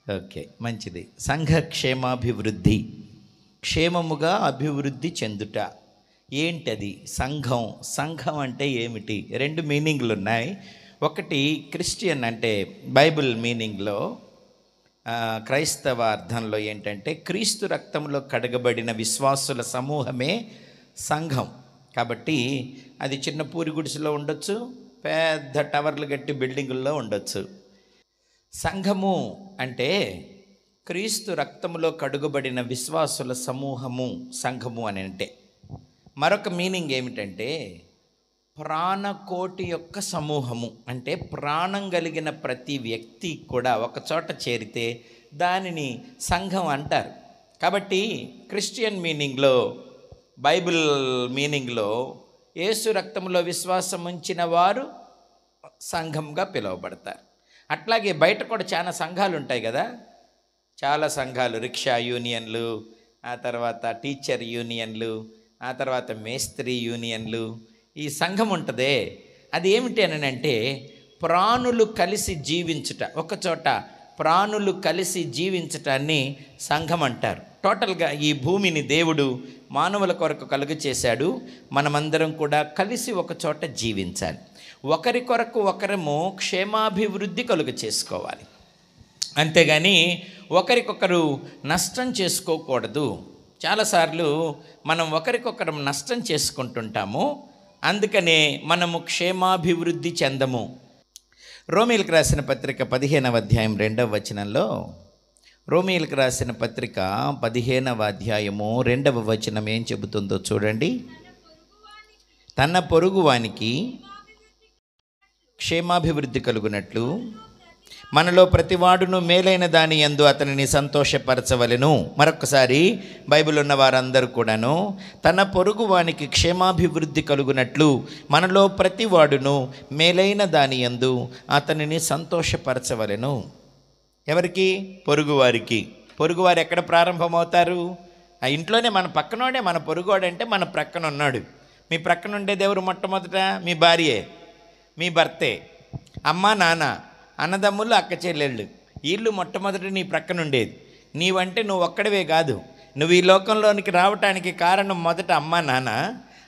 Okay, మంచిది. సంఘ క్షేమాభివృద్ధి, క్షేమముగా అభివృద్ధి చెందుట. ఏంటది సంఘం? సంఘం అంటే ఏమిటి? రెండు మీనింగ్లు ఉన్నాయి. ఒకటి క్రిస్టియన్ అంటే బైబిల్ మీనింగ్లో, క్రైస్తవ అర్థంలో ఏంటంటే క్రీస్తు రక్తంలో కడగబడిన విశ్వాసుల సమూహమే సంఘం. కాబట్టి అది చిన్న పూరి గుడిసెలో ఉండొచ్చు, పెద్ద టవర్లు కట్టి బిల్డింగుల్లో ఉండొచ్చు. సంఘము అంటే క్రీస్తు రక్తములో కడుగబడిన విశ్వాసుల సమూహము సంఘము అని. అంటే మరొక మీనింగ్ ఏమిటంటే ప్రాణకోటి యొక్క సమూహము. అంటే ప్రాణం కలిగిన ప్రతి వ్యక్తి కూడా ఒక చోట చేరితే దానిని సంఘం అంటారు. కాబట్టి క్రిస్టియన్ మీనింగ్లో, బైబిల్ మీనింగ్లో యేసు రక్తంలో విశ్వాసం ఉంచిన వారు సంఘంగా పిలువబడతారు. అట్లాగే బయట కూడా చాలా సంఘాలు ఉంటాయి కదా, చాలా సంఘాలు, రిక్షా యూనియన్లు, ఆ తర్వాత టీచర్ యూనియన్లు, ఆ తర్వాత మేస్త్రి యూనియన్లు. ఈ సంఘం ఉంటుందే, అది ఏమిటి అని అంటే ప్రాణులు కలిసి జీవించుట, ఒకచోట ప్రాణులు కలిసి జీవించటాన్ని సంఘం అంటారు. టోటల్గా ఈ భూమిని దేవుడు మానవుల కొరకు కలుగ చేశాడు. మనమందరం కూడా కలిసి ఒక చోట జీవించాలి. ఒకరి కొరకు ఒకరము క్షేమాభివృద్ధి కలుగ చేసుకోవాలి, అంతేగాని ఒకరికొకరు నష్టం చేసుకోకూడదు. చాలాసార్లు మనం ఒకరికొకరు నష్టం చేసుకుంటుంటాము, అందుకనే మనము క్షేమాభివృద్ధి చెందము. రోమీయులకు రాసిన పత్రిక 15వ అధ్యాయం 2వ వచనంలో, రోమీయులకు రాసిన పత్రిక 15వ అధ్యాయము 2వ వచనం ఏం చెబుతుందో చూడండి. తన పొరుగువానికి క్షేమాభివృద్ధి కలుగునట్లు మనలో ప్రతివాడును మేలైన దాని యందు అతనిని సంతోషపరచవలెను. మరొకసారి బైబిల్ ఉన్న వారందరూ కూడాను, తన పొరుగువానికి క్షేమాభివృద్ధి కలుగునట్లు మనలో ప్రతివాడును మేలైన దాని యందు అతనిని సంతోషపరచవలెను. ఎవరికి? పొరుగువారికి. పొరుగువారు ఎక్కడ ప్రారంభమవుతారు? ఆ ఇంట్లోనే. మన పక్కనోడే మన పొరుగువాడంటే మన ప్రక్కన ఉన్నాడు. మీ ప్రక్కన ఉండేది ఎవరు? మొట్టమొదట మీ భార్యే, మీ భర్తే, అమ్మ నాన్న, అన్నదమ్ములు, అక్క చెల్లెళ్ళు. వీళ్ళు మొట్టమొదటి నీ ప్రక్కన ఉండేది. నీవంటే నువ్వు ఒక్కడివే కాదు, నువ్వు ఈ లోకంలోనికి రావటానికి కారణం మొదట అమ్మ నాన్న,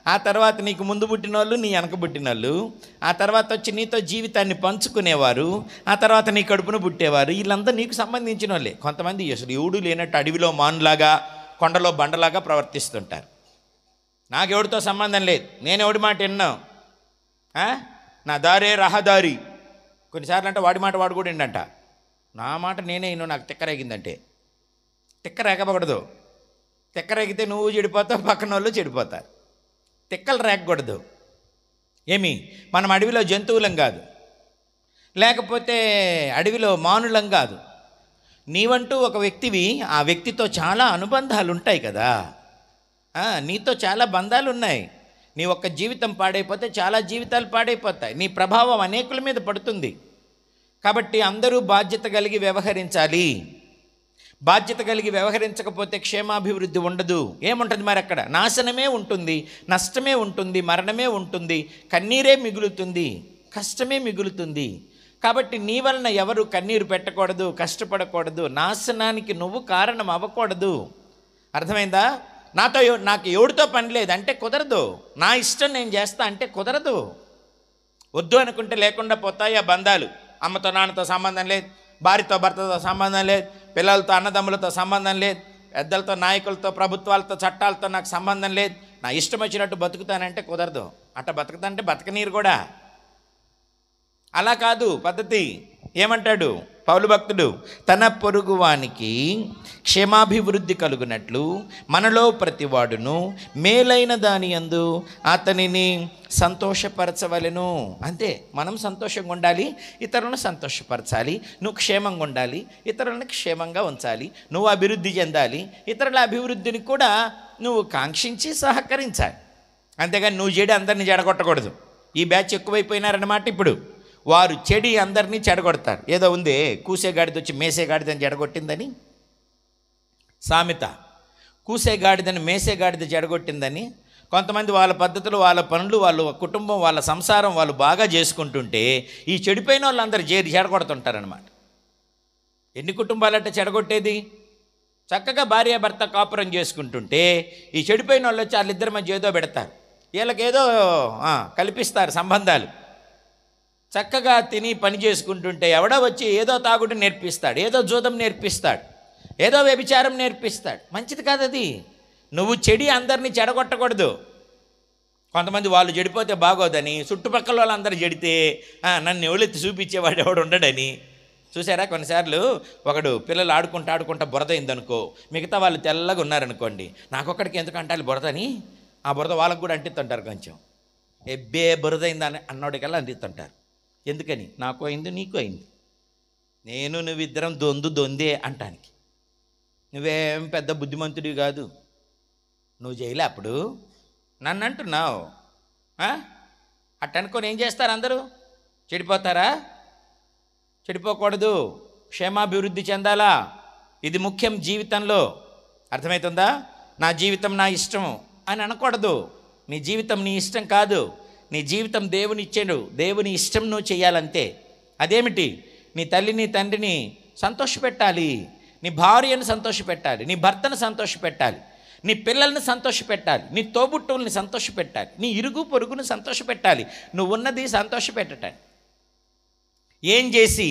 ఆ తర్వాత నీకు ముందు పుట్టిన వాళ్ళు, నీ వెనక పుట్టిన వాళ్ళు, ఆ తర్వాత వచ్చి నీతో జీవితాన్ని పంచుకునేవారు, ఆ తర్వాత నీ కడుపున పుట్టేవారు. వీళ్ళంతా నీకు సంబంధించిన వాళ్ళే. కొంతమంది అసలు ఎవడు లేనట్టు అడవిలో మానులాగా, కొండలో బండలాగా ప్రవర్తిస్తుంటారు. నాకెవడితో సంబంధం లేదు, నేను ఎవడి మాట విన్నావు, నా దారే రహదారి. కొన్నిసార్లు అంటే వాడి మాట వాడు కూడా ఏంటంట, నా మాట నేనే విను, నాకు తిక్కరేగిందంటే. తిక్కరేగకూడదు. తిక్కరేగితే నువ్వు చెడిపోతావు, పక్కన వాళ్ళు చెడిపోతారు. తిక్కలు రేగకూడదు. ఏమి మనం అడవిలో జంతువులం కాదు, లేకపోతే అడవిలో మానులం కాదు. నీవంటూ ఒక వ్యక్తివి, ఆ వ్యక్తితో చాలా అనుబంధాలు ఉంటాయి కదా, నీతో చాలా బంధాలు ఉన్నాయి. నీ ఒక్క జీవితం పాడైపోతే చాలా జీవితాలు పాడైపోతాయి. నీ ప్రభావం అనేకుల మీద పడుతుంది. కాబట్టి అందరూ బాధ్యత కలిగి వ్యవహరించాలి. బాధ్యత కలిగి వ్యవహరించకపోతే క్షేమాభివృద్ధి ఉండదు. ఏముంటుంది మరి అక్కడ? నాశనమే ఉంటుంది, నష్టమే ఉంటుంది, మరణమే ఉంటుంది, కన్నీరే మిగులుతుంది, కష్టమే మిగులుతుంది. కాబట్టి నీ వలన ఎవరు కన్నీరు పెట్టకూడదు, కష్టపడకూడదు, నాశనానికి నువ్వు కారణం అవ్వకూడదు. అర్థమైందా? నాకు ఎవడితో పని లేదు అంటే కుదరదు. నా ఇష్టం నేను చేస్తా అంటే కుదరదు. వద్దు అనుకుంటే లేకుండా పోతాయి ఆ బంధాలు. అమ్మతో నాన్నతో సంబంధం లేదు, భార్యతో భర్తతో సంబంధం లేదు, పిల్లలతో అన్నదమ్ములతో సంబంధం లేదు, పెద్దలతో నాయకులతో ప్రభుత్వాలతో చట్టాలతో నాకు సంబంధం లేదు. నా ఇష్టం వచ్చినట్టు బతుకుతానంటే కుదరదు. అట్ట బతుకుతానంటే బతకనీరు కూడా. అలా కాదు పద్ధతి. ఏమంటాడు పౌలు భక్తుడు? తన పొరుగువానికి క్షేమాభివృద్ధి కలుగునట్లు మనలో ప్రతివాడును మేలైన దాని యందు అతనిని సంతోషపరచవలెను. అంతే, మనం సంతోషంగా ఉండాలి, ఇతరులను సంతోషపరచాలి. నువ్వు క్షేమంగా ఉండాలి, ఇతరులను క్షేమంగా ఉంచాలి. నువ్వు అభివృద్ధి చెందాలి, ఇతరుల అభివృద్ధిని కూడా నువ్వు కాంక్షించి సహకరించాలి. అంతేగాని నువ్వు చెడి అందరినీ చెడగొట్టకూడదు. ఈ బ్యాచ్ ఎక్కువైపోయినారన్నమాట. ఇప్పుడు వారు చెడి అందరినీ చెడగొడతారు. ఏదో ఉంది, కూసేగాడిద వచ్చి మేసేగాడిదని చెడగొట్టిందని సామెత. కూసేగాడిదని మేసేగాడిద చెడగొట్టిందని. కొంతమంది వాళ్ళ పద్ధతులు, వాళ్ళ పనులు, వాళ్ళ కుటుంబం, వాళ్ళ సంసారం వాళ్ళు బాగా చేసుకుంటుంటే ఈ చెడిపోయిన వాళ్ళందరూ చెడగొడుతుంటారనమాట. ఎన్ని కుటుంబాలంట చెడగొట్టేది? చక్కగా భార్యాభర్త కాపురం చేసుకుంటుంటే ఈ చెడిపోయిన వాళ్ళు వచ్చి వాళ్ళిద్దరి మధ్య ఏదో పెడతారు, వీళ్ళకేదో కల్పిస్తారు సంబంధాలు. చక్కగా తిని పని చేసుకుంటుంటే ఎవడో వచ్చి ఏదో తాగుడు నేర్పిస్తాడు, ఏదో జూదం నేర్పిస్తాడు, ఏదో వ్యభిచారం నేర్పిస్తాడు. మంచిది కాదు అది. నువ్వు చెడి అందరినీ చెడగొట్టకూడదు. కొంతమంది వాళ్ళు చెడిపోతే బాగోదని, చుట్టుపక్కల వాళ్ళందరూ చెడితే నన్ను ఎవరెత్తి చూపించేవాడు ఎవడు ఉండడని. చూసారా, కొన్నిసార్లు ఒకడు పిల్లలు ఆడుకుంటా బురద అయిందనుకో, మిగతా వాళ్ళు తెల్లగా ఉన్నారనుకోండి, నాకొక్కడికి ఎందుకు అంటారు బురదని, ఆ బురద వాళ్ళకు కూడా అంటిస్తుంటారు. కొంచెం ఎబ్బే బురద అయిందని అన్నోడికల్లా అంటిస్తుంటారు. ఎందుకని? నాకు అయింది, నీకు అయింది, నేను నువ్విద్దరం దొందే అంటానికి. నువ్వేం పెద్ద బుద్ధిమంతుడివి కాదు, నువ్వు చేయలే అప్పుడు, నన్ను అంటున్నావు. అట్ట అనుకొని ఏం చేస్తారు? అందరూ చెడిపోతారా? చెడిపోకూడదు, క్షేమాభివృద్ధి చెందాలా. ఇది ముఖ్యం జీవితంలో. అర్థమవుతుందా? నా జీవితం నా ఇష్టం అని అనకూడదు. నీ జీవితం నీ ఇష్టం కాదు, నీ జీవితం దేవుని ఇచ్చాడు, దేవుని ఇష్టం నువ్వు చేయాలంతే. అదేమిటి? నీ తల్లిని తండ్రిని సంతోషపెట్టాలి, నీ భార్యను సంతోషపెట్టాలి, నీ భర్తను సంతోషపెట్టాలి, నీ పిల్లల్ని సంతోషపెట్టాలి, నీ తోబుట్టువుల్ని సంతోషపెట్టాలి, నీ ఇరుగు పొరుగును సంతోషపెట్టాలి. నువ్వు ఉన్నది సంతోషపెట్టటానికి. ఏం చేసి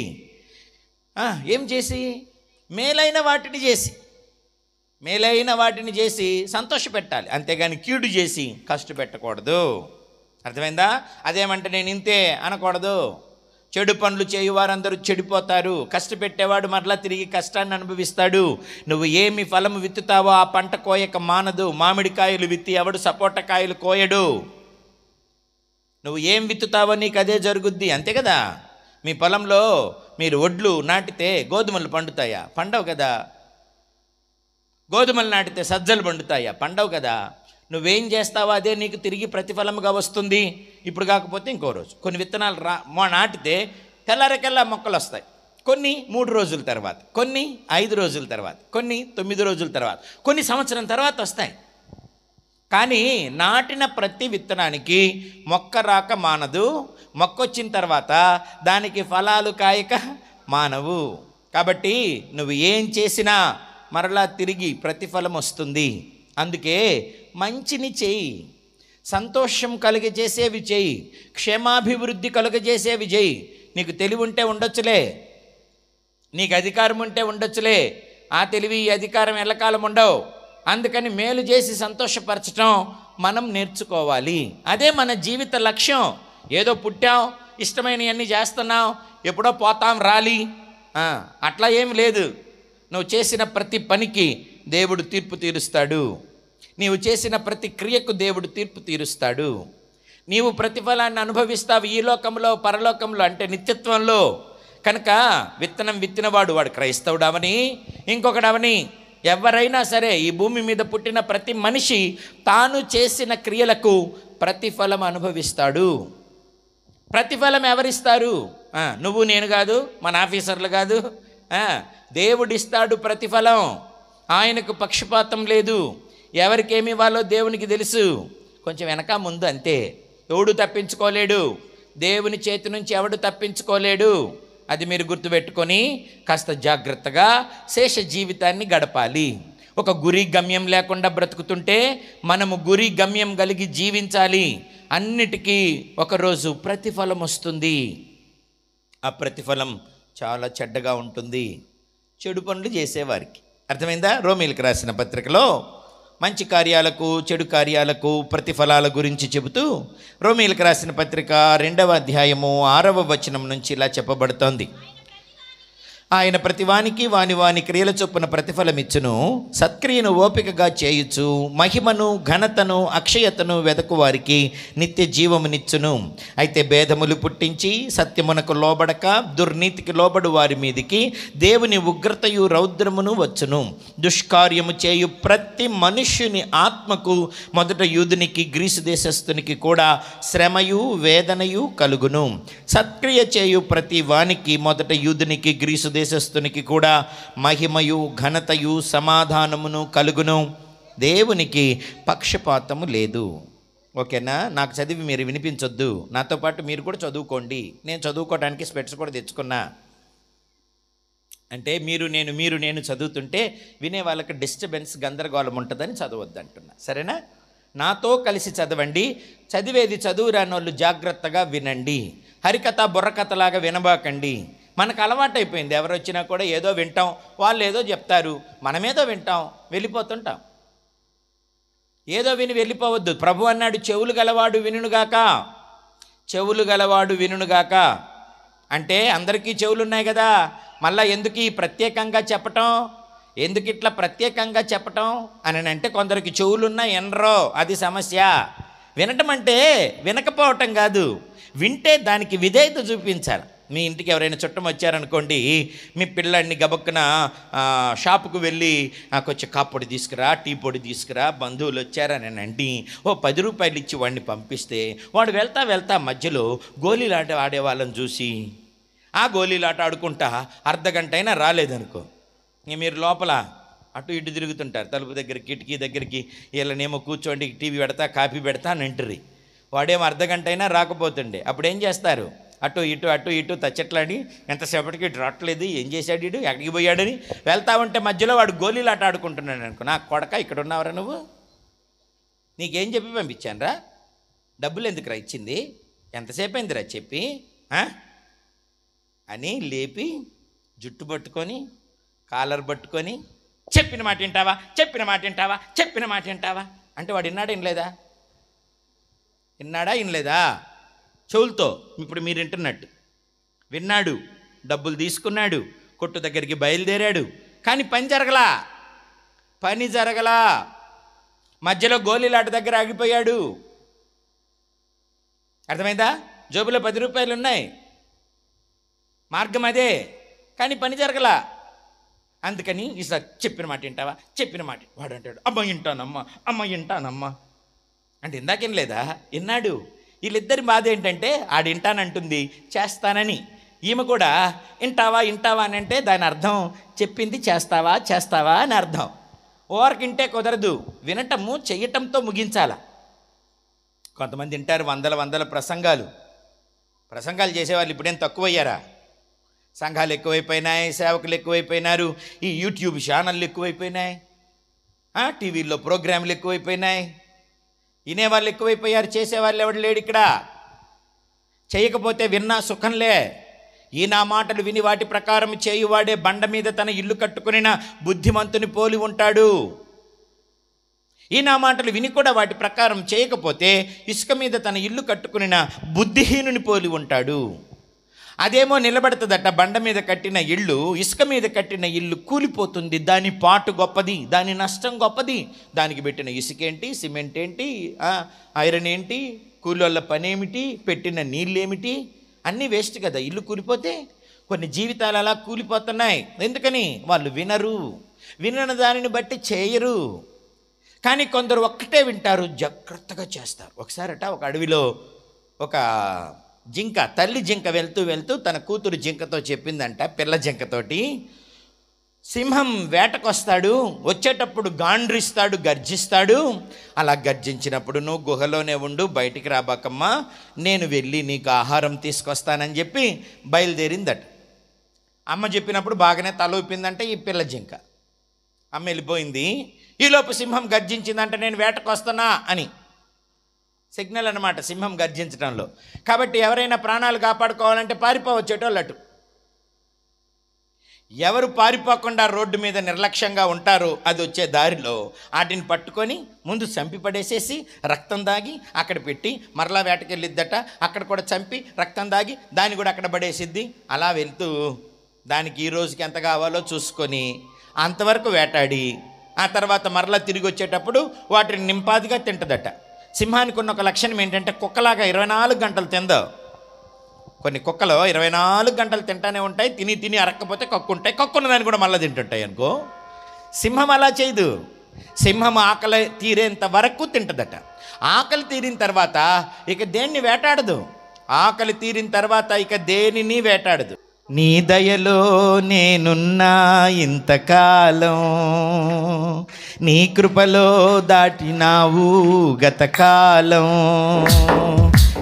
మేలైన వాటిని చేసి సంతోషపెట్టాలి, అంతేగాని కీడు చేసి కష్టపెట్టకూడదు. అర్థమైందా? అదేమంటే నేను ఇంతే అనకూడదు. చెడు పనులు చేయువారందరూ చెడిపోతారు, కష్టపెట్టేవాడు మరలా తిరిగి కష్టాన్ని అనుభవిస్తాడు. నువ్వు ఏమి ఫలము విత్తుతావో ఆ పంట కోయక మానదు. మామిడికాయలు విత్తి ఎవడు సపోటకాయలు కోయడు. నువ్వు ఏం విత్తుతావో నీకు అదే జరుగుద్ది, అంతే కదా. మీ పొలంలో మీరు ఒడ్లు నాటితే గోధుమలు పండుతాయా? పండవు కదా. గోధుమలు నాటితే సజ్జలు పండుతాయా? పండవు కదా. నువ్వేం చేస్తావో అదే నీకు తిరిగి ప్రతిఫలముగా వస్తుంది. ఇప్పుడు కాకపోతే ఇంకో రోజు. కొన్ని విత్తనాలు నాటితే తెల్లారికల్లా మొక్కలు వస్తాయి. కొన్ని 3 రోజుల తర్వాత, కొన్ని 5 రోజుల తర్వాత, కొన్ని 9 రోజుల తర్వాత, కొన్ని సంవత్సరం తర్వాత వస్తాయి. కానీ నాటిన ప్రతి విత్తనానికి మొక్క రాక మానదు, మొక్క వచ్చిన తర్వాత దానికి ఫలాలు కాయక మానవు. కాబట్టి నువ్వు ఏం చేసినా మరలా తిరిగి ప్రతిఫలం వస్తుంది. అందుకే మంచిని చేయి, సంతోషం కలుగజేసేవి చేయి, క్షేమాభివృద్ధి కలుగజేసేవి చేయి. నీకు తెలివి ఉంటే ఉండొచ్చులే, నీకు అధికారం ఉంటే ఉండొచ్చులే, ఆ తెలివి ఈ అధికారం ఎల్లకాలం ఉండవు. అందుకని మేలు చేసి సంతోషపరచడం మనం నేర్చుకోవాలి. అదే మన జీవిత లక్ష్యం. ఏదో పుట్టాం, ఇష్టమైనవన్నీ చేస్తున్నాం, ఎప్పుడో పోతాం రాలి, అట్లా ఏమి లేదు. నువ్వు చేసిన ప్రతి పనికి దేవుడు తీర్పు తీరుస్తాడు. నీవు చేసిన ప్రతి క్రియకు దేవుడు తీర్పు తీరుస్తాడు. నీవు ప్రతిఫలాన్ని అనుభవిస్తావు ఈ లోకంలో, పరలోకంలో, అంటే నిత్యత్వంలో. కనుక విత్తనం విత్తినవాడు వాడు క్రైస్తవుడవని ఇంకొకడవని ఎవరైనా సరే ఈ భూమి మీద పుట్టిన ప్రతి మనిషి తాను చేసిన క్రియలకు ప్రతిఫలం అనుభవిస్తాడు. ప్రతిఫలం ఎవరిస్తారు? నువ్వు నేను కాదు, మన ఆఫీసర్లు కాదు, దేవుడిస్తాడు ప్రతిఫలం. ఆయనకు పక్షపాతం లేదు. ఎవరికేమి ఇవ్వాలో దేవునికి తెలుసు. కొంచెం వెనక ముందు అంతే. ఎవడు తప్పించుకోలేడు, దేవుని చేతి నుంచి ఎవడు తప్పించుకోలేడు. అది మీరు గుర్తుపెట్టుకొని కాస్త జాగ్రత్తగా శేష జీవితాన్ని గడపాలి. ఒక గురి గమ్యం లేకుండా బ్రతుకుతుంటే మనము గురి గమ్యం కలిగి జీవించాలి. అన్నిటికీ ఒకరోజు ప్రతిఫలం వస్తుంది. ఆ ప్రతిఫలం చాలా చెడ్డగా ఉంటుంది చెడు పనులు చేసేవారికి. అర్థమైందా? రోమీలకు రాసిన పత్రికలో మంచి కార్యాలకు చెడు కార్యాలకు ప్రతిఫలాల గురించి చెబుతూ రోమీలకు రాసిన పత్రిక 2వ అధ్యాయము 6వ వచనం నుంచి ఇలా చెప్పబడుతోంది. ఆయన ప్రతివానికి వాని క్రియల చొప్పున ప్రతిఫలమిచ్చును, సత్క్రియను ఓపికగా చేయుచు మహిమను ఘనతను అక్షయతను వెదకు వారికి నిత్య జీవమునిచ్చును. అయితే భేదములు పుట్టించి సత్యమునకు లోబడక దుర్నీతికి లోబడు వారి మీదికి దేవుని ఉగ్రతయు రౌద్రమును వచ్చును. దుష్కార్యము చేయు ప్రతి మనుష్యుని ఆత్మకు మొదట యూదునికి గ్రీసు దేశస్థునికి కూడా శ్రమయు వేదనయు కలుగును. సత్క్రియ చేయు ప్రతి వానికి మొదట యూదునికి గ్రీసు దేశస్థునికి కూడా మహిమయు ఘనతయు సమాధానమును కలుగును. దేవునికి పక్షపాతము లేదు. ఓకేనా? నాకు చదివి మీరు వినిపించొద్దు, నాతో పాటు మీరు కూడా చదువుకోండి. నేను చదువుకోవడానికి స్పెట్స్ కూడా తెచ్చుకున్నా. అంటే మీరు నేను చదువుతుంటే వినే వాళ్ళకి డిస్టర్బెన్స్, గందరగోళం ఉంటుందని చదవద్దు అంటున్నా. సరేనా? నాతో కలిసి చదవండి. చదివేది చదువు రాని వాళ్ళు జాగ్రత్తగా వినండి. హరికథ బుర్రకథలాగా వినబాకండి. మనకు అలవాటైపోయింది. ఎవరు వచ్చినా కూడా ఏదో వింటాం, వాళ్ళు ఏదో చెప్తారు, మనమేదో వింటాం, వెళ్ళిపోతుంటాం. ఏదో విని వెళ్ళిపోవద్దు. ప్రభు అన్నాడు, చెవులు గలవాడు వినుగాక, చెవులు గలవాడు వినుగాక. అంటే అందరికీ చెవులు ఉన్నాయి కదా, మళ్ళీ ఎందుకు ఈ ప్రత్యేకంగా చెప్పటం, ఎందుకు ఇట్లా ప్రత్యేకంగా చెప్పటం అని అంటే, కొందరికి చెవులున్నా ఎనరో, అది సమస్య. వినటం అంటే వినకపోవటం కాదు, వింటే దానికి విధేయత చూపించాలి. మీ ఇంటికి ఎవరైనా చుట్టం వచ్చారనుకోండి, మీ పిల్లాడిని గబక్కున షాపుకు వెళ్ళి కొంచెం కాప్పొడి తీసుకురా, టీ పొడి తీసుకురా, బంధువులు వచ్చారని అంటే ఓ 10 రూపాయలు ఇచ్చి వాడిని పంపిస్తే, వాడు వెళ్తా మధ్యలో గోళీలాట ఆడేవాళ్ళని చూసి ఆ గోళీలాట ఆడుకుంటా అర్ధగంట అయినా రాలేదనుకో, ఇంక మీరు లోపల అటు ఇటు తిరుగుతుంటారు, తలుపు దగ్గరికి, కిటికీ దగ్గరికి. వీళ్ళనేమో కూర్చోండి, టీవీ పెడతా, కాఫీ పెడతా అని అంటారు. వాడేమో అర్ధగంట అయినా రాకపోతుండే, అప్పుడు ఏం చేస్తారు? అటు ఇటు తచ్చట్లాడి ఎంతసేపటికి ఇటు రావట్లేదు, ఏం చేశాడు ఇటు, ఎక్కడికి పోయాడని వెళ్తా ఉంటే మధ్యలో వాడు గోళీలాట ఆడుకుంటున్నాడు అనుకో, నా కొడక ఇక్కడ ఉన్నావరా నువ్వు, నీకేం చెప్పి పంపించాను రా, డబ్బులు ఎందుకురా ఇచ్చింది, ఎంతసేపు అయిందిరా చెప్పి అని లేపి జుట్టు పట్టుకొని కాలర్ పట్టుకొని చెప్పిన మాట వింటావా అంటే వాడు విన్నాడా వినలేదా? చెవులతో ఇప్పుడు మీరు వింటున్నట్టు విన్నాడు, డబ్బులు తీసుకున్నాడు, కొట్టు దగ్గరికి బయలుదేరాడు, కానీ పని జరగలా, మధ్యలో గోళీలాట దగ్గర ఆగిపోయాడు. అర్థమైందా? జోబులో 10 రూపాయలు ఉన్నాయి, మార్గం అదే, కానీ పని జరగలా. అందుకని ఈసారి చెప్పిన మాట వాడు అంటాడు, అమ్మ వింటానమ్మా అంటే ఇందాకేం లేదా, విన్నాడు. వీళ్ళిద్దరి బాధ ఏంటంటే ఆడు వింటానంటుంది చేస్తానని, ఈమె కూడా వింటావా అని అంటే దాని అర్థం చెప్పింది చేస్తావా అని అర్థం. ఓవర్కి వింటే కుదరదు, వినటము చెయ్యటంతో ముగించాల. కొంతమంది వింటారు వందల ప్రసంగాలు చేసేవాళ్ళు ఇప్పుడేం తక్కువయ్యారా? సంఘాలు ఎక్కువైపోయినాయి, సేవకులు ఎక్కువైపోయినారు, ఈ యూట్యూబ్ ఛానళ్ళు ఎక్కువైపోయినాయి, టీవీల్లో ప్రోగ్రాంలు ఎక్కువైపోయినాయి, వినేవాళ్ళు ఎక్కువైపోయారు, చేసేవాళ్ళు ఎవడు లేడు ఇక్కడ. చేయకపోతే విన్నా సుఖంలే. ఈ నా మాటలు విని వాటి ప్రకారం చేయువాడే బండ మీద తన ఇల్లు కట్టుకునిన బుద్ధిమంతుని పోలి ఉంటాడు. ఈ నా మాటలు విని కూడా వాటి ప్రకారం చేయకపోతే ఇసుక మీద తన ఇల్లు కట్టుకునిన బుద్ధిహీనుని పోలి ఉంటాడు. అదేమో నిలబడుతుందట, బండ మీద కట్టిన ఇల్లు, ఇసుక మీద కట్టిన ఇల్లు కూలిపోతుంది. దాని పాటు గొప్పది, దాని నష్టం గొప్పది. దానికి పెట్టిన ఇసుకేంటి, సిమెంట్ ఏంటి, ఐరన్ ఏంటి, కూలోళ్ళ పనేమిటి, పెట్టిన నీళ్ళేమిటి, అన్నీ వేస్ట్ కదా. ఇల్లు కూలిపోతే కొన్ని జీవితాలు అలా కూలిపోతున్నాయి. ఎందుకని? వాళ్ళు వినని దానిని బట్టి చేయరు. కానీ కొందరు ఒక్కటే వింటారు, జాగ్రత్తగా చేస్తారు. ఒకసారట ఒక అడవిలో ఒక తల్లి జింక వెళ్తూ తన కూతురు జింకతో చెప్పిందంట, పిల్ల జింకతోటి, సింహం వేటకొస్తాడు, వచ్చేటప్పుడు గాండ్రిస్తాడు, గర్జిస్తాడు. అలా గర్జించినప్పుడు నువ్వు గుహలోనే ఉండు, బయటికి రాబాకమ్మా, నేను వెళ్ళి నీకు ఆహారం తీసుకొస్తానని చెప్పి బయలుదేరిందట. అమ్మ చెప్పినప్పుడు బాగానే తల ఊపిందంటే ఈ పిల్ల జింక. అమ్మ వెళ్ళిపోయింది. ఈలోపు సింహం గర్జించిందంటే నేను వేటకొస్తానా అని సిగ్నల్ అన్నమాట సింహం గర్జించడంలో. కాబట్టి ఎవరైనా ప్రాణాలు కాపాడుకోవాలంటే పారిపోవచ్చేటోళ్ళటు. ఎవరు పారిపోకుండా రోడ్డు మీద నిర్లక్ష్యంగా ఉంటారో అది వచ్చే దారిలో వాటిని పట్టుకొని ముందు చంపి పడేసేసి రక్తం దాగి అక్కడ పెట్టి మరలా వేటకెళ్ళిద్దట, అక్కడ కూడా చంపి రక్తం దాగి దాన్ని కూడా అక్కడ పడేసిద్ది. అలా వెళ్తూ దానికి ఈ రోజుకి ఎంత కావాలో చూసుకొని అంతవరకు వేటాడి ఆ తర్వాత మరలా తిరిగి వచ్చేటప్పుడు వాటిని నింపాదిగా తింటదట. సింహానికి ఉన్న ఒక లక్షణం ఏంటంటే కుక్కలాగా 24 గంటలు తిందో. కొన్ని కుక్కలు 24 గంటలు తింటానే ఉంటాయి, తిని అరక్కపోతే కక్కుంటాయి, కక్కున్న దాన్ని కూడా మళ్ళీ తింటుంటాయి అనుకో. సింహం అలా చేయదు. సింహం ఆకలి తీరేంత వరకు తింటదట. ఆకలి తీరిన తర్వాత ఇక దేన్ని వేటాడదు. ఆకలి తీరిన తర్వాత ఇక దేనిని వేటాడదు. నీ దయలో నేనున్నా ఇంతకాలం, నీ కృపలో దాటినావు గతకాలం.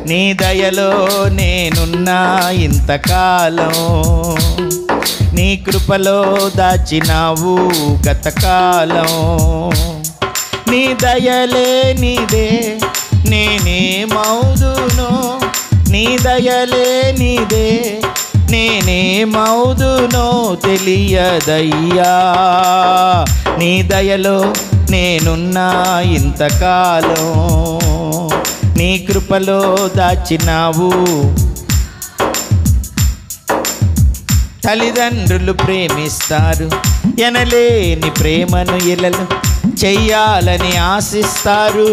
నీ దయలో నేనున్నా ఇంతకాలం, నీ కృపలో దాచినావు గతకాలం. నీ దయలే నీదే నేనేమౌదునో, నీ దయలే నీదే నేనేమౌదునో తెలియదయ్యా. నీ దయలో నేనున్నా ఇంతకాలం, నీ కృపలో దాచినావు. తల్లిదండ్రులు ప్రేమిస్తారు, ఎనలేని ప్రేమను ఇలలు చెయ్యాలని ఆశిస్తారు,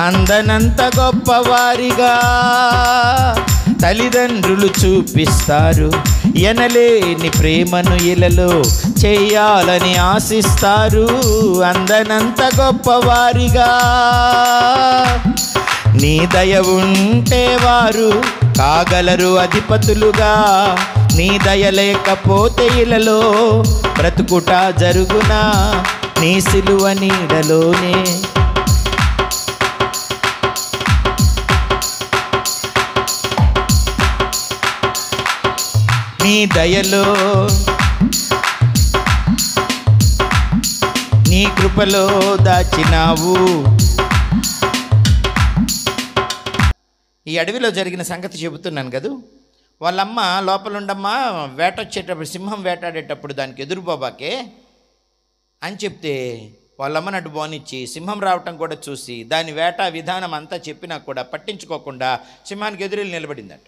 అందనంత గొప్పవారిగా తల్లిదండ్రులు చూపిస్తారు. ఎనలేని ప్రేమను ఇలలో చెయ్యాలని ఆశిస్తారు, అందనంత గొప్పవారిగా. నీ దయ ఉంటే వారు కాగలరు అధిపతులుగా, నీ దయ లేకపోతే ఇలలో బ్రతుకుట జరుగునా, నీ సిలువ నీడలోనే. నీ దయలో నీ కృపలో దాచినావు. ఈ అడవిలో జరిగిన సంగతి చెబుతున్నాను కదూ. వాళ్ళమ్మ లోపలుండమ్మా, వేటొచ్చేటప్పుడు సింహం వేటాడేటప్పుడు దానికి ఎదురుపోబాకే అని చెప్తే వాళ్ళమ్మని అటు పోనిచ్చి సింహం రావటం కూడా చూసి దాని వేట విధానం అంతా చెప్పినా కూడా పట్టించుకోకుండా సింహానికి ఎదురు నిలబడిందట.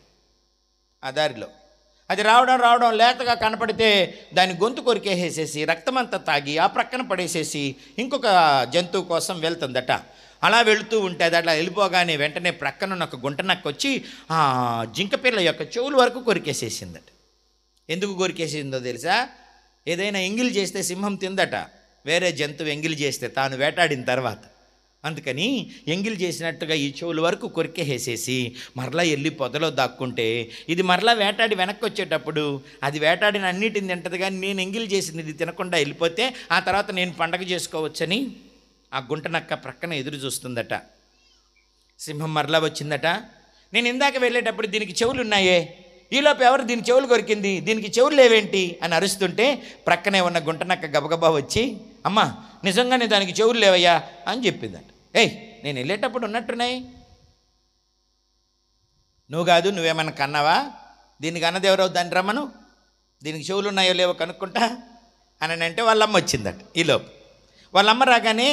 ఆ దారిలో అది రావడం లేతగా కనపడితే దాని గొంతు కొరికేసేసి రక్తమంతా తాగి ఆ ప్రక్కన పడేసేసి ఇంకొక జంతువు కోసం వెళ్తుందట. అలా వెళుతూ ఉంటే అది అట్లా వెళ్ళిపోగానే వెంటనే ప్రక్కనున్న ఒక గుంట నక్క వచ్చి ఆ జింకపిల్ల యొక్క చెవుల వరకు కొరికేసేసిందట. ఎందుకు కొరికేసిందో తెలుసా? ఏదైనా ఎంగిల్ చేస్తే సింహం తిందట, వేరే జంతువు ఎంగిల్ చేస్తే తాను వేటాడిన తర్వాత. అందుకని ఎంగిల్ చేసినట్టుగా ఈ చెవుల వరకు కొరికేసేసి మరలా వెళ్ళి పొదలో దాక్కుంటే ఇది మరలా వేటాడి వెనక్కి వచ్చేటప్పుడు అది వేటాడిన అన్నిటిని తింటది, కానీ నేను ఎంగిల్ చేసింది ఇది తినకుండా వెళ్ళిపోతే ఆ తర్వాత నేను పండగ చేసుకోవచ్చని ఆ గుంట నక్క ప్రక్కన ఎదురు చూస్తుందట. సింహం మరలా వచ్చిందట. నేను ఇందాక వెళ్ళేటప్పుడు దీనికి చెవులు ఉన్నాయే, ఈలోపు ఎవరు దీని చెవులు కొరికింది, దీనికి చెవులు లేవేంటి అని అరుస్తుంటే ప్రక్కనే ఉన్న గుంట నక్క గబగబా వచ్చి అమ్మా నిజంగానే దానికి చెవులు లేవయ్యా అని చెప్పిందట. ఏయ్ నేను వెళ్ళేటప్పుడు ఉన్నట్టున్నాయి, నువ్వు కాదు నువ్వేమన్నా కన్నావా, దీనికి అన్నది ఎవరో దాన్ని రమ్మను, దీనికి చెవులు ఉన్నాయో లేవో కనుక్కుంటా అని అంటే వాళ్ళమ్మ వచ్చిందట. ఈలోపు వాళ్ళమ్మ రాగానే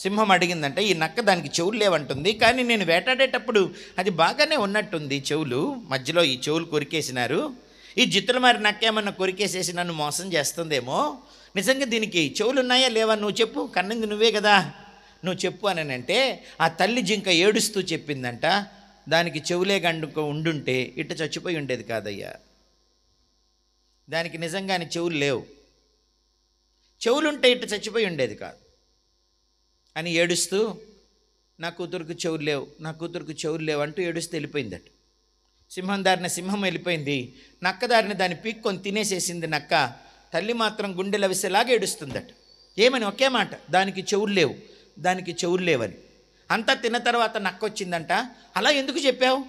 సింహం అడిగిందంటే ఈ నక్క దానికి చెవులు లేవంటుంది, కానీ నేను వేటాడేటప్పుడు అది బాగానే ఉన్నట్టుంది చెవులు, మధ్యలో ఈ చెవులు కొరికేసినారు, ఈ జిత్తుల మరి నక్క ఏమన్నా కొరికేసేసి నన్ను మోసం చేస్తుందేమో, నిజంగా దీనికి చెవులు ఉన్నాయా లేవా నువ్వు చెప్పు, కన్నింది నువ్వే కదా నువ్వు చెప్పు అని అంటే ఆ తల్లి జింక ఏడుస్తూ చెప్పిందంట, దానికి చెవులే గండుకో ఉండుంటే ఇట్ట చచ్చిపోయి ఉండేది కాదయ్యా, దానికి నిజంగానే చెవులు లేవు, చెవులుంటే ఇట్ట చచ్చిపోయి ఉండేది కాదు అని ఏడుస్తూ నా కూతురుకు చెవులు లేవు, నా కూతురుకు చెవులు లేవు అంటూ ఏడుస్తూ వెళ్ళిపోయిందట. సింహం దారిన సింహం వెళ్ళిపోయింది, నక్క దారిని దాన్ని పీక్కొని తినేసేసింది నక్క. తల్లి మాత్రం గుండెల విసేలాగా ఏడుస్తుందట. ఏమని? ఒకే మాట, దానికి చెవులు లేవు, దానికి చెవులు లేవని. అంతా తిన్న తర్వాత నక్క వచ్చిందంట, అలా ఎందుకు చెప్పావు,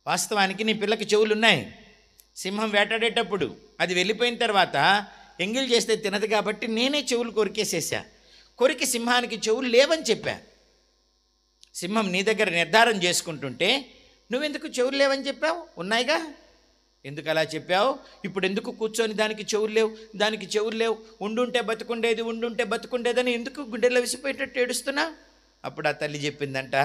వాస్తవానికి నీ పిల్లకి చెవులు ఉన్నాయి, సింహం వేటాడేటప్పుడు అది వెళ్ళిపోయిన తర్వాత ఎంగిల్ చేస్తే తినదు కాబట్టి నేనే చెవులు కొరికేసేసా, కొరికి సింహానికి చెవులు లేవని చెప్పా. సింహం నీ దగ్గర నిర్ధారం చేసుకుంటుంటే నువ్వెందుకు చెవులు లేవని చెప్పావు, ఉన్నాయిగా, ఎందుకు అలా చెప్పావు, ఇప్పుడు ఎందుకు కూర్చొని దానికి చెవులు లేవు, దానికి చెవులు లేవు, ఉండుంటే బతుకుండేది, ఉండుంటే బతుకుండేదని ఎందుకు గుండెల్లో విసిపోయేటట్టు ఏడుస్తున్నా? అప్పుడు ఆ తల్లి చెప్పిందంట,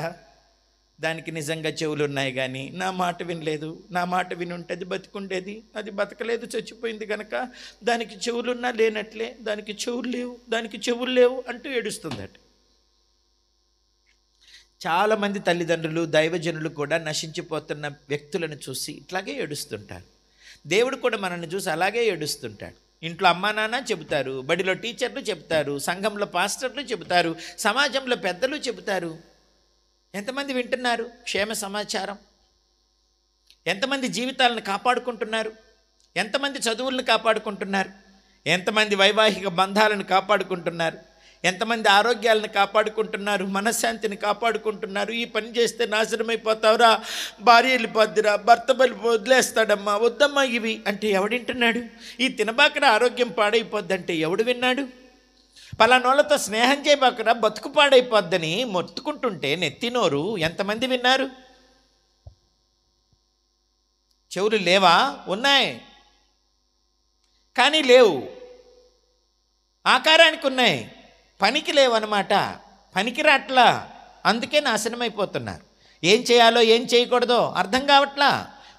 దానికి నిజంగా చెవులు ఉన్నాయి కానీ నా మాట వినలేదు, నా మాట వినుంటే అది బతుకుండేది, అది బతకలేదు, చచ్చిపోయింది కనుక దానికి చెవులున్నా లేనట్లే, దానికి చెవులు లేవు, దానికి చెవులు లేవు అంటూ ఏడుస్తుందట. చాలామంది తల్లిదండ్రులు దైవజనులు కూడా నశించిపోతున్న వ్యక్తులను చూసి ఇట్లాగే ఏడుస్తుంటారు. దేవుడు కూడా మనల్ని చూసి అలాగే ఏడుస్తుంటాడు. ఇంట్లో అమ్మా నాన్న చెబుతారు, బడిలో టీచర్లు చెబుతారు, సంఘంలో పాస్టర్లు చెబుతారు, సమాజంలో పెద్దలు చెబుతారు. ఎంతమంది వింటున్నారు క్షేమ సమాచారం? ఎంతమంది జీవితాలను కాపాడుకుంటున్నారు? ఎంతమంది చదువులను కాపాడుకుంటున్నారు? ఎంతమంది వైవాహిక బంధాలను కాపాడుకుంటున్నారు? ఎంతమంది ఆరోగ్యాలను కాపాడుకుంటున్నారు, మనశ్శాంతిని కాపాడుకుంటున్నారు. ఈ పని చేస్తే నాశనమైపోతావురా, భార్య వెళ్ళిపోద్దిరా, భర్త వదిలేస్తాడమ్మా, వద్దమ్మా ఇవి అంటే ఎవడింటున్నాడు? ఈ తినబాకరా ఆరోగ్యం పాడైపోద్దంటే ఎవడు విన్నాడు? పలానోళ్ళతో స్నేహం చేయబాకరా బతుకు పాడైపోద్దని మొత్తుకుంటుంటే నెత్తినోరు ఎంతమంది విన్నారు? చెవులు లేవా? ఉన్నాయి, కానీ లేవు. ఆకారానికి ఉన్నాయి, పనికి లేవన్నమాట. పనికి రాట్లా, అందుకే నాశనమైపోతున్నారు. ఏం చేయాలో ఏం చేయకూడదో అర్థం కావట్లా.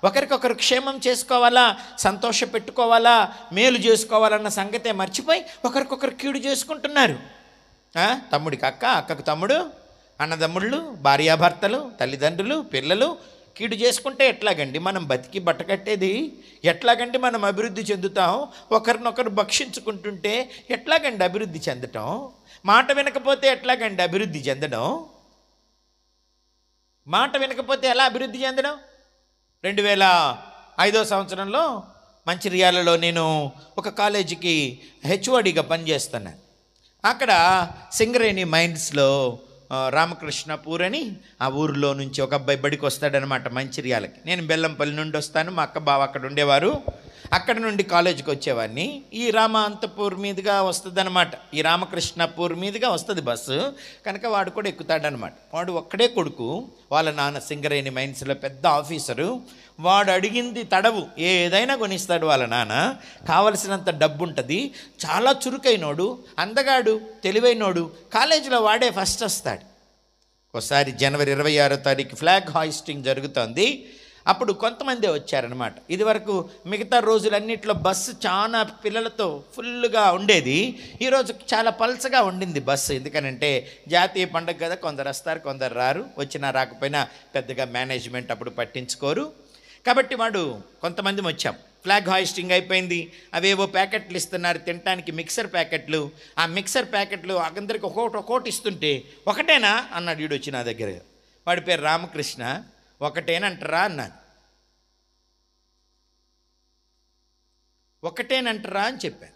ఒకరికొకరు క్షేమం చేసుకోవాలా, సంతోష పెట్టుకోవాలా, మేలు చేసుకోవాలన్న సంగతే మర్చిపోయి ఒకరికొకరు కీడు చేసుకుంటున్నారు. తమ్ముడికి అక్క, అక్కకు తమ్ముడు, అన్నదమ్ముళ్ళు, భార్యాభర్తలు, తల్లిదండ్రులు, పిల్లలు కీడు చేసుకుంటే ఎట్లాగండి మనం బతికి బట్టకట్టేది? ఎట్లాగండి మనం అభివృద్ధి చెందుతాం? ఒకరినొకరు భక్షించుకుంటుంటే ఎట్లాగండి అభివృద్ధి చెందటం? మాట వినకపోతే ఎట్లాగండి అభివృద్ధి చెందడం? మాట వినకపోతే ఎలా అభివృద్ధి చెందడం? 2005వ సంవత్సరంలో మంచిర్యాలలో నేను ఒక కాలేజీకి హెచ్ఓడిగా పనిచేస్తున్నాను. అక్కడ సింగరేణి మైన్స్లో రామకృష్ణపూర్ అని ఆ ఊరిలో నుంచి ఒక అబ్బాయి బడికి వస్తాడనమాట మంచిర్యాలకి. నేను బెల్లంపల్లి నుండి వస్తాను, మా అక్క బావ అక్కడ ఉండేవారు. అక్కడ నుండి కాలేజీకి వచ్చేవాడిని. ఈ రామాంతపూర్ మీదుగా వస్తుంది అనమాట, ఈ రామకృష్ణపూర్ మీదుగా వస్తుంది బస్సు. కనుక వాడు కూడా ఎక్కుతాడనమాట. వాడు ఒక్కడే కొడుకు, వాళ్ళ నాన్న సింగరేణి మైన్స్లో పెద్ద ఆఫీసరు. వాడు అడిగింది తడవు, ఏదైనా కొనిస్తాడు వాళ్ళ నాన్న. కావలసినంత డబ్బు ఉంటుంది. చాలా చురుకైనోడు, అందగాడు, తెలివైనోడు. కాలేజీలో వాడే ఫస్ట్ వస్తాడు. ఒకసారి జనవరి 26వ తారీఖు ఫ్లాగ్ హాయిస్టింగ్ జరుగుతోంది. అప్పుడు కొంతమందే వచ్చారనమాట. ఇదివరకు మిగతా రోజులన్నింటిలో బస్సు చాలా పిల్లలతో ఫుల్గా ఉండేది. ఈరోజు చాలా పల్చగా ఉండింది బస్సు. ఎందుకనంటే జాతీయ పండుగ కదా, కొందరు వస్తారు, కొందరు రారు. వచ్చినా రాకపోయినా పెద్దగా మేనేజ్మెంట్ అప్పుడు పట్టించుకోరు. కాబట్టి వాడు కొంతమంది వచ్చాం. ఫ్లాగ్ హాయిస్టింగ్ అయిపోయింది. అవేవో ప్యాకెట్లు ఇస్తున్నారు తినడానికి, మిక్సర్ ప్యాకెట్లు. ఆ మిక్సర్ ప్యాకెట్లు అందరికి ఒక్కోటి ఇస్తుంటే ఒకటేనా అన్నాడు వీడు వచ్చి నా దగ్గర. వాడి పేరు రామకృష్ణ. ఒకటేనంటారా అన్నాను. ఒకటేనంటారా అని చెప్పాను.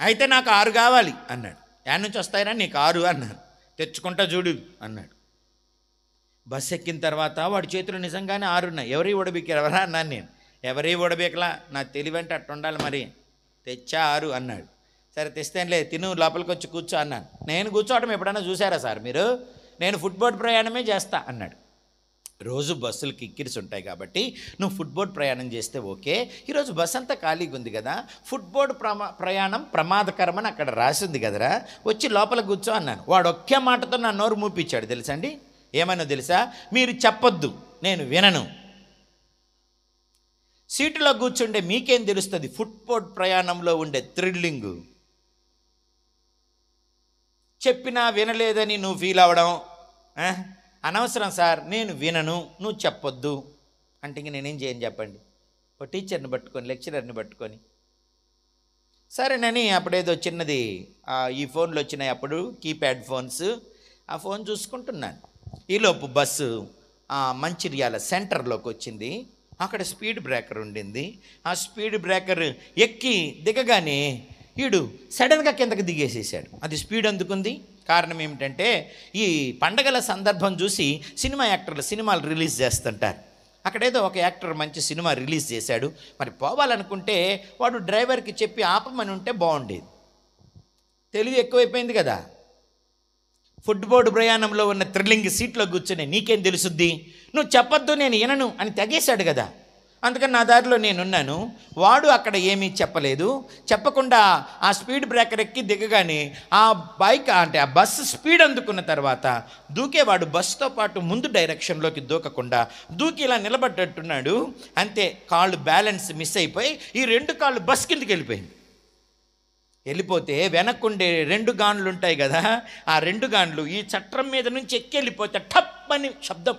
అయితే నాకు 6 కావాలి అన్నాడు. యాడ్ నుంచి వస్తాయిరా నీకు 6 అన్నాను. తెచ్చుకుంటా చూడు అన్నాడు. బస్సు ఎక్కిన తర్వాత వాడి చేతులు నిజంగానే 6 ఉన్నాయి. ఎవరి ఓడబీకారు ఎవరా అన్నాను నేను. ఎవరి ఓడబీకలా, నా తెలివంటే అట్టు ఉండాలి మరి. తెచ్చా 6 అన్నాడు. సరే తెస్తేనులే, తిను, లోపలికి వచ్చి కూర్చో అన్నాను. నేను కూర్చోవడం ఎప్పుడైనా చూసారా సార్ మీరు? నేను ఫుట్బోర్డ్ ప్రయాణమే చేస్తా అన్నాడు. రోజు బస్సులు కిక్కిరిసి ఉంటాయి కాబట్టి నువ్వు ఫుట్బోర్డ్ ప్రయాణం చేస్తే ఓకే. ఈరోజు బస్సు అంతా ఖాళీగా ఉంది కదా, ఫుట్బోర్డ్ ప్రయాణం ప్రమాదకరమని అక్కడ రాసింది కదరా, వచ్చి లోపల కూర్చో అన్నాను. వాడు ఒకే మాటతో నా నోరు మూపించాడు తెలుసండి. ఏమన్నా తెలుసా? మీరు చెప్పొద్దు, నేను వినను. సీటులో కూర్చుండే మీకేం తెలుస్తుంది ఫుట్బోర్డ్ ప్రయాణంలో ఉండే థ్రిల్లింగు? చెప్పినా వినలేదని నువ్వు ఫీల్ అవ్వడం అనవసరం సార్. నేను వినను, నువ్వు చెప్పొద్దు అంటే ఇంక నేనేం చేయను చెప్పండి? ఓ టీచర్ని పట్టుకొని, లెక్చరర్ని పట్టుకొని సరేనని అప్పుడేదో చిన్నది ఈ ఫోన్లు వచ్చినాయి అప్పుడు, కీప్యాడ్ ఫోన్స్. ఆ ఫోన్ చూసుకుంటున్నాను. ఈలోపు బస్సు మంచిర్యాల సెంటర్లోకి వచ్చింది. అక్కడ స్పీడ్ బ్రేకర్ ఉండింది. ఆ స్పీడ్ బ్రేకర్ ఎక్కి దిగగానే వీడు సడన్గా కిందకి దిగేసేసాడు. అది స్పీడ్ అందుకుంది. కారణం ఏమిటంటే ఈ పండగల సందర్భం చూసి సినిమా యాక్టర్లు సినిమాలు రిలీజ్ చేస్తుంటారు. అక్కడేదో ఒక యాక్టర్ మంచి సినిమా రిలీజ్ చేశాడు. మరి పోవాలనుకుంటే వాడు డ్రైవర్కి చెప్పి ఆపమని ఉంటే బాగుండేది. తెలివి ఎక్కువైపోయింది కదా. ఫుట్బోర్డ్ ప్రయాణంలో ఉన్న థ్రిల్లింగ్ సీట్లో కూర్చొని నీకేం తెలుసుద్ది, నువ్వు చెప్పొద్దు నేను వినను అని తెగేశాడు కదా. అందుకని నా దారిలో నేనున్నాను. వాడు అక్కడ ఏమీ చెప్పలేదు. చెప్పకుండా ఆ స్పీడ్ బ్రేకర్ ఎక్కి దిగగానే ఆ బైక్ అంటే ఆ బస్సు స్పీడ్ అందుకున్న తర్వాత దూకేవాడు బస్సుతో పాటు ముందు డైరెక్షన్లోకి దూకకుండా దూకి ఇలా నిలబడ్డట్టున్నాడు. అంతే, కాళ్ళు బ్యాలెన్స్ మిస్ అయిపోయి ఈ 2 కాళ్ళు బస్ కిందకి వెళ్ళిపోయింది. వెళ్ళిపోతే వెనక్కుండే 2 గాన్లు ఉంటాయి కదా, ఆ 2 గాన్లు ఈ చట్రం మీద నుంచి ఎక్కి వెళ్ళిపోతే టప్ అని శబ్దం.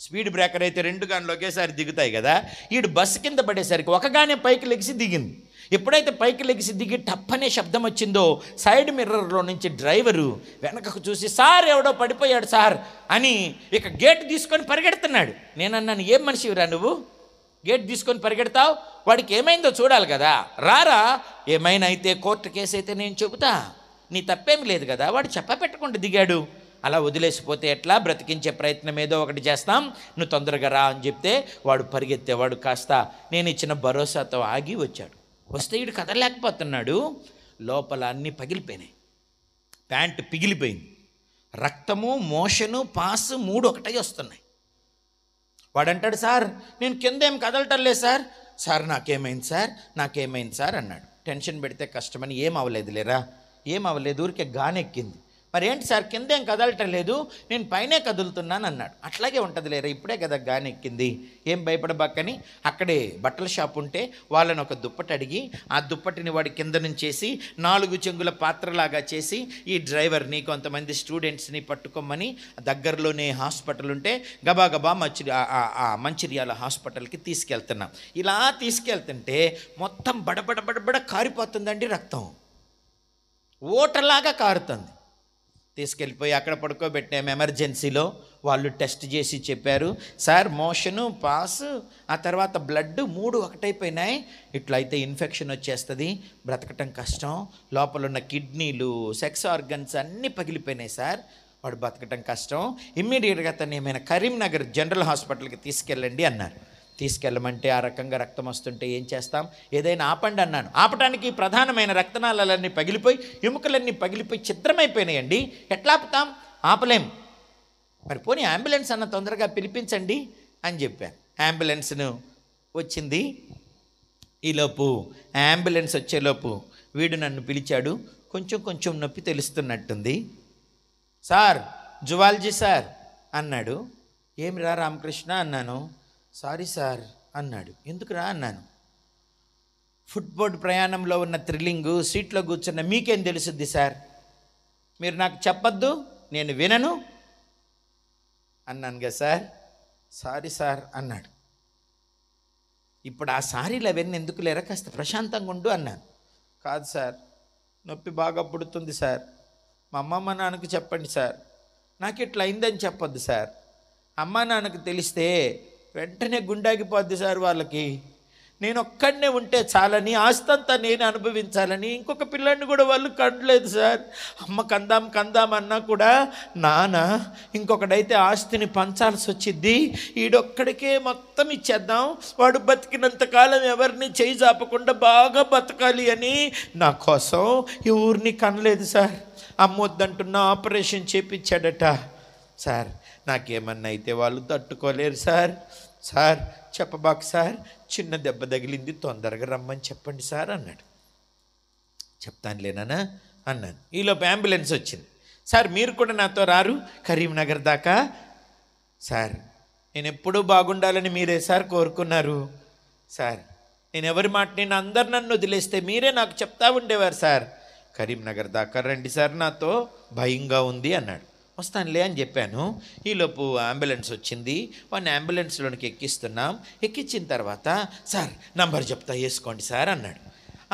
స్పీడ్ బ్రేకర్ అయితే 2 గాన్లు ఒకేసారి దిగుతాయి కదా. వీడు బస్సు కింద పడేసరికి ఒకగానే పైకి లెగిసి దిగింది. ఎప్పుడైతే పైకి లెగిసి దిగి టప్ అనే శబ్దం వచ్చిందో సైడ్ మిర్రర్లో నుంచి డ్రైవరు వెనకకు చూసి సార్ ఎవడో పడిపోయాడు సార్ అని ఇక గేట్ తీసుకొని పరిగెడుతున్నాడు. నేనన్నాను, ఏం మనిషివిరా నువ్వు, గేట్ తీసుకొని పరిగెడతావు? వాడికి ఏమైందో చూడాలి కదా, రారా. ఏమైనా అయితే కోర్టు కేసు అయితే నేను చెబుతా. నీ తప్పేమి లేదు కదా, వాడు చెప్పపెట్టకుండా దిగాడు, అలా వదిలేసిపోతే ఎట్లా, బ్రతికించే ప్రయత్నం ఏదో ఒకటి చేస్తాం, నువ్వు తొందరగా రా అని చెప్తే వాడు పరిగెత్తేవాడు కాస్త నేను ఇచ్చిన భరోసాతో ఆగి వచ్చాడు. వస్తే వీడు కదలలేకపోతున్నాడు, లోపల అన్నీ పగిలిపోయినాయి, ప్యాంటు పిగిలిపోయింది, రక్తము మోషను పాసు 3 ఒకటే వస్తున్నాయి. వాడంటాడు, సార్ నేను కింద ఏం కదలటం లేదు సార్. సార్ నాకేమైంది సార్, నాకేమైంది సార్ అన్నాడు. టెన్షన్ పెడితే కష్టమని ఏం అవ్వలేదు లేరా, ఏం అవ్వలేదు, ఊరికే గానెక్కింది. మరి ఏంటి సార్ కింద ఏం కదలటం లేదు, నేను పైనే కదులుతున్నాను అన్నాడు. అట్లాగే ఉంటుంది లేరా, ఇప్పుడే కదా గానెక్కింది, ఏం భయపడబాకని అక్కడే బట్టల షాప్ ఉంటే వాళ్ళని ఒక దుప్పటి అడిగి ఆ దుప్పటిని వాడి కింద నుంచేసి 4 చెంగుల పాత్రలాగా చేసి ఈ డ్రైవర్ని కొంతమంది స్టూడెంట్స్ని పట్టుకోమని దగ్గరలోనే హాస్పిటల్ ఉంటే గబాగబా మంచిర్యాల హాస్పిటల్కి తీసుకెళ్తున్నాం. ఇలా తీసుకెళ్తుంటే మొత్తం బడబడ కారిపోతుందండి, రక్తం ఓటలాగా కారుతుంది. తీసుకెళ్ళిపోయి అక్కడ పడుకోబెట్టాము ఎమర్జెన్సీలో. వాళ్ళు టెస్ట్ చేసి చెప్పారు, సార్ మోషను పాసు ఆ తర్వాత బ్లడ్ 3 ఒకటైపోయినాయి, ఇట్లయితే ఇన్ఫెక్షన్ వచ్చేస్తుంది, బ్రతకటం కష్టం, లోపల ఉన్న కిడ్నీలు సెక్స్ ఆర్గన్స్ అన్నీ పగిలిపోయినాయి సార్, వాడు బతకటం కష్టం, ఇమ్మీడియట్గా తను ఏమైనా కరీంనగర్ జనరల్ హాస్పిటల్కి తీసుకెళ్ళండి అన్నారు. తీసుకెళ్ళమంటే ఆ రకంగా రక్తం వస్తుంటే ఏం చేస్తాం, ఏదైనా ఆపండి అన్నాను. ఆపటానికి ప్రధానమైన రక్తనాళాలన్నీ పగిలిపోయి ఎముకలన్నీ పగిలిపోయి ఛిద్రమైపోయినాయండి, ఎట్లా ఆపుతాం, ఆపలేం. మరి పోనీ అంబులెన్స్ అన్న తొందరగా పిలిపించండి అని చెప్పాను. అంబులెన్స్ను వచ్చింది. ఈలోపు అంబులెన్స్ వచ్చేలోపు వీడు నన్ను పిలిచాడు. కొంచెం నొప్పి తెలుస్తున్నట్టుంది. సార్ జువాలజీ సార్ అన్నాడు. ఏమిరా రామకృష్ణ అన్నాను. సారీ సార్ అన్నాడు. ఎందుకురా అన్నాను. ఫుట్బోర్డ్ ప్రయాణంలో ఉన్న థ్రిల్లింగు సీట్లో కూర్చున్న మీకేం తెలుసుద్ది సార్, మీరు నాకు చెప్పొద్దు, నేను వినను అన్నాను కదా సార్. సారీ సార్ అన్నాడు. ఇప్పుడు ఆ సారీలు అవన్నీ ఎందుకు లేరా, కాస్త ప్రశాంతంగా ఉండు అన్నాను. కాదు సార్, నొప్పి బాగా పుడుతుంది సార్, మా అమ్మమ్మ నాన్నకు చెప్పండి సార్, నాకు ఇట్లా అయిందని చెప్పొద్దు సార్, అమ్మా నాన్నకు తెలిస్తే వెంటనే గుండాగిపోద్ది సార్ వాళ్ళకి, నేను ఒక్కడనే ఉంటే చాలని, ఆస్తంతా నేను అనుభవించాలని, ఇంకొక పిల్లాడిని కూడా వాళ్ళు కండలేదు సార్, అమ్మ కందాం అన్నా కూడా నాన్న ఇంకొకడైతే ఆస్తిని పంచాల్సి వచ్చిద్ది, ఈడొక్కడికే మొత్తం ఇచ్చేద్దాం, వాడు బతికినంతకాలం ఎవరిని చేయి జాపకుండా బాగా బతకాలి అని నా కోసం ఈ ఊరిని కనలేదు సార్, అమ్మొద్దంటున్న ఆపరేషన్ చేపించాడట సార్, నాకేమన్నా అయితే వాళ్ళు తట్టుకోలేరు సార్, సార్ చెప్పబాకు సార్, చిన్న దెబ్బ తగిలింది, తొందరగా రమ్మని చెప్పండి సార్ అన్నాడు. చెప్తానులేనా అన్నాను. ఈలోపు అంబులెన్స్ వచ్చింది. సార్ మీరు కూడా నాతో రారు కరీంనగర్ దాకా? సార్ నేను ఎప్పుడూ బాగుండాలని మీరే సార్ కోరుకున్నారు సార్, నేను ఎవరి మాట, నేను అందరు నన్ను వదిలేస్తే మీరే నాకు చెప్తా ఉండేవారు సార్, కరీంనగర్ దాకా రండి సార్, నాతో భయంగా ఉంది అన్నాడు. వస్తానులే అని చెప్పాను. ఈలోపు అంబులెన్స్ వచ్చింది. వాడిని అంబులెన్స్లోనికి ఎక్కిస్తున్నాం. ఎక్కించిన తర్వాత సార్ నంబర్ చెప్తా వేసుకోండి సార్ అన్నాడు.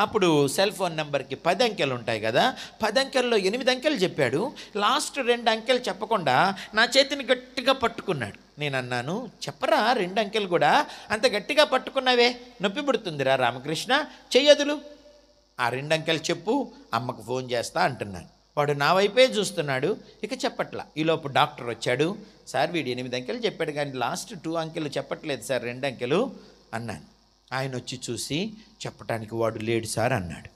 అప్పుడు సెల్ ఫోన్ నెంబర్కి 10 అంకెలు ఉంటాయి కదా, 10 అంకెల్లో 8 అంకెలు చెప్పాడు. లాస్ట్ 2 అంకెలు చెప్పకుండా నా చేతిని గట్టిగా పట్టుకున్నాడు. నేను అన్నాను, చెప్పరా 2 అంకెలు కూడా, అంత గట్టిగా పట్టుకున్నావే నొప్పి పుడుతుందిరా రామకృష్ణ, చెయ్యదులు, ఆ 2 అంకెలు చెప్పు, అమ్మకు ఫోన్ చేస్తా అంటున్నాను. వాడు నా వైపే చూస్తున్నాడు, ఇక చెప్పట్లా. ఈలోపు డాక్టర్ వచ్చాడు. సార్ వీడు 8 అంకెలు చెప్పాడు కానీ లాస్ట్ 2 అంకెలు చెప్పట్లేదు సార్, 2 అంకెలు అన్నాను. ఆయన వచ్చి చూసి చెప్పటానికి వాడు లేడు సార్ అన్నాడు.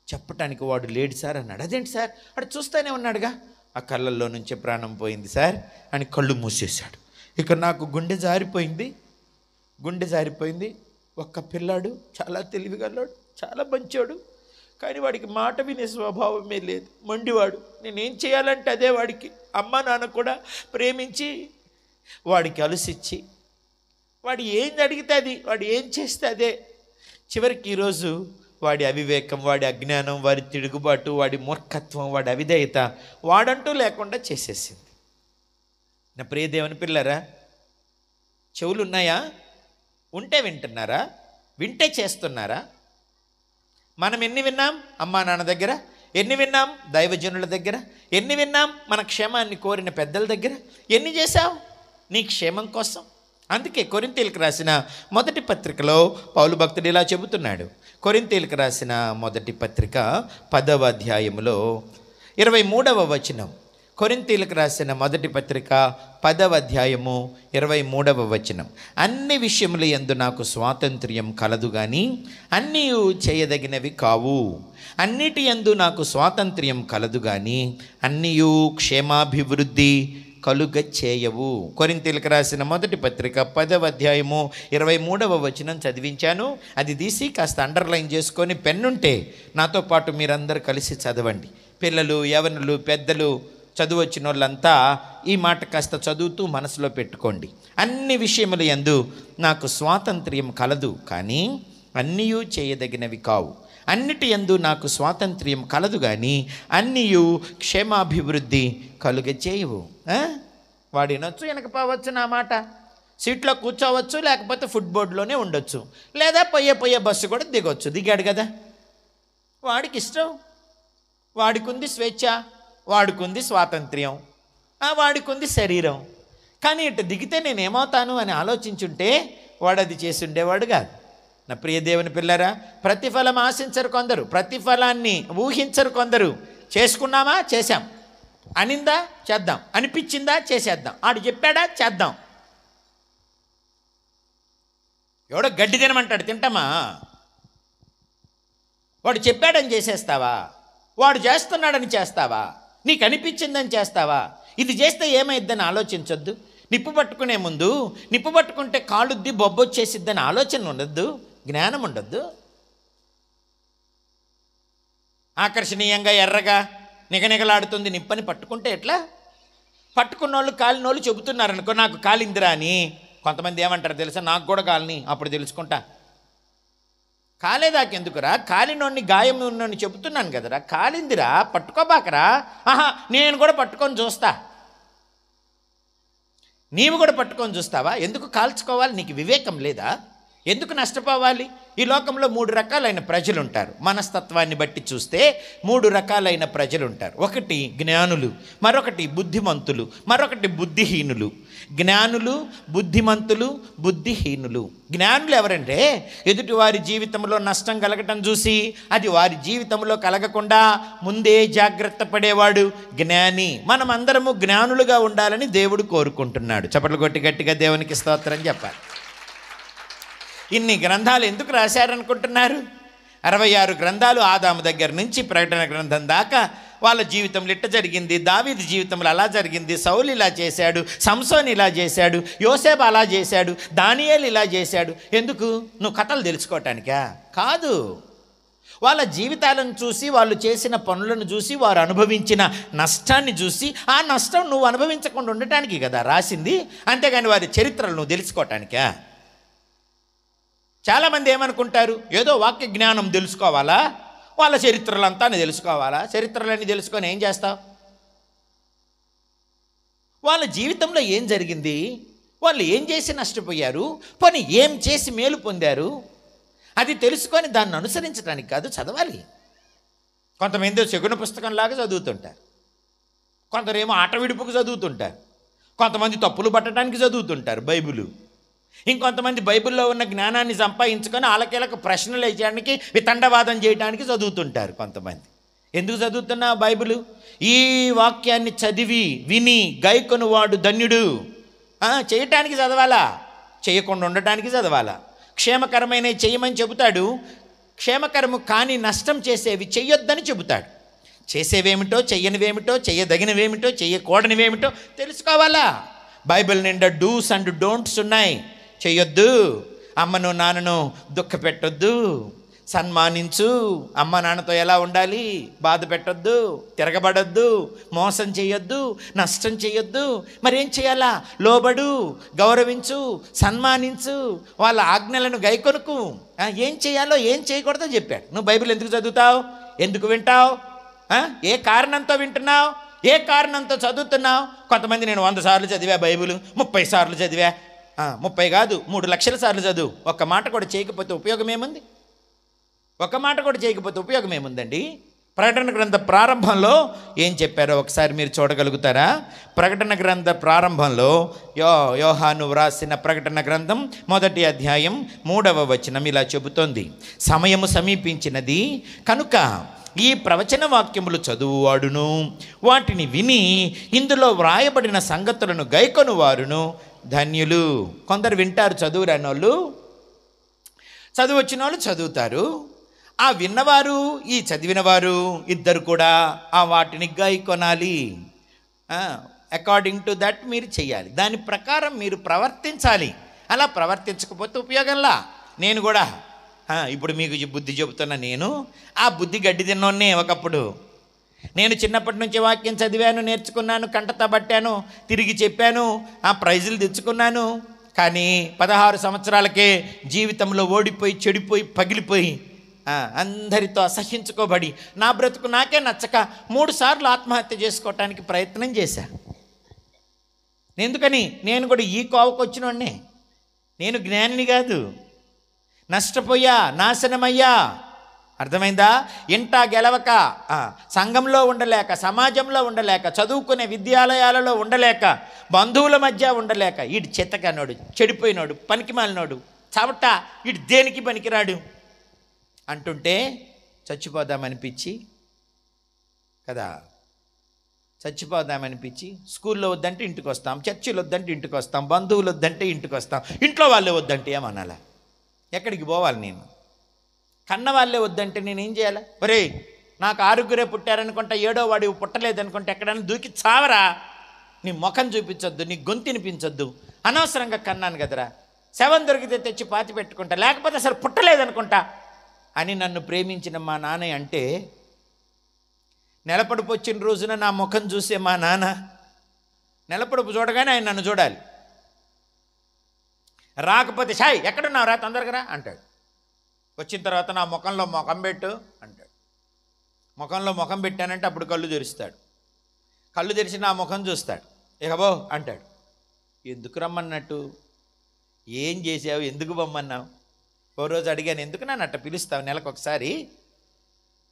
చెప్పటానికి వాడు లేడు సార్ అన్నాడు. అదేంటి సార్, వాడు చూస్తూనే ఉన్నాడుగా. ఆ కళ్ళల్లో నుంచి ప్రాణం పోయింది సార్ అని కళ్ళు మూసేశాడు. ఇక నాకు గుండె జారిపోయింది. ఒక్క పిల్లాడు, చాలా తెలివిగలవాడు, చాలా మంచోడు, కానీ వాడికి మాట వినే స్వభావమే లేదు, మొండివాడు. నేనేం చేయాలంటే అదే వాడికి. అమ్మ నాన్న కూడా ప్రేమించి వాడికి అలసిచ్చి వాడు ఏం అడిగితే అది, వాడు ఏం చేస్తే అదే. చివరికి ఈరోజు వాడి అవివేకం, వాడి అజ్ఞానం, వాడి తిరుగుబాటు, వాడి మూర్ఖత్వం, వాడి అవిధేయత వాడంటూ లేకుండా చేసేసింది. నా ప్రియ దేవుని పిల్లరా, చెవులు ఉన్నాయా? ఉంటే వింటున్నారా? వింటే చేస్తున్నారా? మనం ఎన్ని విన్నాం అమ్మా నాన్న దగ్గర, ఎన్ని విన్నాం దైవజనుల దగ్గర, ఎన్ని విన్నాం మన క్షేమాన్ని కోరిన పెద్దల దగ్గర, ఎన్ని చేశావు నీ క్షేమం కోసం? అందుకే కొరింథీయులకు రాసిన 1 పత్రికలో పౌలు భక్తుడు ఇలా చెబుతున్నాడు, కొరింథీయులకు రాసిన మొదటి పత్రిక 10వ అధ్యాయములో 23వ వచనం. కొరింథీయులకు రాసిన మొదటి పత్రిక 10వ అధ్యాయము 23వ వచనం. అన్ని విషయముల యందు నాకు స్వాతంత్ర్యం కలదు గాని అన్నీ చేయదగినవి కావు. అన్నిటి యందు నాకు స్వాతంత్ర్యం కలదు గాని అన్నీ క్షేమాభివృద్ధి కలుగ చేయవు. కొరింథీయులకు రాసిన మొదటి పత్రిక 10వ అధ్యాయము 23వ వచనం చదివించాను. అది తీసి కాస్త అండర్లైన్ చేసుకొని పెన్నుంటే నాతో పాటు మీరందరూ కలిసి చదవండి. పిల్లలు, యవనులు, పెద్దలు, చదువు వచ్చిన వాళ్ళంతా ఈ మాట కాస్త చదువుతూ మనసులో పెట్టుకోండి. అన్ని విషయముల యందు నాకు స్వాతంత్ర్యం కలదు కానీ అన్నీ చేయదగినవి కావు. అన్నిటి యందు నాకు స్వాతంత్ర్యం కలదు కానీ అన్నీ క్షేమాభివృద్ధి కలుగ చేయవు. వాడు వినొచ్చు, వెనకపోవచ్చు, నా మాట సీట్లో కూర్చోవచ్చు, లేకపోతే ఫుట్బోర్డ్లోనే ఉండొచ్చు, లేదా పోయే బస్సు కూడా దిగొచ్చు. దిగాడు కదా, వాడికి ఇష్టం, వాడికి ఉంది స్వేచ్ఛ, వాడికి ఉంది స్వాతంత్ర్యం, వాడికి ఉంది శరీరం. కానీ ఇటు దిగితే నేనేమవుతాను అని ఆలోచించుంటే వాడు అది చేసి ఉండేవాడు కాదు. నా ప్రియ దేవుని పిల్లరా, ప్రతిఫలం ఆశించరు కొందరు, ప్రతిఫలాన్ని ఊహించరు కొందరు. చేసుకున్నామా, చేశాం. అనిందా, చేద్దాం. అనిపించిందా, చేసేద్దాం. ఆడు చెప్పాడా, చేద్దాం. ఎవడో గడ్డి తినమంటాడు, తింటామా? వాడు చెప్పాడని చేసేస్తావా? వాడు చేస్తున్నాడని చేస్తావా? నీకు అనిపించిందని చేస్తావా? ఇది చేస్తే ఏమైద్దని ఆలోచించొద్దు. నిప్పు పట్టుకునే ముందు నిప్పు పట్టుకుంటే కాళ్ళుద్ది బొబ్బొచ్చేసిద్దని ఆలోచన ఉండద్దు, జ్ఞానం ఉండద్దు. ఆకర్షణీయంగా ఎర్రగా నిగనిగలాడుతుంది నిప్పని పట్టుకుంటే ఎట్లా? పట్టుకున్న వాళ్ళు కాలినోళ్ళు చెబుతున్నారనుకో, నాకు కాలిందిరా అని. కొంతమంది ఏమంటారు తెలుసా, నాకు కూడా కాలిని, అప్పుడు తెలుసుకుంటా. కాలేదాకెందుకురా, కాలినోడిని గాయం ఉన్నోడిని చెబుతున్నాను కదరా, కాలిందిరా, పట్టుకోబాకరా. నేను కూడా పట్టుకొని చూస్తా. నీవు కూడా పట్టుకొని చూస్తావా? ఎందుకు కాల్చుకోవాలి? నీకు వివేకం లేదా? ఎందుకు నష్టపోవాలి? ఈ లోకంలో 3 రకాలైన ప్రజలు ఉంటారు. మనస్తత్వాన్ని బట్టి చూస్తే 3 రకాలైన ప్రజలు ఉంటారు. ఒకటి జ్ఞానులు, మరొకటి బుద్ధిమంతులు, మరొకటి బుద్ధిహీనులు. జ్ఞానులు, బుద్ధిమంతులు, బుద్ధిహీనులు. జ్ఞానులు ఎవరంటే ఎదుటి వారి జీవితంలో నష్టం కలగటం చూసి అది వారి జీవితంలో కలగకుండా ముందే జాగ్రత్త పడేవాడు జ్ఞాని. మనం అందరము జ్ఞానులుగా ఉండాలని దేవుడు కోరుకుంటున్నాడు. చప్పట్లు కొట్టి గట్టిగా దేవునికి స్తోత్రం చెప్పాలి. ఇన్ని గ్రంథాలు ఎందుకు రాశారనుకుంటున్నారు? 66 గ్రంథాలు ఆదాము దగ్గర నుంచి ప్రకటన గ్రంథం దాకా వాళ్ళ జీవితంలో ఇట్ట జరిగింది, దావీదు జీవితంలో అలా జరిగింది, సౌలు ఇలా చేశాడు, సంసోన్ ఇలా చేశాడు, యోసేపు అలా చేశాడు, దానియేలు ఇలా చేశాడు. ఎందుకు? నువ్వు కథలు తెలుసుకోవటానికా? కాదు. వాళ్ళ జీవితాలను చూసి, వాళ్ళు చేసిన పనులను చూసి, వారు అనుభవించిన నష్టాన్ని చూసి, ఆ నష్టం నువ్వు అనుభవించకుండా ఉండటానికి కదా రాసింది, అంతేగాని వారి చరిత్రలు నువ్వు తెలుసుకోవటానికా? చాలామంది ఏమనుకుంటారు, ఏదో వాక్య జ్ఞానం తెలుసుకోవాలా, వాళ్ళ చరిత్రలంతా తెలుసుకోవాలా. చరిత్రలన్నీ తెలుసుకొని ఏం చేస్తావు? వాళ్ళ జీవితంలో ఏం జరిగింది, వాళ్ళు ఏం చేసి నష్టపోయారు, పోనీ ఏం చేసి మేలు పొందారు, అది తెలుసుకొని దాన్ని అనుసరించడానికి కాదు చదవాలి. కొంతమంది శకున పుస్తకంలాగా చదువుతుంటారు, కొందరేమో ఆట విడుపుకు చదువుతుంటారు, కొంతమంది తప్పులు పట్టడానికి చదువుతుంటారు బైబిలు. ఇంకొంతమంది బైబిల్లో ఉన్న జ్ఞానాన్ని సంపాదించుకొని ఆలకేలకు ప్రశ్నలు వేయడానికి, వితండవాదం చేయడానికి చదువుతుంటారు కొంతమంది. ఎందుకు చదువుతున్నా బైబిలు? ఈ వాక్యాన్ని చదివి విని గైకొను వాడు ధన్యుడు. చేయటానికి చదవాలా, చేయకుండా ఉండటానికి చదవాలా. క్షేమకరమైన చేయమని చెబుతాడు, క్షేమకరము కానీ నష్టం చేసేవి చెయ్యొద్దని చెబుతాడు. చేసేవేమిటో, చెయ్యనివేమిటో, చెయ్యదగినవేమిటో, చెయ్యకూడనివేమిటో తెలుసుకోవాలా. బైబిల్ నిండా డూస్ అండ్ డోంట్స్ ఉన్నాయి. చెయ్యొద్దు, అమ్మను నాన్నను దుఃఖ పెట్టొద్దు, సన్మానించు, అమ్మ నాన్నతో ఎలా ఉండాలి, బాధ పెట్టొద్దు, తిరగబడొద్దు, మోసం చేయొద్దు, నష్టం చేయొద్దు. మరేం చేయాలా? లోబడు, గౌరవించు, సన్మానించు, వాళ్ళ ఆజ్ఞలను గైకొనుకు. ఏం చేయాలో ఏం చేయకూడదో చెప్పాడు. నువ్వు బైబిల్ ఎందుకు చదువుతావు? ఎందుకు వింటావు? ఏ కారణంతో వింటున్నావు? ఏ కారణంతో చదువుతున్నావు? కొంతమంది నేను 100 సార్లు చదివా బైబిల్, 30 సార్లు చదివా. 30 కాదు, 3 లక్షల సార్లు చదువు, ఒక్క మాట కూడా చేయకపోతే ఉపయోగం ఏముంది? ఒక్క మాట కూడా చేయకపోతే ఉపయోగం ఏముందండి? ప్రకటన గ్రంథ ప్రారంభంలో ఏం చెప్పారో ఒకసారి మీరు చూడగలుగుతారా? ప్రకటన గ్రంథ ప్రారంభంలో యోహాను వ్రాసిన ప్రకటన గ్రంథం 1వ అధ్యాయం 3వ వచనం ఇలా చెబుతోంది, సమయము సమీపించినది కనుక ఈ ప్రవచన వాక్యములు చదువువాడును వాటిని విని ఇందులో వ్రాయబడిన సంగతులను గైకొను వారును ధన్యులు. కొందరు వింటారు, చదువు రాని వాళ్ళు, చదువు వచ్చిన వాళ్ళు చదువుతారు. ఆ విన్నవారు ఈ చదివినవారు ఇద్దరు కూడా ఆ వాటిని గైకొనాలి. అకార్డింగ్ టు దట్ మీరు చెయ్యాలి, దాని ప్రకారం మీరు ప్రవర్తించాలి. అలా ప్రవర్తించకపోతే ఉపయోగంలా. నేను కూడా ఇప్పుడు మీకు బుద్ధి చెబుతున్నా, నేను ఆ బుద్ధి గడ్డి తిన్నోన్నే. ఒకప్పుడు నేను చిన్నప్పటి నుంచి వాక్యం చదివాను, నేర్చుకున్నాను, కంటతబట్టాను, తిరిగి చెప్పాను, ఆ ప్రైజులు తెచ్చుకున్నాను. కానీ 16 సంవత్సరాలకే జీవితంలో ఓడిపోయి, చెడిపోయి, పగిలిపోయి, అందరితో అసహ్యించుకోబడి, నా బ్రతుకు నాకే నచ్చక 3 సార్లు ఆత్మహత్య చేసుకోవటానికి ప్రయత్నం చేశా. ఎందుకని? నేను కూడా ఈ కోవకు వచ్చినోడ్నే. నేను జ్ఞానిని కాదు, నష్టపోయా, నాశనమయ్యా. అర్థమైందా? ఇంటా గెలవక, సంఘంలో ఉండలేక, సమాజంలో ఉండలేక, చదువుకునే విద్యాలయాలలో ఉండలేక, బంధువుల మధ్య ఉండలేక, ఈడు చెత్తకనోడు, చెడిపోయినోడు, పనికిమాలినోడు, చవట, ఈడు దేనికి పనికిరాడు అంటుంటే చచ్చిపోదామనిపించి కదా, చచ్చిపోదామనిపించి స్కూల్లో వద్దంటే ఇంటికి వస్తాం, చర్చిలు వద్దంటే ఇంటికి వస్తాం, బంధువులు వద్దంటే ఇంటికి వస్తాం, ఇంట్లో వాళ్ళే వద్దంటే ఏమనాలా? ఎక్కడికి పోవాలి? నేను కన్న వాళ్ళే వద్దంటే నేనేం చేయాలి? ఒరే, నాకు 6 పుట్టారనుకుంటా, 7వ వాడి పుట్టలేదనుకుంటే ఎక్కడైనా దూకి చావరా, నీ ముఖం చూపించొద్దు, నీ గొంతు వినిపించొద్దు, అనవసరంగా కన్నాను కదరా, శవం దొరికితే తెచ్చి పాతి పెట్టుకుంటా, లేకపోతే అసలు పుట్టలేదనుకుంటా అని నన్ను ప్రేమించిన మా నాన్న అంటే, నెలపడుపు వచ్చిన రోజున నా ముఖం చూసే మా నాన్న నెలపడుపు చూడగానే ఆయన నన్ను చూడాలి. రాకపోతే షాయ్ ఎక్కడున్నావు రా, తొందరగా రా అంటాడు. వచ్చిన తర్వాత నా ముఖంలో ముఖం పెట్టు అంటాడు. ముఖంలో ముఖం పెట్టానంటే అప్పుడు కళ్ళు తెరుస్తాడు. కళ్ళు తెరిచి నా ముఖం చూస్తాడు. ఇకబో అంటాడు. ఎందుకు రమ్మన్నట్టు, ఏం చేసావు, ఎందుకు బొమ్మన్నావు? ఓ రోజు అడిగాను, ఎందుకు నన్ను అట్ట పిలుస్తావు నెలకు ఒకసారి?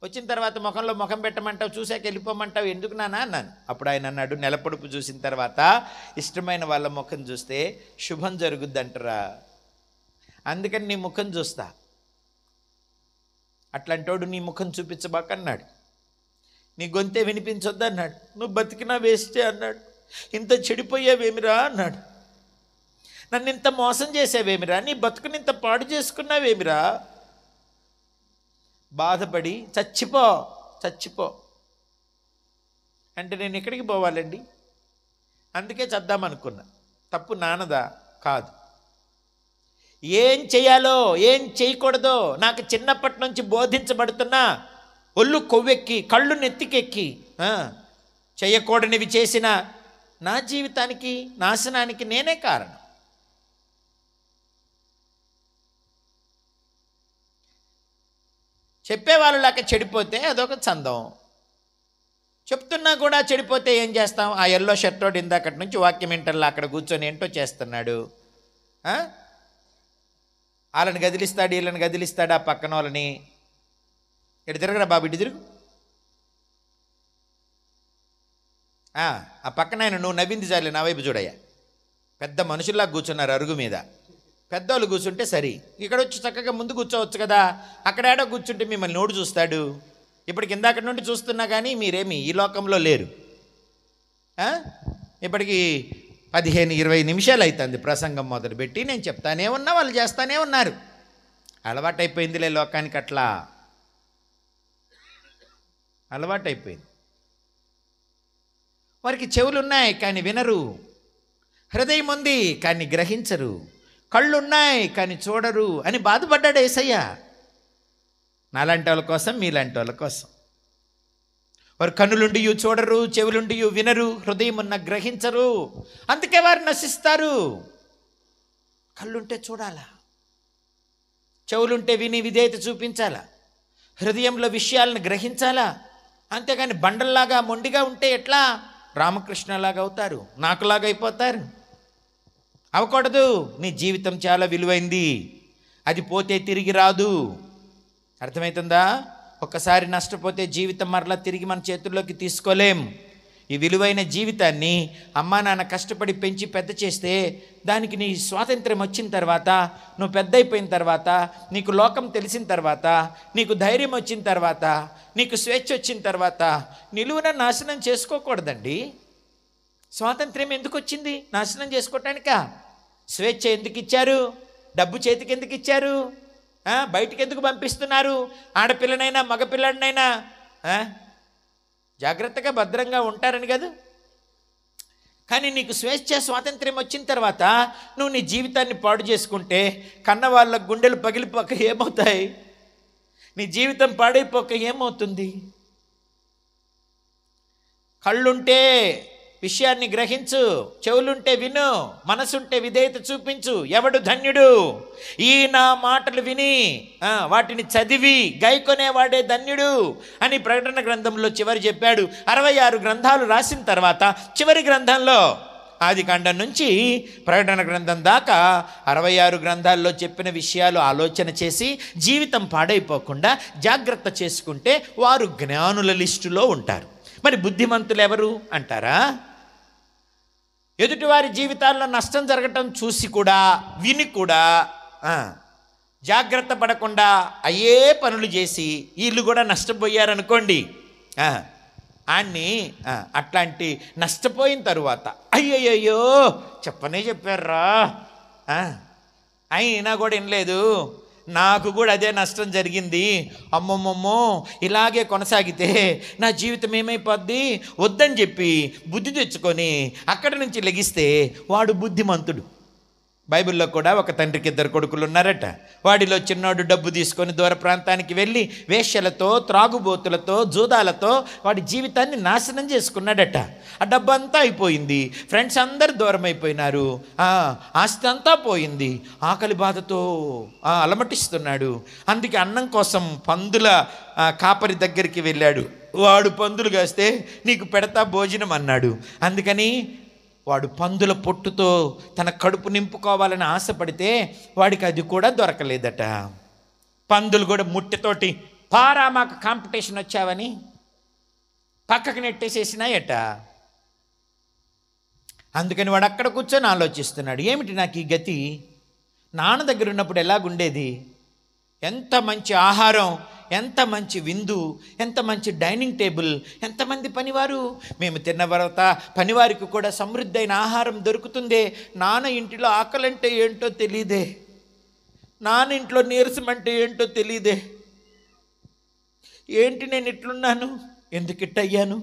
వచ్చిన తర్వాత ముఖంలో ముఖం పెట్టమంటావు, చూసాక వెళ్ళిపోమంటావు, ఎందుకు నాన్న అన్నాను. అప్పుడు ఆయన అన్నాడు, నెలపొడుపు చూసిన తర్వాత ఇష్టమైన వాళ్ళ ముఖం చూస్తే శుభం జరుగుద్దంటరా, అందుకని నీ ముఖం చూస్తా. అట్లాంటోడు నీ ముఖం చూపించబాకన్నాడు. నీ గొంతే వినిపించొద్దు అన్నాడు. నువ్వు బతికినా వేస్టే అన్నాడు. ఇంత చెడిపోయావేమిరా అన్నాడు. నన్ను ఇంత మోసం చేసావేమిరా, నీ బతుకుని ఇంత పాడు చేసుకున్నావేమిరా. బాధపడి చచ్చిపో అంటే నేను ఎక్కడికి పోవాలండి? అందుకే చద్దామనుకున్నా. తప్పు నాన్నదా? కాదు. ఏం చేయాలో ఏం చేయకూడదో నాకు చిన్నప్పటి నుంచి బోధించబడుతున్నా, ఒళ్ళు కొవ్వెక్కి కళ్ళు నెత్తికెక్కి చేయకూడనివి చేసిన నా జీవితానికి నాశనానికి నేనే కారణం. చెప్పేవాళ్ళు లేక చెడిపోతే అదొక చందం. చెప్తున్నా కూడా చెడిపోతే ఏం చేస్తాం? ఆ ఎల్లో షర్టోడు ఇందాకటి నుంచి వాక్యం ఇంటర్లో అక్కడ కూర్చొని ఏంటో చేస్తున్నాడు. వాళ్ళని గదిలిస్తాడు, వీళ్ళని గదిలిస్తాడు, ఆ పక్కన వాళ్ళని. ఇటు తిరగరా బాబు, ఇటు తిరుగు. ఆ పక్కన ఆయన నువ్వు నవ్వింది చాలే, నా వైపు చూడయ్యా. పెద్ద మనుషుల్లా కూర్చున్నారు అరుగు మీద. పెద్దవాళ్ళు కూర్చుంటే సరి, ఇక్కడ వచ్చి చక్కగా ముందు కూర్చోవచ్చు కదా. అక్కడేడో కూర్చుంటే మిమ్మల్ని నోడు చూస్తాడు. ఇప్పటికి ఇందాకటి నుండి చూస్తున్నా కానీ మీరేమి ఈ లోకంలో లేరు. ఇప్పటికి 15-20 నిమిషాలు అవుతుంది ప్రసంగం మొదలుపెట్టి. నేను చెప్తానే ఉన్నా, వాళ్ళు చేస్తానే ఉన్నారు. అలవాటైపోయిందిలే లోకానికి, అట్లా అలవాటైపోయింది. వారికి చెవులున్నాయి కానీ వినరు, హృదయం ఉంది కానీ గ్రహించరు, కళ్ళున్నాయి కానీ చూడరు అని బాధపడ్డాడు యేసయ్య. నాలాంటి వాళ్ళ కోసం, మీలాంటి వాళ్ళ కోసం. వారు కన్నులుండి చూడరు, చెవులుండి వినరు, హృదయం ఉన్న గ్రహించరు, అందుకే వారు నశిస్తారు. కళ్ళుంటే చూడాలా, చెవులుంటే విని విధేయత చూపించాలా, హృదయంలో విషయాలను గ్రహించాలా. అంతేగాని బండల్లాగా మొండిగా ఉంటే ఎట్లా? రామకృష్ణలాగా అవుతారు, నాకులాగా అయిపోతారు. అవ్వకూడదు. నీ జీవితం చాలా విలువైంది, అది పోతే తిరిగి రాదు. అర్థమవుతుందా? ఒకసారి నష్టపోతే జీవితం మరలా తిరిగి మన చేతుల్లోకి తీసుకోలేం. ఈ విలువైన జీవితాన్ని అమ్మా నాన్న కష్టపడి పెంచి పెద్ద చేస్తే దానికి నీ స్వాతంత్ర్యం వచ్చిన తర్వాత, నువ్వు పెద్ద అయిపోయిన తర్వాత, నీకు లోకం తెలిసిన తర్వాత, నీకు ధైర్యం వచ్చిన తర్వాత, నీకు స్వేచ్ఛ వచ్చిన తర్వాత నిలువున నాశనం చేసుకోకూడదండి. స్వాతంత్ర్యం ఎందుకు వచ్చింది? నాశనం చేసుకోవటానికా? స్వేచ్ఛ ఎందుకు ఇచ్చారు? డబ్బు చేతికి ఎందుకు ఇచ్చారు? బయటికి ఎందుకు పంపిస్తున్నారు? ఆడపిల్లనైనా మగపిల్లడినైనా జాగ్రత్తగా భద్రంగా ఉంటారని కదా. కానీ నీకు స్వేచ్ఛ స్వాతంత్ర్యం వచ్చిన తర్వాత నువ్వు నీ జీవితాన్ని పాడు చేసుకుంటే కన్న వాళ్ళ గుండెలు పగిలిపోక ఏమవుతాయి? నీ జీవితం పాడైపోక ఏమవుతుంది? కళ్ళుంటే విషయాన్ని గ్రహించు, చెవులుంటే విను, మనసుంటే విధేయత చూపించు. ఎవడు ధన్యుడు? ఈ నా మాటలు విని వాటిని చదివి గైకొనేవాడే ధన్యుడు అని ప్రకటన గ్రంథంలో చివరి చెప్పాడు. 66 గ్రంథాలు రాసిన తర్వాత చివరి గ్రంథంలో, ఆదికాండం నుంచి ప్రకటన గ్రంథం దాకా 66 గ్రంథాల్లో చెప్పిన విషయాలు ఆలోచన చేసి జీవితం పాడైపోకుండా జాగ్రత్త చేసుకుంటే వారు జ్ఞానుల లిస్టులో ఉంటారు. మరి బుద్ధిమంతులు ఎవరు అంటారా? ఎదుటివారి జీవితాల్లో నష్టం జరగటం చూసి కూడా, విని కూడా జాగ్రత్త పడకుండా అయ్యే పనులు చేసి వీళ్ళు కూడా నష్టపోయారనుకోండి, ఆన్ని అట్లాంటి నష్టపోయిన తరువాత అయ్యయ్యో చెప్పనే చెప్పారా, అయినా కూడా ఏం లేదు, నాకు కూడా అదే నష్టం జరిగింది, అమ్మమ్మమ్మో ఇలాగే కొనసాగితే నా జీవితం ఏమైపోద్ది, వద్దని చెప్పి బుద్ధి తెచ్చుకొని అక్కడి నుంచి లెగిస్తే వాడు బుద్ధిమంతుడు. బైబిల్లో కూడా ఒక తండ్రికి 2 కొడుకులు ఉన్నారట. వాడిలో చిన్నోడు డబ్బు తీసుకొని దూర ప్రాంతానికి వెళ్ళి వేశ్యలతో, త్రాగుబోతులతో, జూదాలతో వాడి జీవితాన్ని నాశనం చేసుకున్నాడట. ఆ డబ్బు అంతా అయిపోయింది, ఫ్రెండ్స్ అందరు దూరం అయిపోయినారు, ఆస్తి అంతా పోయింది, ఆకలి బాధతో అలమటిస్తున్నాడు. అందుకే అన్నం కోసం పందుల కాపరి దగ్గరికి వెళ్ళాడు. వాడు పందులు కాస్తే నీకు పెడతా భోజనం అన్నాడు. అందుకని వాడు పందుల పొట్టుతో తన కడుపు నింపుకోవాలని ఆశపడితే వాడికి అది కూడా దొరకలేదట. పందులు కూడా ముట్టెతోటి పారా మాకు కాంపిటీషన్ వచ్చావని పక్కకు నెట్టేసేసినాయట. అందుకని వాడు అక్కడ కూర్చొని ఆలోచిస్తున్నాడు, ఏమిటి నాకు ఈ గతి? నాన్న దగ్గర ఉన్నప్పుడు ఎలాగుండేది? ఎంత మంచి ఆహారం, ఎంత మంచి విందు, ఎంత మంచి డైనింగ్ టేబుల్, ఎంతమంది పనివారు, మేము తిన్న తర్వాత పనివారికి కూడా సమృద్ధైన ఆహారం దొరుకుతుందే. నాన్న ఇంటిలో ఆకలంటే ఏంటో తెలియదే, నాన్న ఇంట్లో నీరసం అంటే ఏంటో తెలియదే. ఏంటి నేను ఇట్లున్నాను, ఎందుకు ఇట్టయ్యాను?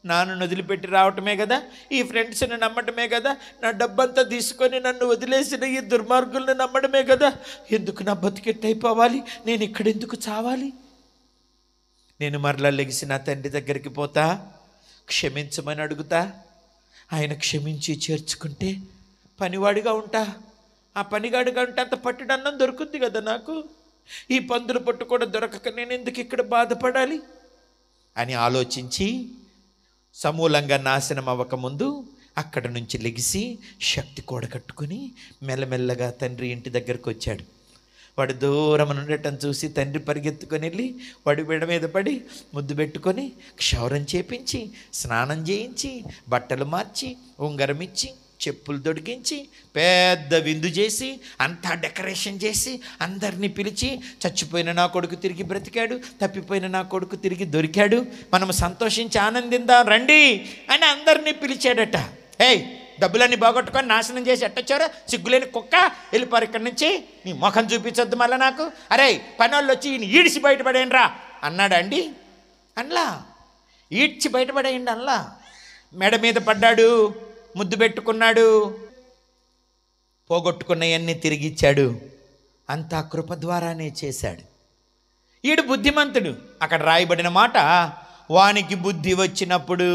నాన్నను వదిలిపెట్టి రావటమే కదా, ఈ ఫ్రెండ్స్ని నమ్మటమే కదా, నా డబ్బంతా తీసుకొని నన్ను వదిలేసిన ఈ దుర్మార్గుల్ని నమ్మడమే కదా, ఎందుకు నా బతికెట్టయిపోవాలి, నేను ఇక్కడెందుకు చావాలి? నేను మరలా లెగిసి నా తండ్రి దగ్గరికి పోతా, క్షమించమని అడుగుతా. ఆయన క్షమించి చేర్చుకుంటే పనివాడిగా ఉంటా. ఆ పనిగాడిగా ఉంటే అంత పట్టుడన్నం దొరుకుద్ది కదా నాకు. ఈ పందుల పట్టు కూడా దొరకక నేను ఎందుకు ఇక్కడ బాధపడాలి అని ఆలోచించి సమూలంగా నాశనం అవ్వకముందు అక్కడ నుంచి లెగిసి శక్తి కూడగట్టుకుని మెల్లమెల్లగా తండ్రి ఇంటి దగ్గరకు వచ్చాడు. వాడు దూరం ఉండటం చూసి తండ్రి పరిగెత్తుకొని వెళ్ళి వాడి బిడ్డ మీద పడి ముద్దు పెట్టుకొని క్షౌరం చేపించి, స్నానం చేయించి, బట్టలు మార్చి, ఉంగరం ఇచ్చి, చెప్పులు తొడిగించి, పెద్ద విందు చేసి, అంతా డెకరేషన్ చేసి, అందరినీ పిలిచి, చచ్చిపోయిన నా కొడుకు తిరిగి బ్రతికాడు, తప్పిపోయిన నా కొడుకు తిరిగి దొరికాడు, మనం సంతోషించి ఆనందిందాం రండి అని అందరినీ పిలిచాడట. ఏయ్, డబ్బులన్నీ బాగొట్టుకొని నాశనం చేసి ఎట్టొచ్చారో, సిగ్గులేని కుక్క, వెళ్ళిపోరు ఇక్కడి నుంచి, నీ ముఖం చూపించొద్దు మళ్ళీ నాకు, అరే పనోళ్ళు వచ్చి ఈయన ఈడ్చి బయటపడేయండి రా అన్నాడా అండి? అనలా. ఈడ్చి బయటపడేయండి అనలా. మెడ మీద పడ్డాడు, ముద్దు పెట్టుకున్నాడు, పోగొట్టుకున్నవన్నీ తిరిగి ఇచ్చాడు. అంతా కృప ద్వారానే చేశాడు. ఈడు బుద్ధిమంతుడు. అక్కడ రాయబడిన మాట, వానికి బుద్ధి వచ్చినప్పుడు,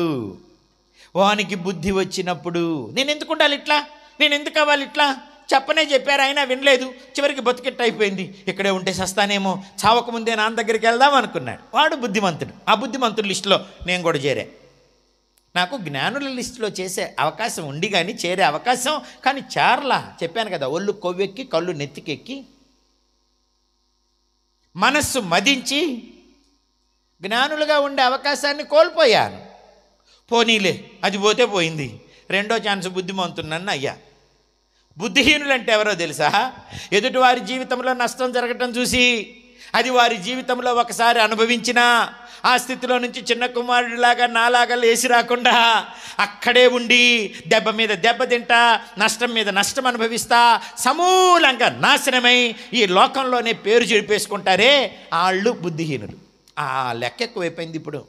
వానికి బుద్ధి వచ్చినప్పుడు. నేను ఎందుకు ఉండాలి ఇట్లా, నేను ఎందుకు అవ్వాలి ఇట్లా? చెప్పనే చెప్పారు, అయినా వినలేదు, చివరికి బతికెట్టు అయిపోయింది, ఇక్కడే ఉంటే సస్తానేమో, చావకముందే నాన్న దగ్గరికి వెళ్దాం అనుకున్నాడు. వాడు బుద్ధిమంతుడు. ఆ బుద్ధిమంతుల లిస్టులో నేను కూడా చేరా. నాకు జ్ఞానుల లిస్టులో చేసే అవకాశం ఉండి కానీ, చేరే అవకాశం కానీ చేరలా. చెప్పాను కదా, ఒళ్ళు కొవ్వెక్కి కళ్ళు నెత్తికెక్కి మనస్సు మదించి జ్ఞానులుగా ఉండే అవకాశాన్ని కోల్పోయాను. పోనీలే, అది పోతే పోయింది, రెండో ఛాన్స్ బుద్ధిమంతున్నాను అయ్యా. బుద్ధిహీనులు అంటే ఎవరో తెలుసా? ఎదుటివారి జీవితంలో నష్టం జరగటం చూసి అది వారి జీవితంలో ఒకసారి అనుభవించినా ఆ స్థితిలో నుంచి చిన్న కుమారుడిలాగా నాలాగా లేచి రాకుండా అక్కడే ఉండి దెబ్బ మీద దెబ్బ తింటా, నష్టం మీద నష్టం అనుభవిస్తా, సమూలంగా నాశనమై ఈ లోకంలోనే పేరు చెడిపేసుకుంటారే, వాళ్ళు బుద్ధిహీనులు. ఆ లెక్క ఎక్కువైపోయింది ఇప్పుడు.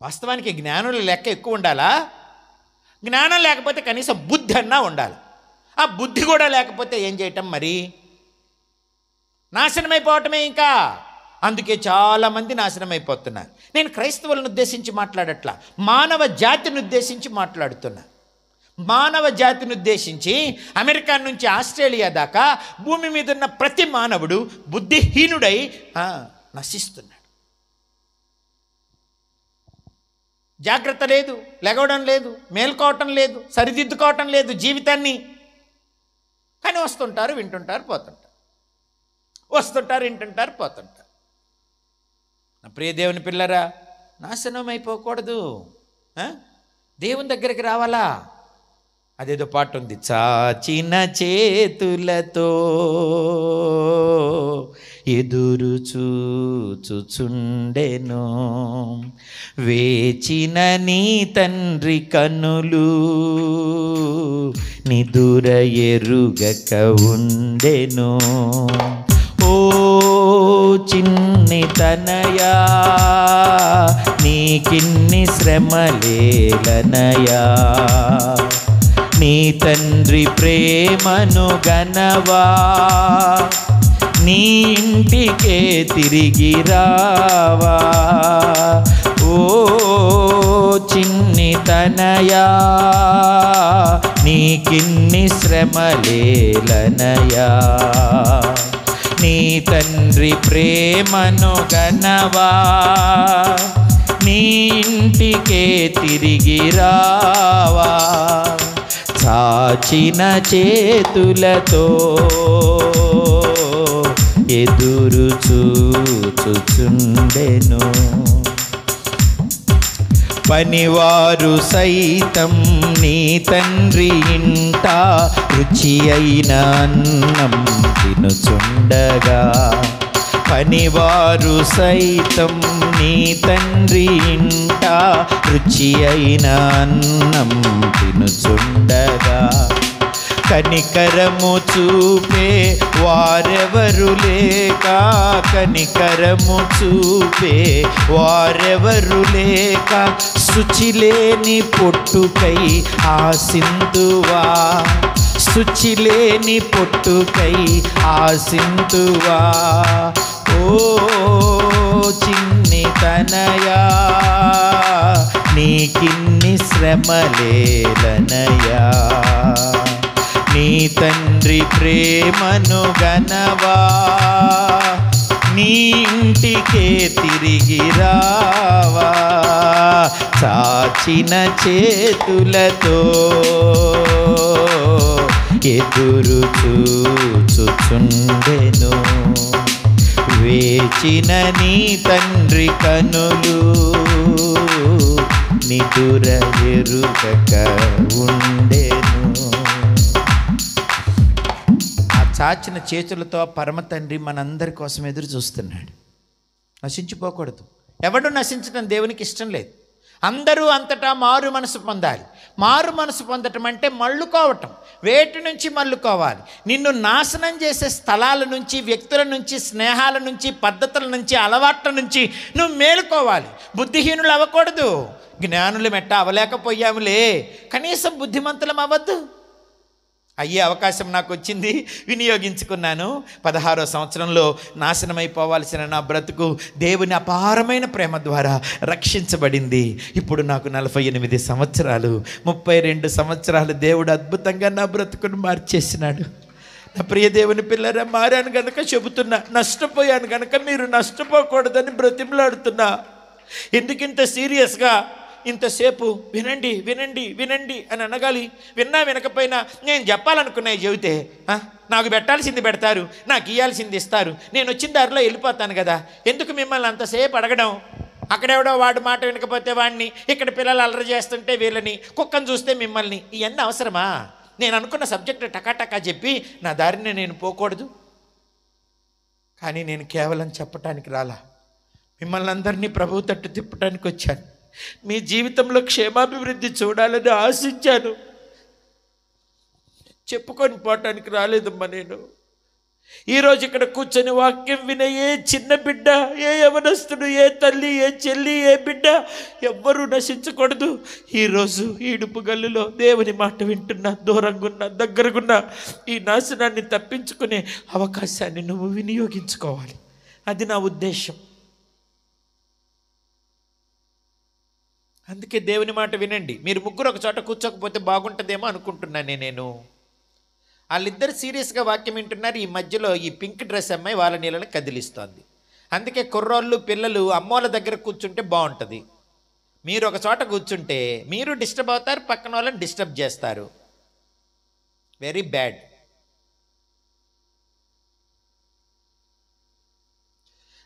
వాస్తవానికి జ్ఞానుల లెక్క ఎక్కువ ఉండాలా? జ్ఞానం లేకపోతే కనీసం బుద్ధి అన్నా ఉండాలి. ఆ బుద్ధి కూడా లేకపోతే ఏం చేయటం మరి? నాశనమైపోవటమే ఇంకా. అందుకే చాలామంది నాశనం అయిపోతున్నారు. నేను క్రైస్తవులను ఉద్దేశించి మాట్లాడట్లా, మానవ జాతిని ఉద్దేశించి మాట్లాడుతున్నా. మానవ జాతిని ఉద్దేశించి అమెరికా నుంచి ఆస్ట్రేలియా దాకా భూమి మీద ఉన్న ప్రతి మానవుడు బుద్ధిహీనుడై నశిస్తున్నాడు. జాగ్రత్త లేదు, లెగవడం లేదు, మేల్కోవటం లేదు, సరిదిద్దుకోవటం లేదు జీవితాన్ని. కానీ వస్తుంటారు, వింటుంటారు, పోతుంటారు, వస్తుంటారు, వింటుంటారు, పోతుంటారు. నా ప్రియ దేవుని పిల్లరా, నాశనం అయిపోకూడదు. దేవుని దగ్గరికి రావాలా? అదేదో పాట ఉంది, చాచిన చేతులతో ఎదురు చూచుచుండెను, వేచిన నీ తండ్రి కనులు నిదుర ఎరుగక ఉండెను. ఓ చిన్ని తనయా, నీకిన్ని శ్రమలేలనయా, నీ తండ్రి ప్రేమను గనవా, నీ ఇంటికే తిరిగి రావా. ఓ చిన్ని తనయా, నీకిన్ని శ్రమలేలనయా, నీ తండ్రి ప్రేమను గనవా, నీ ఇంటికే తిరిగి రావా. చాచిన చేతులతో ఎదురు చూచుచుండెను. పనివారు సైతం నీ తండ్రి ఇంట రుచి అయిన అన్నం తినుచుండగా, పనివారు సైతం నీ తండ్రి ఇంట రుచి అయిన అన్నం తినుచుండగా, కనికరము చూపే వారెవరు లేక, కనికరము చూపే వారెవరు లేక, శుచిలేని పొట్టుకై ఆసింతువా, శుచిలేని పొట్టుకై ఆసింతువా. ఓ చిన్ని తనయా, నీకిన్ని శ్రమలేలనయా, నీ తండ్రి ప్రేమను గనవా, నీ ఇంటికే తిరిగి రావా. చాచిన చేతులతో ఎదురు చూచుచుండెను, వేచిన నీ తండ్రి కనులు నిదుర ఎరుగక ఉండెను. ఆ చాచిన చేతులతో పరమ తండ్రి మనందరి కోసం ఎదురు చూస్తున్నాడు. నశించిపోకూడదు. ఎవడు నశించడం దేవునికి ఇష్టం లేదు. అందరూ అంతటా మారు మనసు పొందాలి. మారు మనసు పొందటం అంటే మళ్ళుకోవటం. వేటి నుంచి మళ్ళుకోవాలి? నిన్ను నాశనం చేసే స్థలాల నుంచి, వ్యక్తుల నుంచి, స్నేహాల నుంచి, పద్ధతుల నుంచి, అలవాట్ల నుంచి నువ్వు మేలుకోవాలి. బుద్ధిహీనులు అవ్వకూడదు. జ్ఞానులు మెట్ట అవలేకపోయాములే, కనీసం బుద్ధిమంతులం అవ్వద్దు. అయ్యే అవకాశం నాకు వచ్చింది, వినియోగించుకున్నాను. 16వ సంవత్సరంలో నాశనమైపోవాల్సిన నా బ్రతుకు దేవుని అపారమైన ప్రేమ ద్వారా రక్షించబడింది. ఇప్పుడు నాకు 48 సంవత్సరాలు, 32 సంవత్సరాలు దేవుడు అద్భుతంగా నా బ్రతుకును మార్చేసినాడు. నా ప్రియ దేవుని పిల్లరా, మారాను కనుక చెబుతున్నా, నష్టపోయాను కనుక మీరు నష్టపోకూడదని బ్రతిమలాడుతున్నా. ఎందుకింత సీరియస్గా ఇంతసేపు వినండి వినండి వినండి అని అనగాలి. విన్నా వినకపోయినా నేను చెప్పాలనుకున్నాయి చెబితే నాకు పెట్టాల్సింది పెడతారు, నాకు ఇవ్వాల్సింది ఇస్తారు, నేను వచ్చిన దారిలో వెళ్ళిపోతాను కదా. ఎందుకు మిమ్మల్ని అంతసేపు అడగడం? అక్కడెవడో వాడు మాట వినకపోతే వాడిని, ఇక్కడ పిల్లలు అల్లరి చేస్తుంటే వీళ్ళని, కుక్కను చూస్తే మిమ్మల్ని. ఇవన్నీ అవసరమా? నేను అనుకున్న సబ్జెక్టు టకాటకా చెప్పి నా దారిని నేను పోకూడదు? కానీ నేను కేవలం చెప్పటానికి రాలా, మిమ్మల్ని అందరినీ ప్రభువు తట్టు తిప్పటానికి వచ్చాను. మీ జీవితంలో క్షేమాభివృద్ధి చూడాలని ఆశించాను, చెప్పుకొని పోవటానికి రాలేదమ్మా. నేను ఈరోజు ఇక్కడ కూర్చొని వాక్యం వినే ఏ చిన్న బిడ్డ, ఏ యవనస్తుడు, ఏ తల్లి, ఏ చెల్లి, ఏ బిడ్డ ఎవ్వరూ నశించకూడదు. ఈరోజు ఈడుపు గల్లులో దేవుని మాట వింటున్నా, దూరంగున్నా దగ్గరగున్నా ఈ నాశనాన్ని తప్పించుకునే అవకాశాన్ని నువ్వు వినియోగించుకోవాలి. అది నా ఉద్దేశం. అందుకే దేవుని మాట వినండి. మీరు ముగ్గురు ఒక చోట కూర్చోకపోతే బాగుంటుందేమో అనుకుంటున్నాను నేను. వాళ్ళిద్దరు సీరియస్గా వాక్యం వింటున్నారు. ఈ మధ్యలో ఈ పింక్ డ్రెస్ అమ్మాయి వాళ్ళ నీళ్ళని కదిలిస్తోంది. అందుకే కుర్రోళ్ళు పిల్లలు అమ్మోళ్ళ దగ్గర కూర్చుంటే బాగుంటుంది. మీరు ఒక చోట కూర్చుంటే మీరు డిస్టర్బ్ అవుతారు, పక్కన వాళ్ళని డిస్టర్బ్ చేస్తారు. Very bad.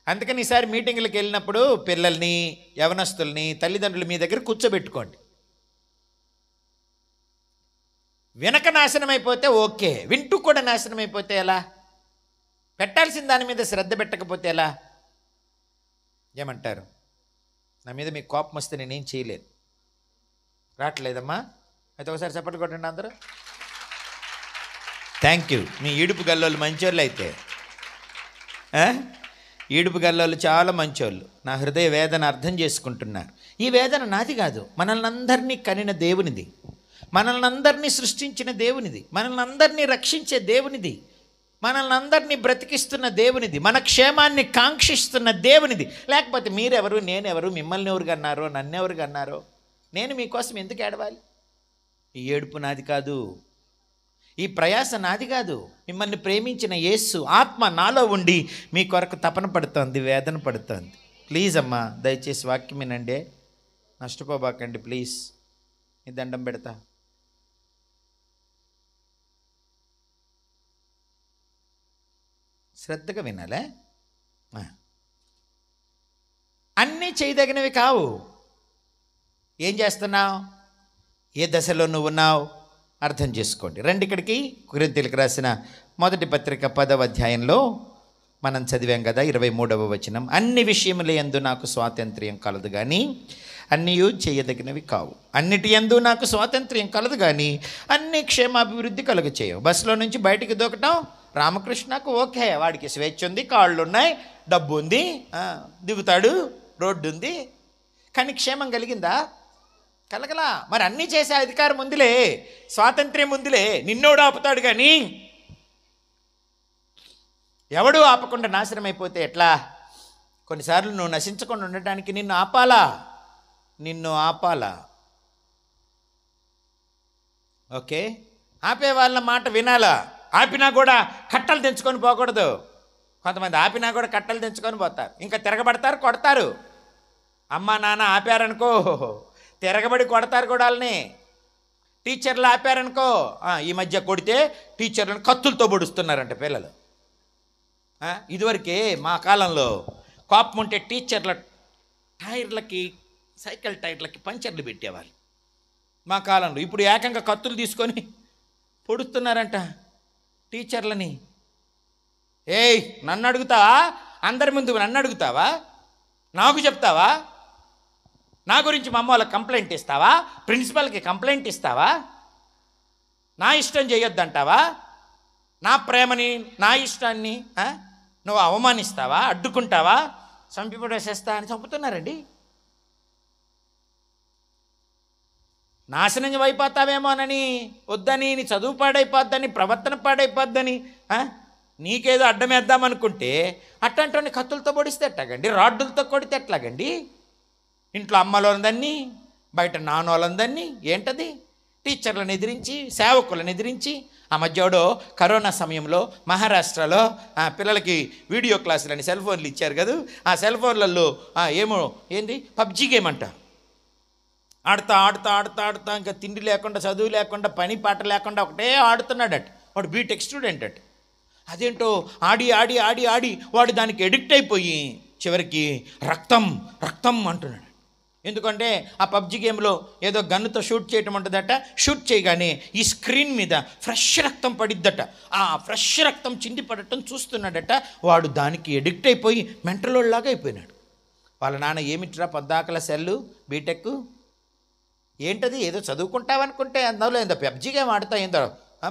అందుకని ఈసారి మీటింగ్లకు వెళ్ళినప్పుడు పిల్లల్ని, యవనస్తుల్ని, తల్లిదండ్రులు మీ దగ్గర కూర్చోబెట్టుకోండి. వెనక నాశనం అయిపోతే ఓకే, వింటూ కూడా నాశనం అయిపోతే ఎలా? పెట్టాల్సిన దాని మీద శ్రద్ధ పెట్టకపోతే ఎలా? ఏమంటారు? నా మీద మీకు కోపం వస్తే నేనేం చేయలేను. రావట్లేదమ్మా? అయితే ఒకసారి చప్పట్లు కొట్టండి అందరూ. Thank you. మీ ఈడుపు గల్లోళ్ళు మంచోళ్ళు. అయితే ఈడుపు గల్లోళ్ళు చాలా మంచోళ్ళు. నా హృదయ వేదన అర్థం చేసుకుంటున్నారు. ఈ వేదన నాది కాదు, మనల్ని అందరినీ కనిన దేవునిది, మనల్ని అందరినీ సృష్టించిన దేవునిది, మనల్ని అందరినీ రక్షించే దేవునిది, మనల్ని అందరినీ బ్రతికిస్తున్న దేవునిది, మన క్షేమాన్ని కాంక్షిస్తున్న దేవునిది. లేకపోతే మీరెవరు, నేనెవరు, మిమ్మల్ని ఎవరు కన్నారో, నన్నెవరు కన్నారో, నేను మీకోసం ఎందుకు ఏడవాలి? ఈ ఏడుపు నాది కాదు, ఈ ప్రయాస నాది కాదు. మిమ్మల్ని ప్రేమించిన యేసు ఆత్మ నాలో ఉండి మీ కొరకు తపన పడుతోంది, వేదన పడుతోంది. ప్లీజ్ అమ్మా, దయచేసి వాక్యం వినండి, నష్టపోబాకండి ప్లీజ్. ఈ దండం పెడతా. శ్రద్ధగా వినాలే. అన్నీ చేయదగినవి కావు. ఏం చేస్తున్నావు, ఏ దశలో నువ్వు ఉన్నావు అర్థం చేసుకోండి. రండి ఇక్కడికి. కొరింథీయులకు రాసిన మొదటి పత్రిక 10వ అధ్యాయంలో మనం చదివాం కదా, 23వ వచనం. అన్ని విషయముల యందు నాకు స్వాతంత్ర్యం కలదు కానీ అన్నీయూ చేయదగినవి కావు. అన్నిటి యందు నాకు స్వాతంత్ర్యం కలదు కానీ అన్ని క్షేమాభివృద్ధి కలుగ చేయవు. బస్సులో నుంచి బయటికి దూకటం రామకృష్ణకు ఓకే, వాడికి స్వేచ్ఛ ఉంది, కాళ్ళు ఉన్నాయి, డబ్బు ఉంది, దిగుతాడు, రోడ్డు ఉంది. కానీ క్షేమం కలిగిందా? కలగలా. మరి అన్నీ చేసే అధికారం ఉందిలే, స్వాతంత్ర్యం ఉందిలే. నిన్నోడు ఆపుతాడు కానీ ఎవడూ ఆపకుండా నాశనం అయిపోతే ఎట్లా? కొన్నిసార్లు నువ్వు నశించకుండా ఉండటానికి నిన్ను ఆపాలా. ఓకే, ఆపే వాళ్ళ మాట వినాలా. ఆపినా కూడా కట్టలు తెంచుకొని పోకూడదు. కొంతమంది ఆపినా కూడా కట్టలు తెంచుకొని పోతారు, ఇంకా తిరగబడతారు, కొడతారు. అమ్మ నాన్న ఆపారనుకో తిరగబడి కొడతారు కూడా వాళ్ళని. టీచర్లు ఆపారనుకో, ఈ మధ్య కొడితే టీచర్లను కత్తులతో పొడుస్తున్నారంట పిల్లలు. ఇదివరకే మా కాలంలో కోపం ఉంటే టీచర్ల టైర్లకి, సైకిల్ టైర్లకి పంచర్లు పెట్టేవాళ్ళు మా కాలంలో. ఇప్పుడు ఏకంగా కత్తులు తీసుకొని పొడుస్తున్నారంట టీచర్లని. ఏయ్, నన్ను అడుగుతావా? అందరి ముందు నన్ను అడుగుతావా? నాకు చెప్తావా? నా గురించి మా అమ్మ వాళ్ళకి కంప్లైంట్ ఇస్తావా? ప్రిన్సిపల్కి కంప్లైంట్ ఇస్తావా? నా ఇష్టం చేయొద్దంటావా? నా ప్రేమని, నా ఇష్టాన్ని నువ్వు అవమానిస్తావా? అడ్డుకుంటావా? చంపిపడేసేస్తా అని చంపుతున్నారండి. నాశనం అయిపోతావేమోనని వద్దని, నీ చదువు పాడైపోద్దని, ప్రవర్తన పాడైపోద్దని నీకేదో అడ్డమేద్దామనుకుంటే అట్టంటోని కత్తులతో పొడిస్తే ఎట్లాగండి, రాడ్డులతో కొడితే ఎట్లాగండి? ఇంట్లో అమ్మలోందన్నీ, బయట నాన్నోళ్ళందరినీ ఏంటది? టీచర్లను ఎదిరించి, సేవకులను ఎదిరించి. ఆ మధ్యలో కరోనా సమయంలో మహారాష్ట్రలో పిల్లలకి వీడియో క్లాసులని సెల్ ఫోన్లు ఇచ్చారు కదా, ఆ సెల్ ఫోన్లలో ఏంది పబ్జీ గేమ్ అంట. ఆడుతా ఆడుతా ఆడుతా ఆడుతా ఇంకా తిండి లేకుండా, చదువు లేకుండా, పని పాట లేకుండా ఒకటే ఆడుతున్నాడట. వాడు బీటెక్ స్టూడెంట్ అట. అదేంటో ఆడి ఆడి ఆడి ఆడి వాడు దానికి ఎడిక్ట్ అయిపోయి చివరికి రక్తం రక్తం అంటున్నాడు. ఎందుకంటే ఆ పబ్జి గేమ్లో ఏదో గన్నుతో షూట్ చేయటం ఉంటుందట. షూట్ చేయగానే ఈ స్క్రీన్ మీద ఫ్రెష్ రక్తం పడిద్దట. ఆ ఫ్రెష్ రక్తం చింది పడటం చూస్తున్నాడట. వాడు దానికి ఎడిక్ట్ అయిపోయి మెంటలోళ్ళలాగా అయిపోయినాడు. వాళ్ళ నాన్న, ఏమిట్రా పొద్దాకల సెల్లు, బీటెక్ ఏంటది, ఏదో చదువుకుంటావనుకుంటే అందులో ఏందో పబ్జి గేమ్ ఆడుతా, ఏందో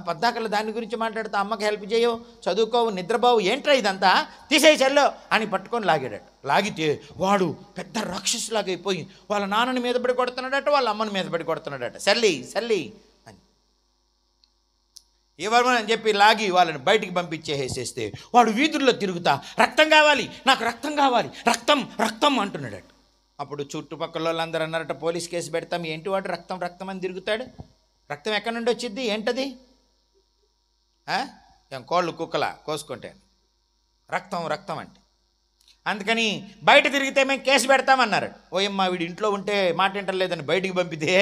పద్దాకల దాని గురించి మాట్లాడుతా, అమ్మకి హెల్ప్ చేయవు, చదువుకోవు, నిద్రపోవు, ఏంట్రా ఇదంతా, తీసేయి చెల్లో అని పట్టుకొని లాగాడట. లాగితే వాడు పెద్ద రాక్షసులాగా అయిపోయి వాళ్ళ నాన్నని మీద పడి కొడుతున్నాడట, వాళ్ళ అమ్మని మీద పడి కొడుతున్నాడట. సల్లి సల్లి అని ఎవరని చెప్పి లాగి వాళ్ళని బయటికి పంపించేసేస్తే వాడు వీధుల్లో తిరుగుతా, రక్తం కావాలి, నాకు రక్తం కావాలి, రక్తం రక్తం అంటున్నాడట. అప్పుడు చుట్టుపక్కల వాళ్ళందరూ అన్నారట, పోలీస్ కేసు పెడతాం, ఏంటి వాడు రక్తం రక్తం అని తిరుగుతాడు, రక్తం ఎక్కడి నుండి వచ్చింది, ఏంటది, కోళ్ళు కుక్కల కోసుకుంటే రక్తం రక్తం అంటే. అందుకని బయట తిరిగితే మేము కేసు పెడతామన్నారు. ఓయమ్మ, వీడు ఇంట్లో ఉంటే మాట వింటలేదని బయటికి పంపితే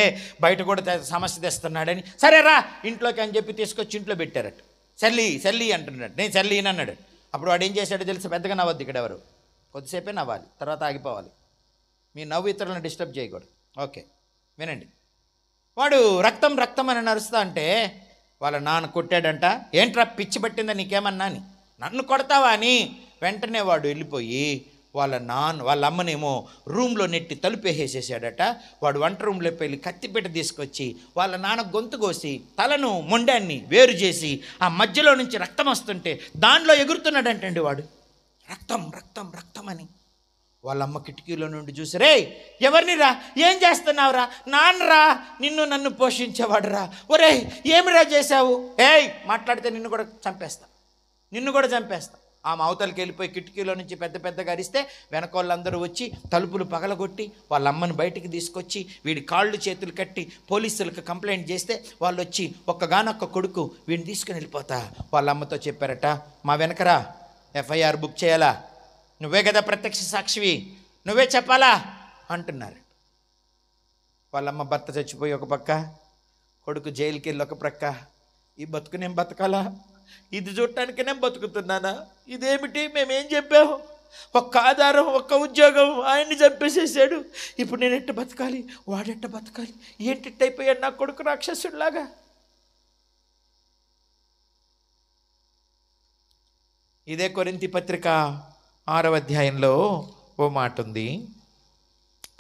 బయట కూడా సమస్య తెస్తున్నాడని, సరే రా ఇంట్లోకి అని చెప్పి తీసుకొచ్చి ఇంట్లో పెట్టారట. సల్లి సల్లి అంటున్నాడు, నేను సల్లీని అన్నాడు. అప్పుడు వాడు ఏం చేశాడో తెలుసు, పెద్దగా నవ్వద్దు ఇక్కడ ఎవరు, కొద్దిసేపే నవ్వాలి, తర్వాత ఆగిపోవాలి. మీ నవ్వు ఇతరులను డిస్టర్బ్ చేయకూడదు. ఓకే వినండి. వాడు రక్తం రక్తం అని నరుస్తా అంటే వాళ్ళ నాన్న కొట్టాడంట. ఏంట్రా పిచ్చి పట్టిందా నీకేమన్నా అని, నన్ను కొడతావా అని. వెంటనే వాడు వెళ్ళిపోయి వాళ్ళ అమ్మనేమో రూమ్లో నెట్టి తలుపేసేసాడట. వాడు వంట రూమ్లోకి వెళ్ళి కత్తిపీట తీసుకొచ్చి వాళ్ళ నాన్న గొంతు కోసి తలను మొండాన్ని వేరు చేసి ఆ మధ్యలో నుంచి రక్తం వస్తుంటే దానిలో ఎగురుతున్నాడంటండి వాడు, రక్తం రక్తం రక్తం అని. వాళ్ళమ్మ కిటికీలో నుండి చూసి, రే ఎవరినిరా, ఏం చేస్తున్నావురా, నాన్నరా, నన్ను పోషించేవాడురా, ఒరే ఏమిరా చేశావు, ఏయ్ మాట్లాడితే నిన్ను కూడా చంపేస్తా. ఆమె అవతలకి వెళ్ళిపోయి కిటికీలో నుంచి పెద్ద పెద్దగా అరిస్తే వెనకోళ్ళందరూ వచ్చి తలుపులు పగలగొట్టి వాళ్ళ అమ్మని బయటికి తీసుకొచ్చి వీడి కాళ్ళు చేతులు కట్టి పోలీసులకు కంప్లైంట్ చేస్తే వాళ్ళు వచ్చి ఒక్కగానొక్క కొడుకు వీడిని తీసుకుని వెళ్ళిపోతా వాళ్ళ అమ్మతో చెప్పారట, మా వెనకరా ఎఫ్ఐఆర్ బుక్ చేయాలా, నువ్వే కదా ప్రత్యక్ష సాక్షివి, నువ్వే చెప్పాలా అంటున్నారు. వాళ్ళమ్మ భర్త చచ్చిపోయి ఒక పక్క, కొడుకు జైలుకి వెళ్ళి ఒక ప్రక్క. ఈ బతుకు నేను బతకాలా, ఇది చూడటానికి నేను బతుకుతున్నానా, ఇదేమిటి, మేమేం చెప్పాము, ఒక్క ఆధారం ఒక్క ఉద్యోగం ఆయన్ని చంపేసేసాడు, ఇప్పుడు నేను ఎట్ట బతకాలి, వాడెట్ట బతకాలి, ఏంటిట్టయిపోయాడు నా కొడుకు రాక్షసుడిలాగా. ఇదే కొరింథీ పత్రిక 6వ అధ్యాయంలో ఓ మాట ఉంది.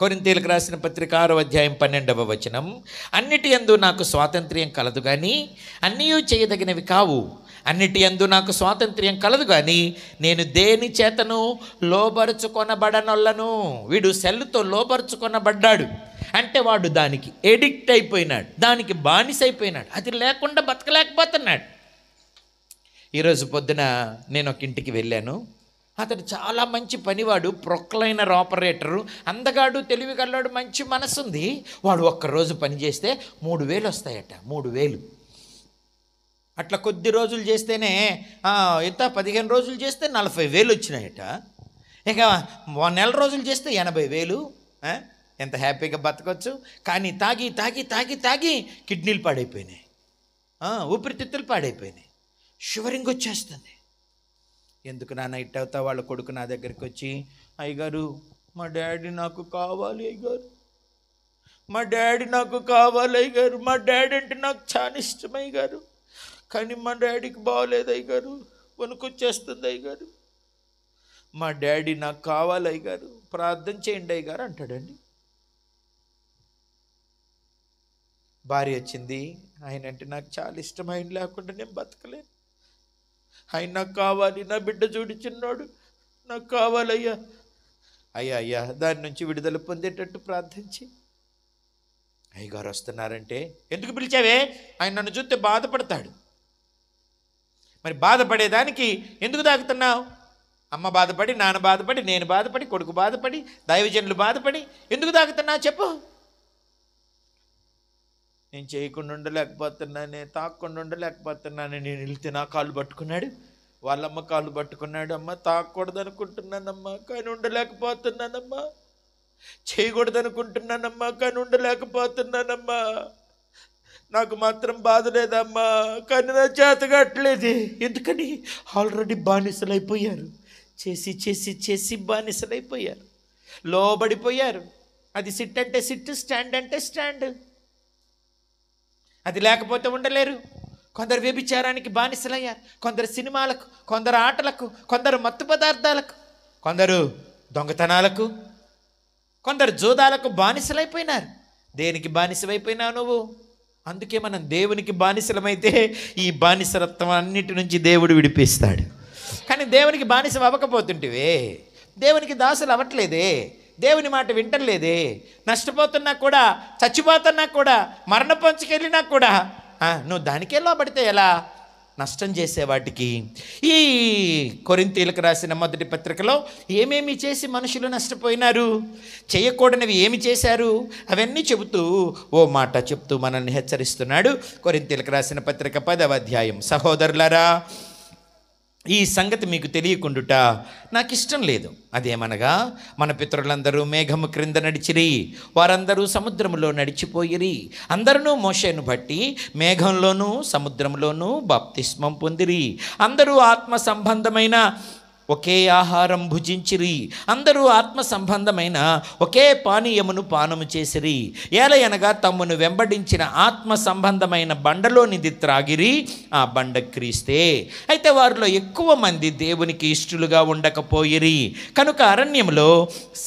కొరింథీయులకు రాసిన పత్రిక 6వ అధ్యాయం 12వ వచనం, అన్నిటి యందు నాకు స్వాతంత్ర్యం కలదు కానీ అన్నీయూ చేయదగినవి కావు, అన్నిటి యందు నాకు స్వాతంత్ర్యం కలదు కానీ నేను దేని చేతను లోబరుచుకొనబడనొల్లను. వీడు సెల్లుతో లోబరుచుకొనబడ్డాడు అంటే వాడు దానికి ఎడిక్ట్ అయిపోయినాడు, దానికి బానిస అయిపోయినాడు, అది లేకుండా బతకలేకపోతున్నాడు. ఈరోజు పొద్దున నేను ఒక ఇంటికి వెళ్ళాను. అతడు చాలా మంచి పనివాడు, ప్రొక్లైనర్ ఆపరేటరు, అందగాడు, తెలివిగల్లాడు, మంచి మనసుంది. వాడు ఒక్కరోజు పని చేస్తే 3,000 వస్తాయట. 3,000 అట్లా కొద్ది రోజులు చేస్తేనే ఎంత 15 రోజులు చేస్తే 40,000 వచ్చినాయట. ఇక నెల రోజులు చేస్తే 80,000. ఎంత హ్యాపీగా బతకొచ్చు. కానీ తాగి తాగి తాగి తాగి కిడ్నీలు పాడైపోయినాయి, ఊపిరితిత్తులు పాడైపోయినాయి, షుగరింగ్ వచ్చేస్తుంది. ఎందుకు నాన్న ఇట్టవుతా? వాళ్ళ కొడుకు నా దగ్గరికి వచ్చి, అయ్యగారు మా డాడీ నాకు కావాలి అయ్యగారు, మా డాడీ నాకు కావాలి అయ్యగారు, మా డాడీ అంటే నాకు చాలా ఇష్టం అయ్యగారు, కానీ మా డాడీకి బాగోలేదు అయ్యగారు, వణుకొచ్చేస్తుంది అయ్యగారు, మా డాడీ నాకు కావాలి అయ్యగారు, ప్రార్థన చేయండి అయ్యగారు అంటాడండి. భార్య వచ్చింది, ఆయన అంటే నాకు చాలా ఇష్టం, ఆయన లేకుండా నేను బతకలేను, ఆయన నాకు కావాలి, నా బిడ్డ చూడిచున్నాడు, నాకు కావాలయ్యా, అయ్యా అయ్యా దాని నుంచి విడుదల పొందేటట్టు ప్రార్థించి. అయ్యగారు వస్తున్నారంటే, ఎందుకు పిలిచావే, ఆయన నన్ను చూస్తే బాధపడతాడు. మరి బాధపడేదానికి ఎందుకు తాగుతున్నావు? అమ్మ బాధపడి, నాన్న బాధపడి, నేను బాధపడి, కొడుకు బాధపడి, దైవజనులు బాధపడి ఎందుకు తాగుతున్నావు చెప్పు. నేను చేయకుండా ఉండలేకపోతున్నాను, నేను తాగకుండా ఉండలేకపోతున్నాను. నేను వెళ్తే నా కాళ్ళు పట్టుకున్నాడు, వాళ్ళమ్మ కాళ్ళు పట్టుకున్నాడు, అమ్మ తాగకూడదు అనుకుంటున్నానమ్మా, కానీ ఉండలేకపోతున్నానమ్మా, చేయకూడదనుకుంటున్నానమ్మా, కానీ ఉండలేకపోతున్నానమ్మా. నాకు మాత్రం బాధ లేదమ్మా, కానీ నా చేత కావట్లేదు. ఎందుకని? ఆల్రెడీ బానిసలైపోయారు. చేసి చేసి చేసి బానిసలైపోయారు, లోబడిపోయారు. అది సిట్ అంటే సిట్, స్టాండ్ అంటే స్టాండ్. అది లేకపోతే ఉండలేరు. కొందరు వ్యభిచారానికి బానిసలయ్యారు, కొందరు సినిమాలకు, కొందరు ఆటలకు, కొందరు మత్తు పదార్థాలకు, కొందరు దొంగతనాలకు, కొందరు జూదాలకు బానిసలైపోయినారు. దేనికి బానిసమైపోయినావు నువ్వు? అందుకే మనం దేవునికి బానిసలమైతే ఈ బానిసరత్వం అన్నిటి నుంచి దేవుడు విడిపిస్తాడు. కానీ దేవునికి బానిస అవ్వకపోతుంటివే, దేవునికి దాసులు అవ్వట్లేదే, దేవుని మాట వింటలేదే, నష్టపోతున్నా కూడా, చచ్చిపోతున్నా కూడా, మరణ పంచుకెళ్ళినా కూడా నువ్వు దానికే లోబడితే ఎలా? నష్టం చేసే వాటికి. ఈ కొరింథీయులకు రాసిన మొదటి పత్రికలో ఏమేమి చేసి మనుషులు నష్టపోయినారు, చేయకూడనివి ఏమి చేశారు, అవన్నీ చెబుతూ ఓ మాట చెప్తూ మనల్ని హెచ్చరిస్తున్నాడు. కొరింథీయులకు రాసిన పత్రిక 10వ అధ్యాయం. సహోదరులారా, ఈ సంగతి మీకు తెలియకుండుట నాకు ఇష్టం లేదు. అదేమనగా, మన పితరులందరూ మేఘము క్రింద నడిచిరి, వారందరూ సముద్రములో నడిచిపోయిరి. అందరూ మోషేను బట్టి మేఘంలోనూ సముద్రంలోనూ బాప్తిస్మం పొందిరి. అందరూ ఆత్మ సంబంధమైన ఒకే ఆహారం భుజించిరి. అందరూ ఆత్మ సంబంధమైన ఒకే పానీయమును పానము చేసిరి. ఏలయనగా తమ్మును వెంబడించిన ఆత్మ సంబంధమైన బండలోనిది త్రాగిరి, ఆ బండ క్రీస్తే. అయితే వారిలో ఎక్కువ మంది దేవునికి ఇష్టలుగా ఉండకపోయిరి, కనుక అరణ్యంలో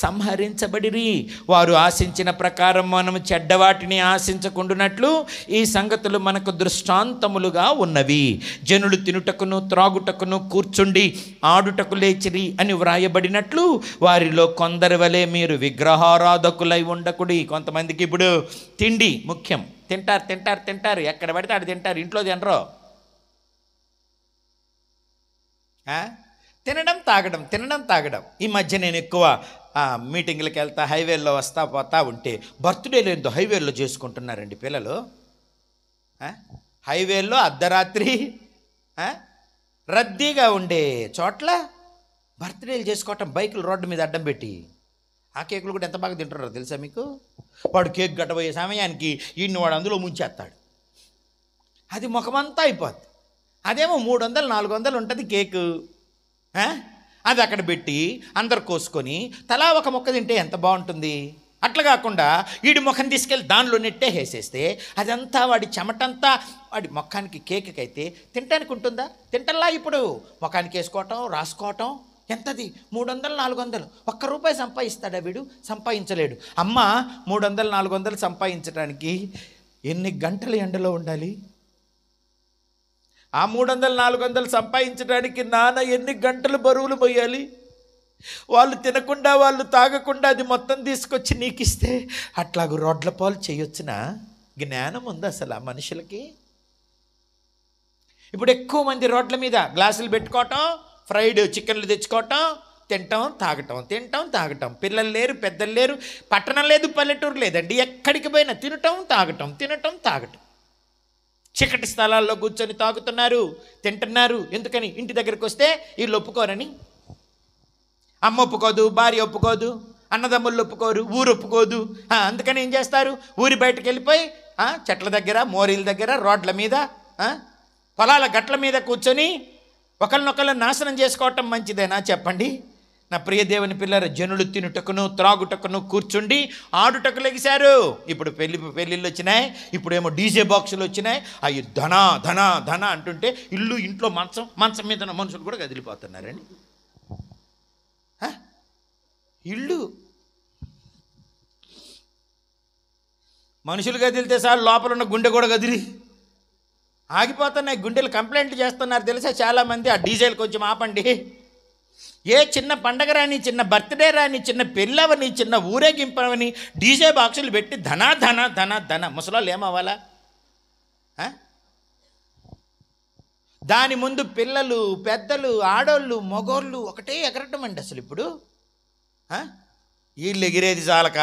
సంహరించబడిరి. వారు ఆశించిన ప్రకారం మనము చెడ్డవాటిని ఆశించకుండునట్లు ఈ సంగతులు మనకు దృష్టాంతములుగా ఉన్నవి. జనులు తినుటకును త్రాగుటకును కూర్చుండి ఆడుటకు లేచిరి అని వ్రాయబడినట్లు వారిలో కొందరి వలె మీరు విగ్రహారాధకులై ఉండకుడి. కొంతమందికి ఇప్పుడు తిండి ముఖ్యం. తింటారు తింటారు తింటారు, ఎక్కడ పడితే ఆడ తింటారు, ఇంట్లో తినరు. తినడం తాగడం, తినడం తాగడం. ఈ మధ్య నేను ఎక్కువ మీటింగ్లకు వెళ్తా, హైవేల్లో వస్తా పోతా ఉంటే బర్త్డేలు ఏందో హైవేల్లో చేసుకుంటున్నారండి పిల్లలు. హైవేల్లో అర్ధరాత్రి రద్దీగా ఉండే చోట్ల బర్త్డేలు చేసుకోవటం, బైకులు రోడ్డు మీద అడ్డం పెట్టి. ఆ కేకులు కూడా ఎంత బాగా తింటున్నారో తెలుసా మీకు? వాడు కేక్ గట్టబోయే సమయానికి ఈయన్ని వాడు అందులో ముంచేస్తాడు, అది ముఖమంతా అయిపోద్ది. అదేమో 300 400 ఉంటుంది కేకు. అది అక్కడ పెట్టి అందరు కోసుకొని తలా ఒక మొక్క తింటే ఎంత బాగుంటుంది. అట్లా కాకుండా వీడి ముఖం తీసుకెళ్ళి దానిలో నెట్టే వేసేస్తే అదంతా వాడి చెమటంతా వాడి ముఖానికి కేక్ అయితే తినటానికి ఉంటుందా? తింటల్లా. ఇప్పుడు ముఖానికి వేసుకోవటం, రాసుకోవటం. ఎంతది? 300 400. ₹1 సంపాదిస్తాడా వీడు? సంపాదించలేడు. అమ్మ 300 400 సంపాదించడానికి ఎన్ని గంటలు ఎండలో ఉండాలి? ఆ 300 400 సంపాదించడానికి నాన్న ఎన్ని గంటలు బరువులు పోయాలి? వాళ్ళు తినకుండా, వాళ్ళు తాగకుండా అది మొత్తం తీసుకొచ్చి నీకు ఇస్తే అట్లాగూ రోడ్ల పాలు చేయొచ్చునా? జ్ఞానం ఉంది అసలు ఆ మనుషులకి? ఇప్పుడు ఎక్కువ మంది రోడ్ల మీద గ్లాసులు పెట్టుకోవటం, ఫ్రైడ్ చికెన్లు తెచ్చుకోవటం, తింటాం తాగటం, తింటాం తాగటం. పిల్లలు లేరు, పెద్దలు లేరు, పట్టణం లేదు, పల్లెటూరు లేదండి. ఎక్కడికి పోయినా తినటం తాగటం, తినటం తాగటం. చీకటి స్థలాల్లో కూర్చొని తాగుతున్నారు, తింటున్నారు. ఎందుకని? ఇంటి దగ్గరికి వస్తే వీళ్ళు ఒప్పుకోరని. అమ్మ ఒప్పుకోదు, భార్య ఒప్పుకోదు, అన్నదమ్ముళ్ళు ఒప్పుకోరు, ఊరు ఒప్పుకోదు. అందుకని ఏం చేస్తారు? ఊరి బయటకు వెళ్ళిపోయి చెట్ల దగ్గర, మోరీల దగ్గర, రోడ్ల మీద, పొలాల గట్ల మీద కూర్చొని ఒకరినొకరు నాశనం చేసుకోవటం మంచిదేనా చెప్పండి? నా ప్రియ దేవుని పిల్లలు, జనులు తినుటకును త్రాగుటకును కూర్చుండి ఆడుటకు లెగిశారు. ఇప్పుడు పెళ్ళిళ్ళు వచ్చినాయి, ఇప్పుడేమో డీజే బాక్సులు వచ్చినాయి. అవి ధన ధన ధన అంటుంటే ఇంట్లో మంచం మీద మనుషులు కూడా కదిలిపోతున్నారండి. ఇల్లు మనుషులు కదిలితే సార్ లోపల ఉన్న గుండె కూడా కదిలి ఆగిపోతున్నాయి. గుండెలు కంప్లైంట్లు చేస్తున్నారు తెలుసా చాలామంది. ఆ డీజేలు కొంచెం ఆపండి. ఏ చిన్న పండగ రాని, చిన్న బర్త్డే రాని, చిన్న పెళ్ళవని, చిన్న ఊరేగింపవని డీజే బాక్సులు పెట్టి ధన ధన ధన ధన. ముసలాళ్ళు ఏమవ్వాలా? దాని ముందు పిల్లలు, పెద్దలు, ఆడోళ్ళు, మగోళ్ళు ఒకటే ఎగరటం అండి అసలు. ఇప్పుడు వీళ్ళు ఎగిరేది చాలక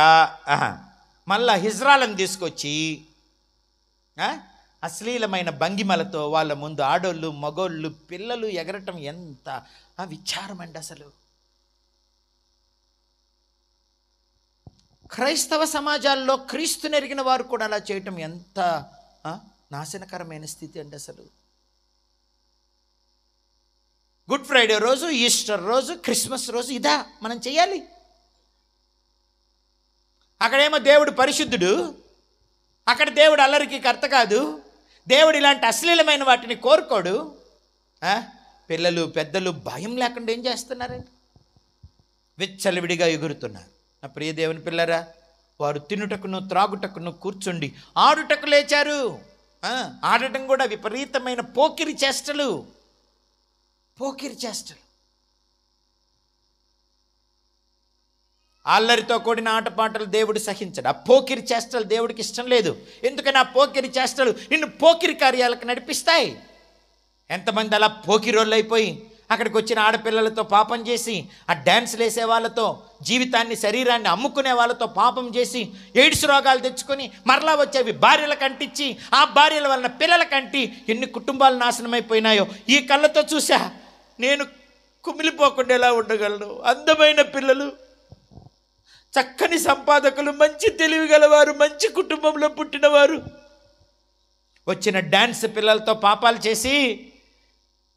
మళ్ళా హిజ్రాలను తీసుకొచ్చి అశ్లీలమైన భంగిమలతో వాళ్ళ ముందు ఆడోళ్ళు, మగోళ్ళు, పిల్లలు ఎగరటం ఎంత విచారం అండి అసలు. క్రైస్తవ సమాజాల్లో క్రీస్తుని ఎరిగిన వారు కూడా అలా చేయటం ఎంత నాశనకరమైన స్థితి అండి అసలు. గుడ్ ఫ్రైడే రోజు, ఈస్టర్ రోజు, క్రిస్మస్ రోజు ఇదా మనం చేయాలి? అక్కడేమో దేవుడు పరిశుద్ధుడు, అక్కడ దేవుడు అల్లరికి కర్త కాదు, దేవుడు ఇలాంటి అశ్లీలమైన వాటిని కోరుకోడు. పిల్లలు పెద్దలు భయం లేకుండా ఏం చేస్తున్నారండి? విచ్చలవిడిగా ఎగురుతున్నారు. నా ప్రియ దేవుని పిల్లరా, వారు తినుటకును త్రాగుటకును కూర్చుండి ఆడుటకు లేచారు. ఆడటం కూడా విపరీతమైన పోకిరి చేష్టలు. అల్లరితో కూడిన ఆటపాటలు దేవుడు సహించడు. ఆ పోకిరి చేష్టలు దేవుడికి ఇష్టం లేదు. ఎందుకని ఆ పోకిరి చేష్టలు నిన్ను పోకిరి కార్యాలకు నడిపిస్తాయి. ఎంతమంది అలా పోకిరోళ్ళు అయిపోయి అక్కడికి వచ్చిన ఆడపిల్లలతో పాపం చేసి, ఆ డ్యాన్సులు వేసే వాళ్ళతో, జీవితాన్ని శరీరాన్ని అమ్ముకునే వాళ్ళతో పాపం చేసి ఎయిడ్స్ రోగాలు తెచ్చుకొని మరలా వచ్చేవి భార్యలకు అంటించి, ఆ భార్యల వలన పిల్లలకు అంటి ఎన్ని కుటుంబాలు నాశనం అయిపోయినాయో ఈ కళ్ళతో చూసా. నేను కుమిలిపోకుండా ఎలా ఉండగలను? అందమైన పిల్లలు, చక్కని సంపాదకులు, మంచి తెలివి గలవారు, మంచి కుటుంబంలో పుట్టినవారు వచ్చిన డ్యాన్స్ పిల్లలతో పాపాలు చేసి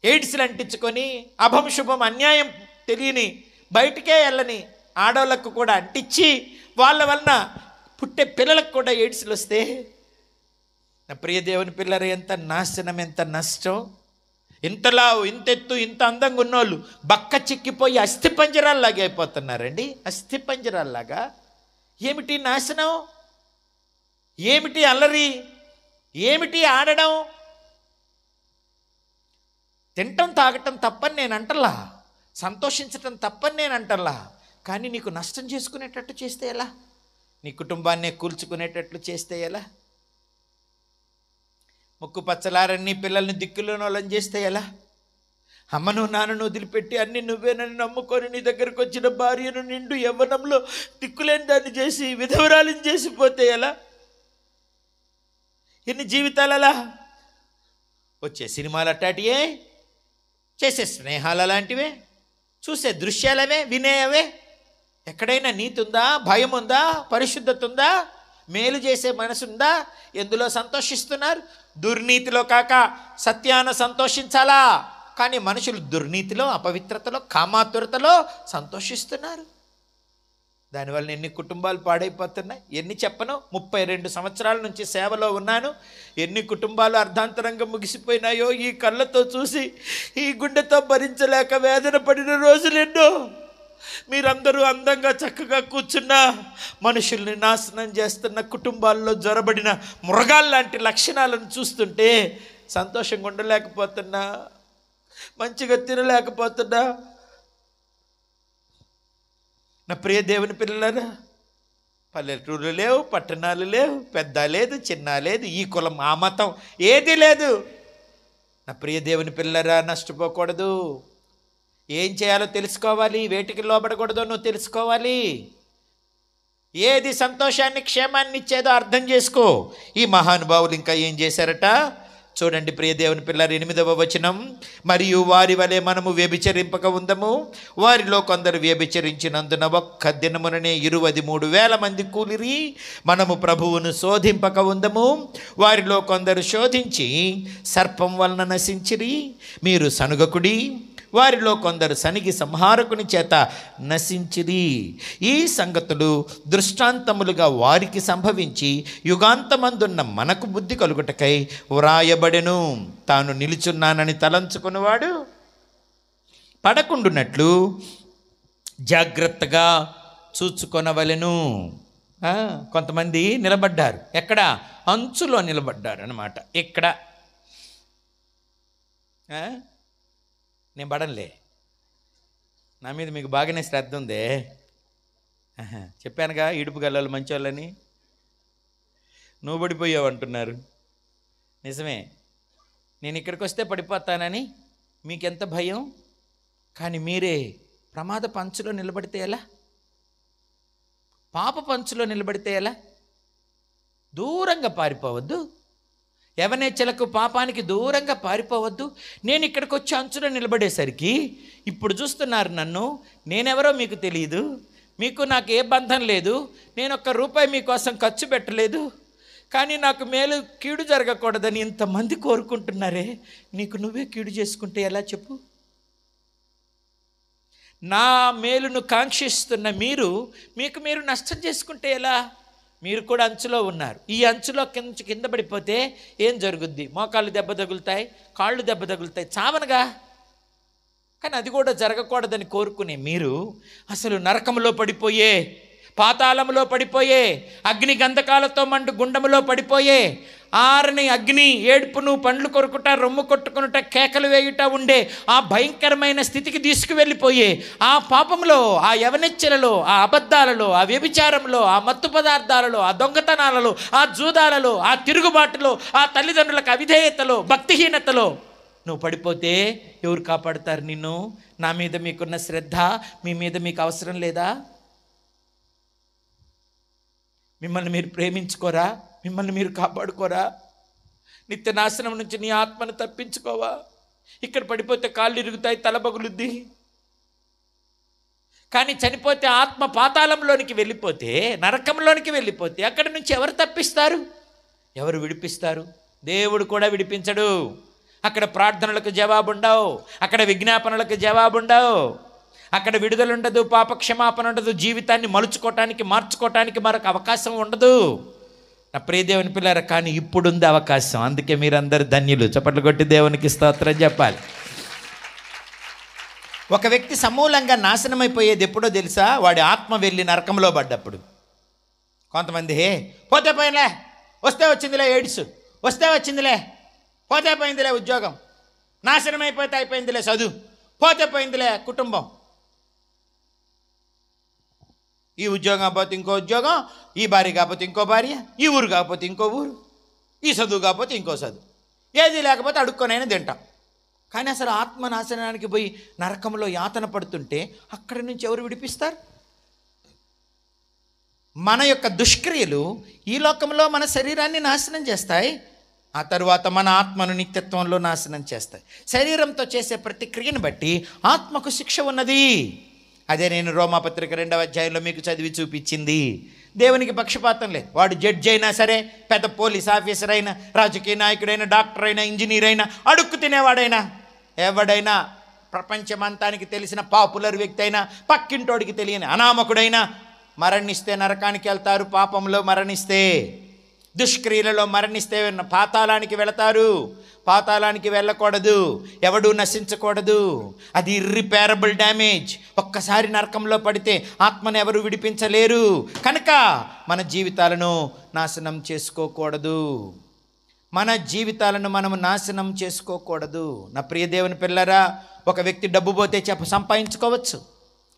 ఎయిడ్స్లు అంటించుకొని, అభం శుభం అన్యాయం తెలియని బయటికే వెళ్ళని ఆడవాళ్ళకు కూడా అంటించి వాళ్ళ వలన పుట్టే పిల్లలకు కూడా ఎయిడ్స్లు వస్తే, నా ప్రియ దేవుని పిల్లలు, ఎంత నాశనం, ఎంత నష్టం. ఇంతలా ఇంతెత్తు ఇంత అందంగా ఉన్నోళ్ళు బక్క చిక్కిపోయి అస్థిపంజరాల్లాగా అయిపోతున్నారండి. అస్థిపంజరాల్లాగా. ఏమిటి నాశనం? ఏమిటి అల్లరి? ఏమిటి ఆడడం? తినటం తాగటం తప్పని నేను అంటలా, సంతోషించటం తప్పని నేను అంటలా. కానీ నీకు నష్టం చేసుకునేటట్టు చేస్తే ఎలా? నీ కుటుంబాన్నే కూల్చుకునేటట్లు చేస్తే ఎలా? ముక్కు పచ్చలారని పిల్లల్ని దిక్కులోని వాళ్ళని చేస్తే ఎలా? అమ్మను నాన్నను వదిలిపెట్టి అన్ని నువ్వేనని నమ్ముకొని నీ దగ్గరకు వచ్చిన భార్యను నిండు యవ్వనంలో దిక్కులేని దాన్ని చేసి విధవరాలిని చేసిపోతే ఎలా? ఎన్ని జీవితాలు అలా? వచ్చే సినిమాలు అట్టాటియే, చేసే స్నేహాలు అలాంటివే, చూసే దృశ్యాలవే, వినేయవే. ఎక్కడైనా నీతి ఉందా? భయం ఉందా? పరిశుద్ధత ఉందా? మేలు చేసే మనసు ఉందా? ఎందులో సంతోషిస్తున్నారు? దుర్నీతిలో కాక సత్యాన సంతోషించాలా? కానీ మనుషులు దుర్నీతిలో, అపవిత్రతలో, కామాతురతలో సంతోషిస్తున్నారు. దానివల్ల ఎన్ని కుటుంబాలు పాడైపోతున్నాయి. ఎన్ని చెప్పను? 32 సంవత్సరాల నుంచి సేవలో ఉన్నాను. ఎన్ని కుటుంబాలు అర్ధాంతరంగా ముగిసిపోయినాయో ఈ కళ్ళతో చూసి, ఈ గుండెతో భరించలేక వేదన పడిన రోజులు ఎన్నో. మీరందరూ అందంగా చక్కగా కూర్చున్నా మనుషుల్ని నాశనం చేస్తున్న కుటుంబాల్లో జ్వరబడిన మృగాల్లాంటి లక్షణాలను చూస్తుంటే సంతోషంగా ఉండలేకపోతున్నా, మంచిగా తినలేకపోతున్నా. నా ప్రియ దేవుని పిల్లలారా, పల్లెటూరు లేవు, పట్టణాలు లేవు, పెద్ద లేదు, చిన్న లేదు, ఈ కులం ఆ మతం ఏది లేదు. నా ప్రియ దేవుని పిల్లలారా, నష్టపోకూడదు. ఏం చేయాలో తెలుసుకోవాలి. వేటికి లోబడకూడదో నువ్వు తెలుసుకోవాలి. ఏది సంతోషాన్ని క్షేమాన్ని ఇచ్చేదో అర్థం చేసుకో. ఈ మహానుభావులు ఇంకా ఏం చేశారట చూడండి ప్రియ దేవుని పిల్లలు. 8వ వచనం, మరియు వారి వలె మనము వ్యభిచరింపక ఉందము. వారిలో కొందరు వ్యభిచరించినందున ఒక్క దినముననే 23,000 మంది కూలిరి. మనము ప్రభువును శోధింపక ఉందము. వారిలో కొందరు శోధించి సర్పం వలన నశించిరి. మీరు సనుగకుడి. వారిలో కొందరు సనిగి సంహారకుని చేత నశించిరి. ఈ సంగతులు దృష్టాంతములుగా వారికి సంభవించి యుగాంతమందున్న మనకు బుద్ధి కలుగుటకై వ్రాయబడెను. తాను నిలుచున్నానని తలంచుకునేవాడు పడకుండునట్లు జాగ్రత్తగా చూచుకొనవలెను. కొంతమంది నిలబడ్డారు. ఎక్కడ? అంచులో నిలబడ్డారు అన్నమాట. ఇక్కడ నేను పడనులే, నా మీద మీకు బాగానే శ్రద్ధ ఉందే. చెప్పానుగా ఇడుపు గల్లలు మంచోళ్ళని. నువ్వు పడిపోయావు అంటున్నారు. నిజమే, నేను ఇక్కడికి వస్తే పడిపోతానని మీకెంత భయం. కానీ మీరే ప్రమాద పంచులో నిలబడితే ఎలా? పాప పంచులో నిలబడితే ఎలా? దూరంగా పారిపోవద్దు. యవనేచ్ఛలకు పాపానికి దూరంగా పారిపోవద్దు. నేను ఇక్కడికి వచ్చి అంచులో నిలబడేసరికి ఇప్పుడు చూస్తున్నారు నన్ను. నేనెవరో మీకు తెలియదు. మీకు నాకు ఏ బంధం లేదు, నేను ₹1 మీకోసం ఖర్చు పెట్టలేదు, కానీ నాకు మేలు కీడు జరగకూడదని ఇంతమంది కోరుకుంటున్నారే, నీకు నువ్వే కీడు చేసుకుంటే ఎలా చెప్పు? నా మేలును కాంక్షిస్తున్న మీరు మీకు మీరు నష్టం చేసుకుంటే ఎలా? మీరు కూడా అంచులో ఉన్నారు. ఈ అంచులో కింద పడిపోతే ఏం జరుగుద్ది? మోకాళ్ళు దెబ్బ తగులుతాయి, కాళ్ళు దెబ్బ తగులుతాయి, చావనగా. కానీ అది కూడా జరగకూడదని కోరుకునే మీరు అసలు నరకంలో పడిపోయే, పాతాళంలో పడిపోయే, అగ్ని గంధకాలతో మండు గుండములో పడిపోయే, ఆరని అగ్ని ఏడుపును, పండ్లు కొరుకుట, రొమ్ము కొట్టుకునుట, కేకలు వేయుట ఉండే ఆ భయంకరమైన స్థితికి తీసుకువెళ్ళిపోయే ఆ పాపంలో, ఆ యవనెచ్చలలో, ఆ అబద్ధాలలో, ఆ వ్యభిచారంలో, ఆ మత్తు పదార్థాలలో, ఆ దొంగతనాలలో, ఆ జూదాలలో, ఆ తిరుగుబాటులో, ఆ తల్లిదండ్రులకు అవిధేయతలో, భక్తిహీనతలో నువ్వు పడిపోతే ఎవరు కాపాడుతారు నిన్ను? నా మీద మీకున్న శ్రద్ధ మీ మీద మీకు అవసరం లేదా? మిమ్మల్ని మీరు ప్రేమించుకోరా? మిమ్మల్ని మీరు కాపాడుకోరా? నిత్య నాశనం నుంచి నీ ఆత్మను తప్పించుకోవా? ఇక్కడ పడిపోతే కాళ్ళు ఇరుగుతాయి, తల పగులుద్ది. కానీ చనిపోతే ఆత్మ పాతాళంలోనికి వెళ్ళిపోతే, నరకంలోనికి వెళ్ళిపోతే అక్కడి నుంచి ఎవరు తప్పిస్తారు? ఎవరు విడిపిస్తారు? దేవుడు కూడా విడిపించడు. అక్కడ ప్రార్థనలకు జవాబుండవు, అక్కడ విజ్ఞాపనలకు జవాబుండవు, అక్కడ విడుదలుండదు, పాపక్షమాపణ ఉండదు, జీవితాన్ని మలుచుకోవటానికి, మార్చుకోవటానికి మరొక అవకాశం ఉండదు. నా ప్రియ దేవుని పిల్లారా, కానీ ఇప్పుడుంది అవకాశం. అందుకే మీరందరూ ధన్యులు. చప్పట్లు కొట్టి దేవునికి స్తోత్రం చెప్పాలి. ఒక వ్యక్తి సమూలంగా నాశనమైపోయేది ఎప్పుడో తెలుసా? వాడి ఆత్మ వెళ్ళి నరకంలో పడ్డప్పుడు. కొంతమంది పోతే పోయినలే, వస్తే వచ్చిందిలే ఎయిడ్స్, వస్తే వచ్చిందిలే, పోతే పోయిందిలే ఉద్యోగం, నాశనం అయిపోతే అయిపోయిందిలే చదువు, పోతే పోయిందిలే కుటుంబం, ఈ ఉద్యోగం కాకపోతే ఇంకో ఉద్యోగం, ఈ భార్య కాకపోతే ఇంకో భార్య, ఈ ఊరు కాకపోతే ఇంకో ఊరు, ఈ చదువు కాకపోతే ఇంకో చదువు, ఏది లేకపోతే అడుక్కొనైనా తింటాం. కానీ అసలు ఆత్మ నాశనానికి పోయి నరకంలో యాతన పడుతుంటే అక్కడి నుంచి ఎవరు విడిపిస్తారు? మన యొక్క దుష్క్రియలు ఈ లోకంలో మన శరీరాన్ని నాశనం చేస్తాయి, ఆ తరువాత మన ఆత్మను నిత్యత్వంలో నాశనం చేస్తాయి. శరీరంతో చేసే ప్రతి క్రియను బట్టి ఆత్మకు శిక్ష ఉన్నది. అదే నేను రోమాపత్రిక 2వ అధ్యాయంలో మీకు చదివి చూపించింది. దేవునికి పక్షపాతం లేదు. వాడు జడ్జి అయినా సరే, పెద్ద పోలీస్ ఆఫీసర్ అయినా, రాజకీయ నాయకుడైనా, డాక్టర్ అయినా, ఇంజనీర్ అయినా, అడుక్కు తినేవాడైనా, ఎవడైనా, ప్రపంచమంతానికి తెలిసిన పాపులర్ వ్యక్తి అయినా, పక్కింటోడికి తెలియని అనామకుడైనా మరణిస్తే నరకానికి వెళ్తారు. పాపంలో మరణిస్తే, దుష్క్రియలలో మరణిస్తే పాతాళానికి వెళతారు. పాతాళానికి వెళ్ళకూడదు, ఎవడూ నశించకూడదు. అది ఇర్రిపేరబుల్ డ్యామేజ్. ఒక్కసారి నరకంలో పడితే ఆత్మను ఎవరు విడిపించలేరు. కనుక మన జీవితాలను నాశనం చేసుకోకూడదు. మన జీవితాలను మనము నాశనం చేసుకోకూడదు. నా ప్రియ దేవుని పిల్లరా, ఒక వ్యక్తి డబ్బు పోతే సంపాదించుకోవచ్చు,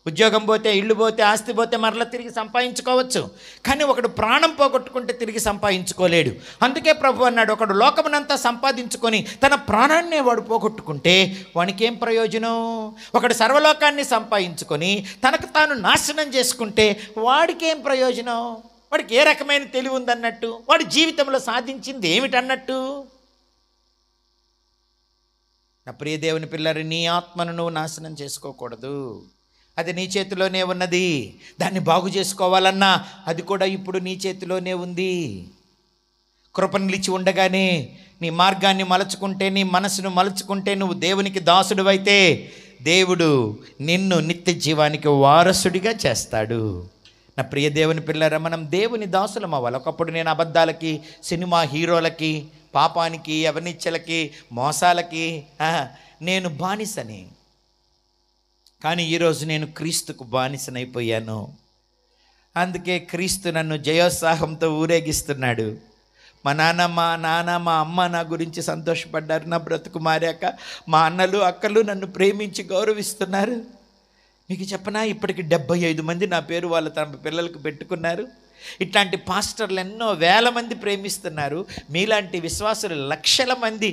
ఉద్యోగం పోతే, ఇల్లు పోతే, ఆస్తి పోతే మరలా తిరిగి సంపాదించుకోవచ్చు. కానీ ఒకడు ప్రాణం పోగొట్టుకుంటే తిరిగి సంపాదించుకోలేడు. అందుకే ప్రభు అన్నాడు, ఒకడు లోకమునంతా సంపాదించుకొని తన ప్రాణాన్నే వాడు పోగొట్టుకుంటే వానికి ఏం ప్రయోజనం? ఒకడు సర్వలోకాన్ని సంపాదించుకొని తనకు తాను నాశనం చేసుకుంటే వాడికి ఏం ప్రయోజనం? వాడికి ఏ రకమైన తెలివి ఉందన్నట్టు? వాడి జీవితంలో సాధించింది ఏమిటన్నట్టు? నా ప్రియ దేవుని పిల్లలు, నీ ఆత్మను నువ్వు నాశనం చేసుకోకూడదు. అది నీ చేతిలోనే ఉన్నది. దాన్ని బాగు చేసుకోవాలన్నా అది కూడా ఇప్పుడు నీ చేతిలోనే ఉంది. కృప నిలిచి ఉండగానే నీ మార్గాన్ని మలుచుకుంటే, నీ మనసును మలుచుకుంటే, నువ్వు దేవునికి దాసుడివైతే దేవుడు నిన్ను నిత్య జీవానికి వారసుడిగా చేస్తాడు. నా ప్రియ దేవుని పిల్లరా, మనం దేవుని దాసులం అవ్వాలి. ఒకప్పుడు నేను అబద్ధాలకి, సినిమా హీరోలకి, పాపానికి, అవనిచ్చలకి, మోసాలకి నేను బానిసని. కానీ ఈరోజు నేను క్రీస్తుకు బానిసనైపోయాను. అందుకే క్రీస్తు నన్ను జయోత్సాహంతో ఊరేగిస్తున్నాడు. మా నాన్న, మా అమ్మ నా గురించి సంతోషపడ్డారు. నా బ్రతుకు మారాక మా అన్నలు, అక్కలు నన్ను ప్రేమించి గౌరవిస్తున్నారు. మీకు చెప్పనా, ఇప్పటికి 75 మంది నా పేరు వాళ్ళ తమ పిల్లలకు పెట్టుకున్నారు. ఇట్లాంటి పాస్టర్లు ఎన్నో వేల మంది ప్రేమిస్తున్నారు. మీలాంటి విశ్వాసులు లక్షల మంది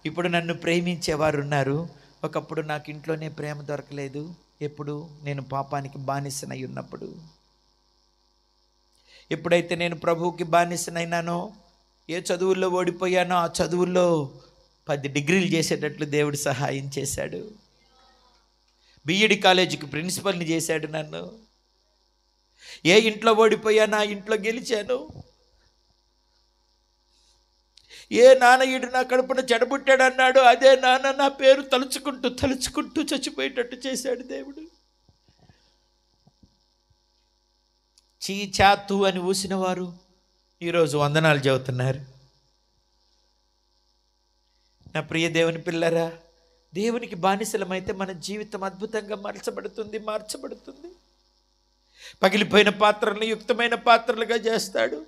ఇప్పుడు నన్ను ప్రేమించేవారు ఉన్నారు. ఒకప్పుడు నాకు ఇంట్లోనే ప్రేమ దొరకలేదు. ఎప్పుడు? నేను పాపానికి బానిసనై ఉన్నప్పుడు. ఎప్పుడైతే నేను ప్రభువుకి బానిసనైనానో, ఏ చదువుల్లో ఓడిపోయానో ఆ చదువుల్లో 10 డిగ్రీలు చేసేటట్లు దేవుడు సహాయం చేశాడు. బిఈడి కాలేజీకి ప్రిన్సిపల్ని చేశాడు నన్ను. ఏ ఇంట్లో ఓడిపోయా నా ఇంట్లో గెలిచాను. ఏ నాన్నయుడు నా కడుపున చెడబుట్టాడు అన్నాడు, అదే నాన్న నా పేరు తలుచుకుంటూ తలుచుకుంటూ చచ్చిపోయేటట్టు చేశాడు దేవుడు. చీచాతు అని ఊసిన వారు ఈరోజు వందనాలు చెబుతున్నారు. నా ప్రియ దేవుని పిల్లరా, దేవునికి బానిసలమైతే మన జీవితం అద్భుతంగా మార్చబడుతుంది. పగిలిపోయిన పాత్రలను యుక్తమైన పాత్రలుగా చేస్తాడు.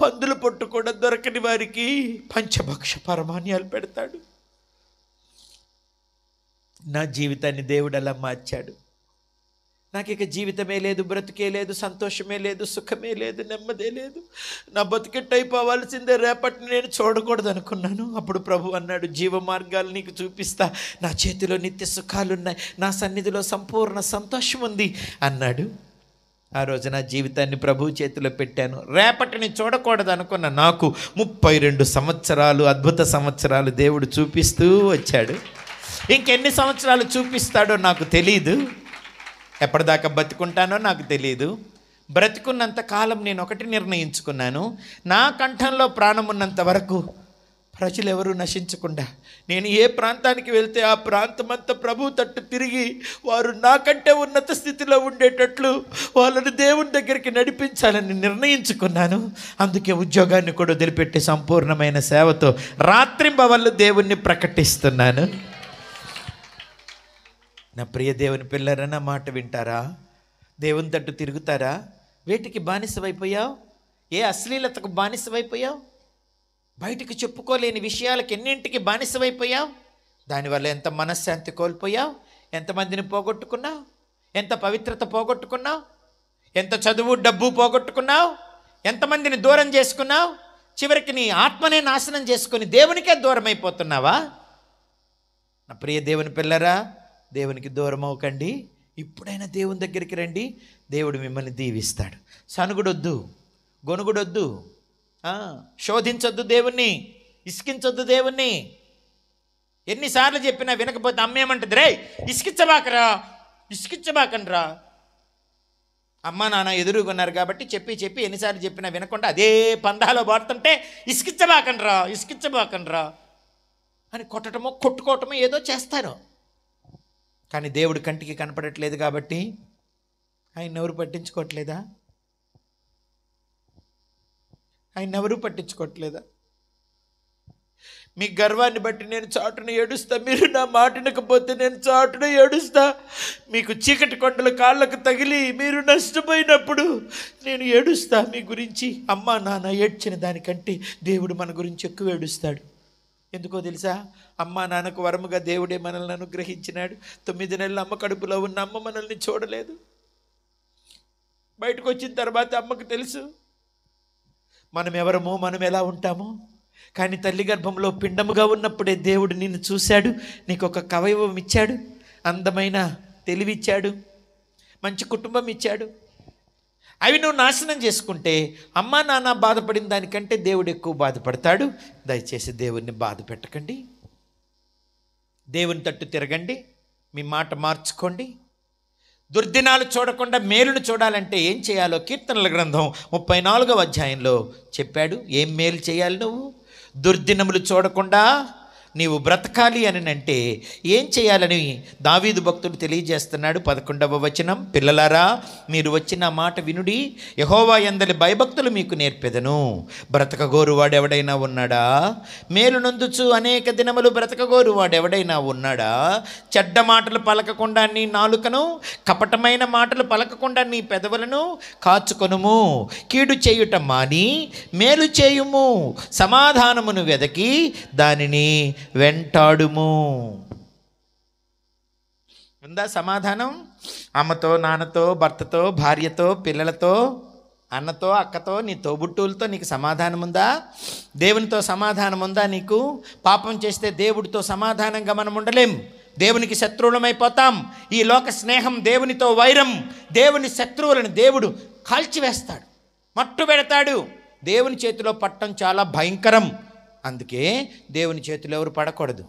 పందుల పొట్టు కూడా దొరకని వారికి పంచభక్ష పరమాన్యాలు పెడతాడు. నా జీవితాన్ని దేవుడు అలా మార్చాడు. నాకు ఇక జీవితమే లేదు, బ్రతికే లేదు, సంతోషమే లేదు, సుఖమే లేదు, నెమ్మదే లేదు. నా బతికెట్టయిపోవాల్సిందే, రేపటిని నేను చూడకూడదు అనుకున్నాను. అప్పుడు ప్రభు అన్నాడు, జీవ మార్గాలు నీకు చూపిస్తా, నా చేతిలో నిత్య సుఖాలున్నాయి, నా సన్నిధిలో సంపూర్ణ సంతోషం ఉంది అన్నాడు. ఆ రోజు నా జీవితాన్ని ప్రభు చేతిలో పెట్టాను. రేపటిని చూడకూడదు అనుకున్న నాకు 32 సంవత్సరాలు, అద్భుత సంవత్సరాలు దేవుడు చూపిస్తూ వచ్చాడు. ఇంకెన్ని సంవత్సరాలు చూపిస్తాడో నాకు తెలీదు, ఎప్పటిదాకా బతుకుంటానో నాకు తెలియదు. బ్రతుకున్నంత కాలం నేను ఒకటి నిర్ణయించుకున్నాను, నా కంఠంలో ప్రాణం ఉన్నంత వరకు ప్రజలు ఎవరూ నశించకుండా నేను ఏ ప్రాంతానికి వెళ్తే ఆ ప్రాంతమంతా ప్రభు తట్టు తిరిగి వారు నాకంటే ఉన్నత స్థితిలో ఉండేటట్లు వాళ్ళని దేవుని దగ్గరికి నడిపించాలని నిర్ణయించుకున్నాను. అందుకే ఉద్యోగాన్ని కూడా వదిలిపెట్టి సంపూర్ణమైన సేవతో రాత్రింబవళ్ళు దేవుణ్ణి ప్రకటిస్తున్నాను. నా ప్రియ దేవుని పిల్లరా, నా మాట వింటారా? దేవుని తట్టు తిరుగుతారా? వేటికి బానిసవైపోయావు? ఏ అశ్లీలతకు బానిసవైపోయావు? బయటికి చెప్పుకోలేని విషయాలకు ఎన్నింటికి బానిసవైపోయావు? దానివల్ల ఎంత మనశ్శాంతి కోల్పోయావు, ఎంతమందిని పోగొట్టుకున్నావు, ఎంత పవిత్రత పోగొట్టుకున్నావు, ఎంత చదువు డబ్బు పోగొట్టుకున్నావు, ఎంతమందిని దూరం చేసుకున్నావు, చివరికి నీ ఆత్మనే నాశనం చేసుకొని దేవునికే దూరం అయిపోతున్నావా? నా ప్రియ దేవుని పిల్లరా, దేవునికి దూరం అవ్వకండి. ఇప్పుడైనా దేవుని దగ్గరికి రండి, దేవుడు మిమ్మల్ని దీవిస్తాడు. సనుగుడొద్దు, గొనుగుడొద్దు, శోధించొద్దు దేవుణ్ణి, ఇసికించొద్దు దేవుణ్ణి. ఎన్నిసార్లు చెప్పినా వినకపోతే అమ్మేమంటుంది, రే ఇసికించబాకండ్రా. అమ్మ నాన్న ఎదురుగున్నారు కాబట్టి చెప్పి ఎన్నిసార్లు చెప్పినా వినకుండా అదే పందాలో పాడుతుంటే ఇసికించబాకండ్రా అని కొట్టడమో కొట్టుకోవటమో ఏదో చేస్తారు. కానీ దేవుడు కంటికి కనపడట్లేదు కాబట్టి ఆయన ఎవరు పట్టించుకోవట్లేదా? మీ గర్వాన్ని బట్టి నేను చాటున ఏడుస్తా, మీరు నా మాట వినకపోతే నేను చాటున ఏడుస్తా. మీకు చీకటి కొండలు కాళ్ళకు తగిలి మీరు నష్టపోయినప్పుడు నేను ఏడుస్తా మీ గురించి. అమ్మ నాన్న ఏడ్చిన దానికంటే దేవుడు మన గురించి ఎక్కువ ఏడుస్తాడు. ఎందుకో తెలుసా? అమ్మ నాన్నకు వరముగా దేవుడే మనల్ని అనుగ్రహించినాడు. 9 నెలలు అమ్మ కడుపులో ఉన్న అమ్మ మనల్ని చూడలేదు. బయటకు వచ్చిన తర్వాత అమ్మకు తెలుసు మనం ఎవరమో, మనం ఎలా ఉంటామో. కానీ తల్లి గర్భంలో పిండముగా ఉన్నప్పుడే దేవుడు నిన్ను చూశాడు, నీకు ఒక కవయవం ఇచ్చాడు, అందమైన తెలివిచ్చాడు, మంచి కుటుంబం ఇచ్చాడు. అవి నువ్వు నాశనం చేసుకుంటే అమ్మా నాన్న బాధపడిన దానికంటే దేవుడు ఎక్కువ బాధపడతాడు. దయచేసి దేవుణ్ణి బాధ పెట్టకండి, దేవుని తట్టు తిరగండి, మీ మాట మార్చుకోండి. దుర్దినాలు చూడకుండా మేలును చూడాలంటే ఏం చేయాలో కీర్తనల గ్రంథం 34వ అధ్యాయంలో చెప్పాడు. ఏం మేలు చేయాలి? నువ్వు దుర్దినములు చూడకుండా నీవు బ్రతకాలి అని అంటే ఏం చేయాలని దావీదు భక్తుడు తెలియజేస్తున్నాడు. 11వ వచనం, పిల్లలారా మీరు వచ్చిన మాట వినుడి, యెహోవా యందలి భయభక్తులు మీకు నేర్పెదను. బ్రతకగోరువాడు ఎవడైనా ఉన్నాడా? మేలు నొందుచు అనేక దినములు బ్రతకగోరువాడు ఎవడైనా ఉన్నాడా? చెడ్డ మాటలు పలకకుండా నీ నాలుకను, కపటమైన మాటలు పలకకుండా నీ పెదవులను కాచుకొనుము. కీడు చేయుట మాని మేలు చేయుము, సమాధానమును వెదకి దానిని వెంటాడుము. ఉందా సమాధానం? అమ్మతో, నాన్నతో, భర్తతో, భార్యతో, పిల్లలతో, అన్నతో, అక్కతో, నీ తోబుట్టువులతో నీకు సమాధానం ఉందా? దేవునితో సమాధానం ఉందా నీకు? పాపం చేస్తే దేవుడితో సమాధానంగా మనం ఉండలేం, దేవునికి శత్రువులమైపోతాం. ఈ లోక స్నేహం దేవునితో వైరం. దేవుని శత్రువులను దేవుడు కాల్చివేస్తాడు, మట్టు పెడతాడు. దేవుని చేతిలో పట్టడం చాలా భయంకరం. అందుకే దేవుని చేతిలో ఎవరు పడకూడదు.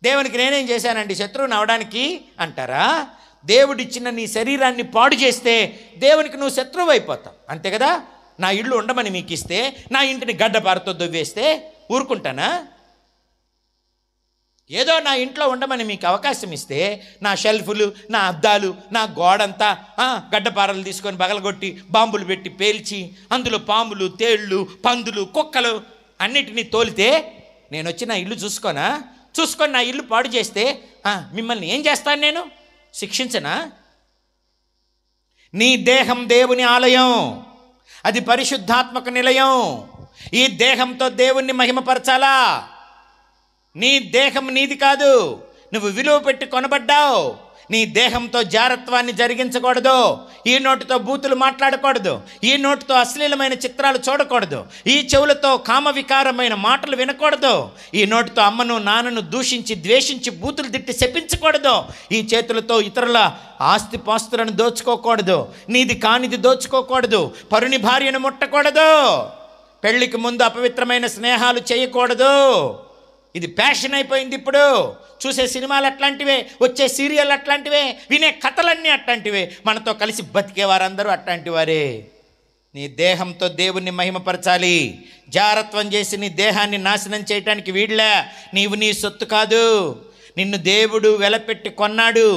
దేవునికి నేనేం చేశానండి శత్రువుని అవడానికి అంటారా? దేవుడిచ్చిన నీ శరీరాన్ని పాడు చేస్తే దేవునికి నువ్వు శత్రువు అయిపోతావు, అంతే కదా. నా ఇల్లు ఉండమని మీకు ఇస్తే, నా ఇంటిని గడ్డపారతో దొవ్వేస్తే ఊరుకుంటానా? ఏదో నా ఇంట్లో ఉండమని మీకు అవకాశం ఇస్తే, నా షెల్ఫులు, నా అద్దాలు, నా గోడంతా గడ్డపారలు తీసుకొని పగలగొట్టి బాంబులు పెట్టి పేల్చి అందులో పాములు, తేళ్ళు, పందులు, కుక్కలు అన్నిటినీ తోలితే నేను వచ్చి నా ఇల్లు చూసుకొని నా ఇల్లు పాడు చేస్తే మిమ్మల్ని ఏం చేస్తాను? నేను శిక్షించనా? నీ దేహం దేవుని ఆలయం, అది పరిశుద్ధాత్మక నిలయం. ఈ దేహంతో దేవుణ్ణి మహిమపరచాలా? నీ దేహం నీది కాదు, నువ్వు విలువ పెట్టి కొనబడ్డావు. నీ దేహంతో జారత్వాన్ని జరిగించకూడదు, ఈ నోటితో బూతులు మాట్లాడకూడదు, ఈ నోటితో అశ్లీలమైన చిత్రాలు చూడకూడదు, ఈ చెవులతో కామవికారమైన మాటలు వినకూడదు, ఈ నోటితో అమ్మను నాన్నను దూషించి ద్వేషించి బూతులు తిట్టి శపించకూడదు, ఈ చేతులతో ఇతరుల ఆస్తిపాస్తులను దోచుకోకూడదు, నీది కానిది దోచుకోకూడదు, పరుని భార్యను ముట్టకూడదు, పెళ్లికి ముందు అపవిత్రమైన స్నేహాలు చేయకూడదు. ఇది ప్యాషన్ అయిపోయింది. ఇప్పుడు చూసే సినిమాలు అట్లాంటివే, వచ్చే సీరియల్ అట్లాంటివే, వినే కథలన్నీ అట్లాంటివే, మనతో కలిసి బతికే వారందరూ అట్లాంటి వారే. నీ దేహంతో దేవుణ్ణి మహిమపరచాలి. జారత్వం చేసి నీ దేహాన్ని నాశనం చేయటానికి వీళ్ళే. నీవు నీ సొత్తు కాదు, నిన్ను దేవుడు వెలపెట్టి కొన్నాడు,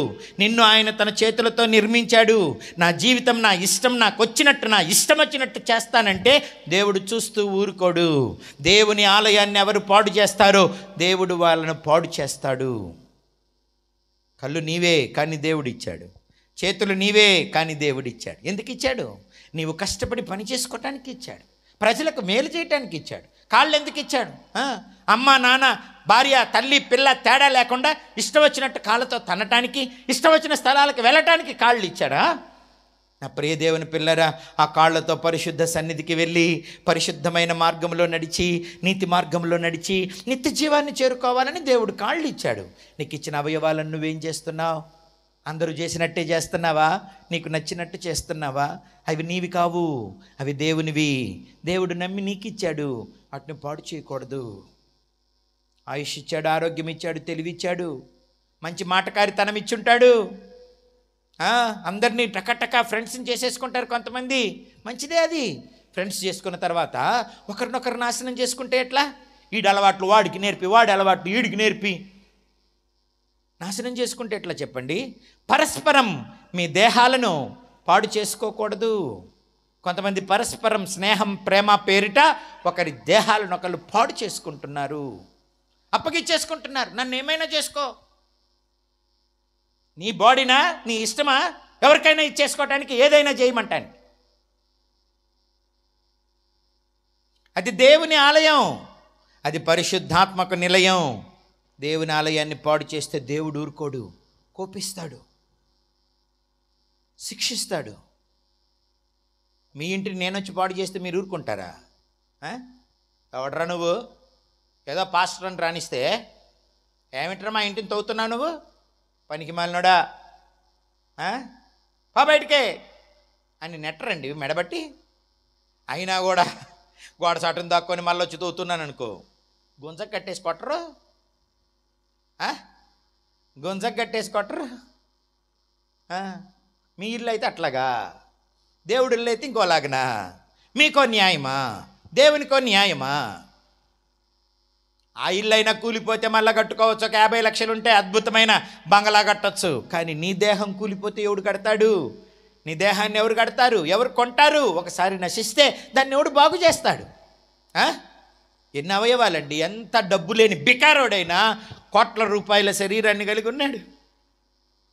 నిన్ను ఆయన తన చేతులతో నిర్మించాడు. నా జీవితం నా ఇష్టం, నాకు వచ్చినట్టు నా ఇష్టం వచ్చినట్టు చేస్తానంటే దేవుడు చూస్తూ ఊరుకోడు. దేవుని ఆలయాన్ని ఎవరు పాడు చేస్తారో దేవుడు వాళ్ళను పాడు చేస్తాడు. కళ్ళు నీవే కానీ దేవుడిచ్చాడు, చేతులు నీవే కానీ దేవుడిచ్చాడు. ఎందుకు ఇచ్చాడు? నీవు కష్టపడి పని చేసుకోవటానికి ఇచ్చాడు, ప్రజలకు మేలు చేయటానికి ఇచ్చాడు. కాళ్ళు ఎందుకు ఇచ్చాడు? అమ్మ నాన్న భార్య తల్లి పిల్ల తేడా లేకుండా ఇష్టం వచ్చినట్టు కాళ్ళతో తన్నటానికి, ఇష్టం వచ్చిన స్థలాలకు వెళ్ళటానికి కాళ్ళు ఇచ్చాడా? నా ప్రియ దేవుని పిల్లరా, ఆ కాళ్ళతో పరిశుద్ధ సన్నిధికి వెళ్ళి పరిశుద్ధమైన మార్గంలో నడిచి నీతి మార్గంలో నడిచి నిత్య జీవాన్ని చేరుకోవాలని దేవుడు కాళ్ళు ఇచ్చాడు. నీకు ఇచ్చిన అవయవాలను నువ్వేం చేస్తున్నావు? అందరూ చేసినట్టే చేస్తున్నావా? నీకు నచ్చినట్టు చేస్తున్నావా? అవి నీవి కావు, అవి దేవునివి. దేవుడు నమ్మి నీకు ఇచ్చాడు, వాటిని పాడు చేయకూడదు. ఆయుష్ ఇచ్చాడు, ఆరోగ్యం ఇచ్చాడు, తెలివిచ్చాడు, మంచి మాటకారితనం ఇచ్చుంటాడు. అందరినీ టకటక ఫ్రెండ్స్ని చేసేసుకుంటారు కొంతమంది, మంచిదే అది. ఫ్రెండ్స్ చేసుకున్న తర్వాత ఒకరినొకరు నాశనం చేసుకుంటే ఎట్లా? వీడి అలవాట్లు వాడికి నేర్పి, వాడి అలవాట్లు వీడికి నేర్పి నాశనం చేసుకుంటే ఎట్లా చెప్పండి? పరస్పరం మీ దేహాలను పాడు చేసుకోకూడదు. కొంతమంది పరస్పరం స్నేహం ప్రేమ పేరిట ఒకరి దేహాలను ఒకళ్ళు పాడు చేసుకుంటున్నారు, అప్పగిచ్చేసుకుంటున్నారు. నన్ను ఏమైనా చేసుకో, నీ బాడీనా, నీ ఇష్టమా, ఎవరికైనా ఇచ్చేసుకోవటానికి, ఏదైనా చేయమంటాను. అది దేవుని ఆలయం, అది పరిశుద్ధాత్మక నిలయం. దేవుని ఆలయాన్ని పాడు చేస్తే దేవుడు ఊరుకోడు, కోపిస్తాడు, శిక్షిస్తాడు. మీ ఇంటిని నేను వచ్చి పాడు చేస్తే మీరు ఊరుకుంటారా? ఎవడరా నువ్వు? ఏదో పాస్టర్ అని రాణిస్తే ఏమిట్రా మా ఇంటిని తవ్వుతున్నావు నువ్వు, పనికి మాలినోడా, పా బయటికే అని నెట్టరండి మెడబట్టి. అయినా కూడా గోడ చాటును దాక్కొని మళ్ళీ వచ్చి తవ్వుతున్నాను అనుకో, గుంజకు కట్టేసి కొట్టరు, గుంజకు కట్టేసి కొట్టరు. మీ ఇల్లు అయితే అట్లాగా, దేవుడి ఇల్లు అయితే ఇంకోలాగనా? మీకో న్యాయమా, దేవునికో న్యాయమా? ఆ ఇల్లు అయినా కూలిపోతే మళ్ళీ కట్టుకోవచ్చు, ఒక 50 లక్షలు ఉంటే అద్భుతమైన బంగళా కట్టచ్చు. కానీ నీ దేహం కూలిపోతే ఎవడు కడతాడు? నీ దేహాన్ని ఎవరు కడతారు? ఎవరు కొంటారు? ఒకసారి నశిస్తే దాన్ని ఎవడు బాగు చేస్తాడు? ఎన్ని అవయవాలండి, ఎంత డబ్బు లేని బికారోడైనా కోట్ల రూపాయల శరీరాన్ని కలిగి ఉన్నాడు.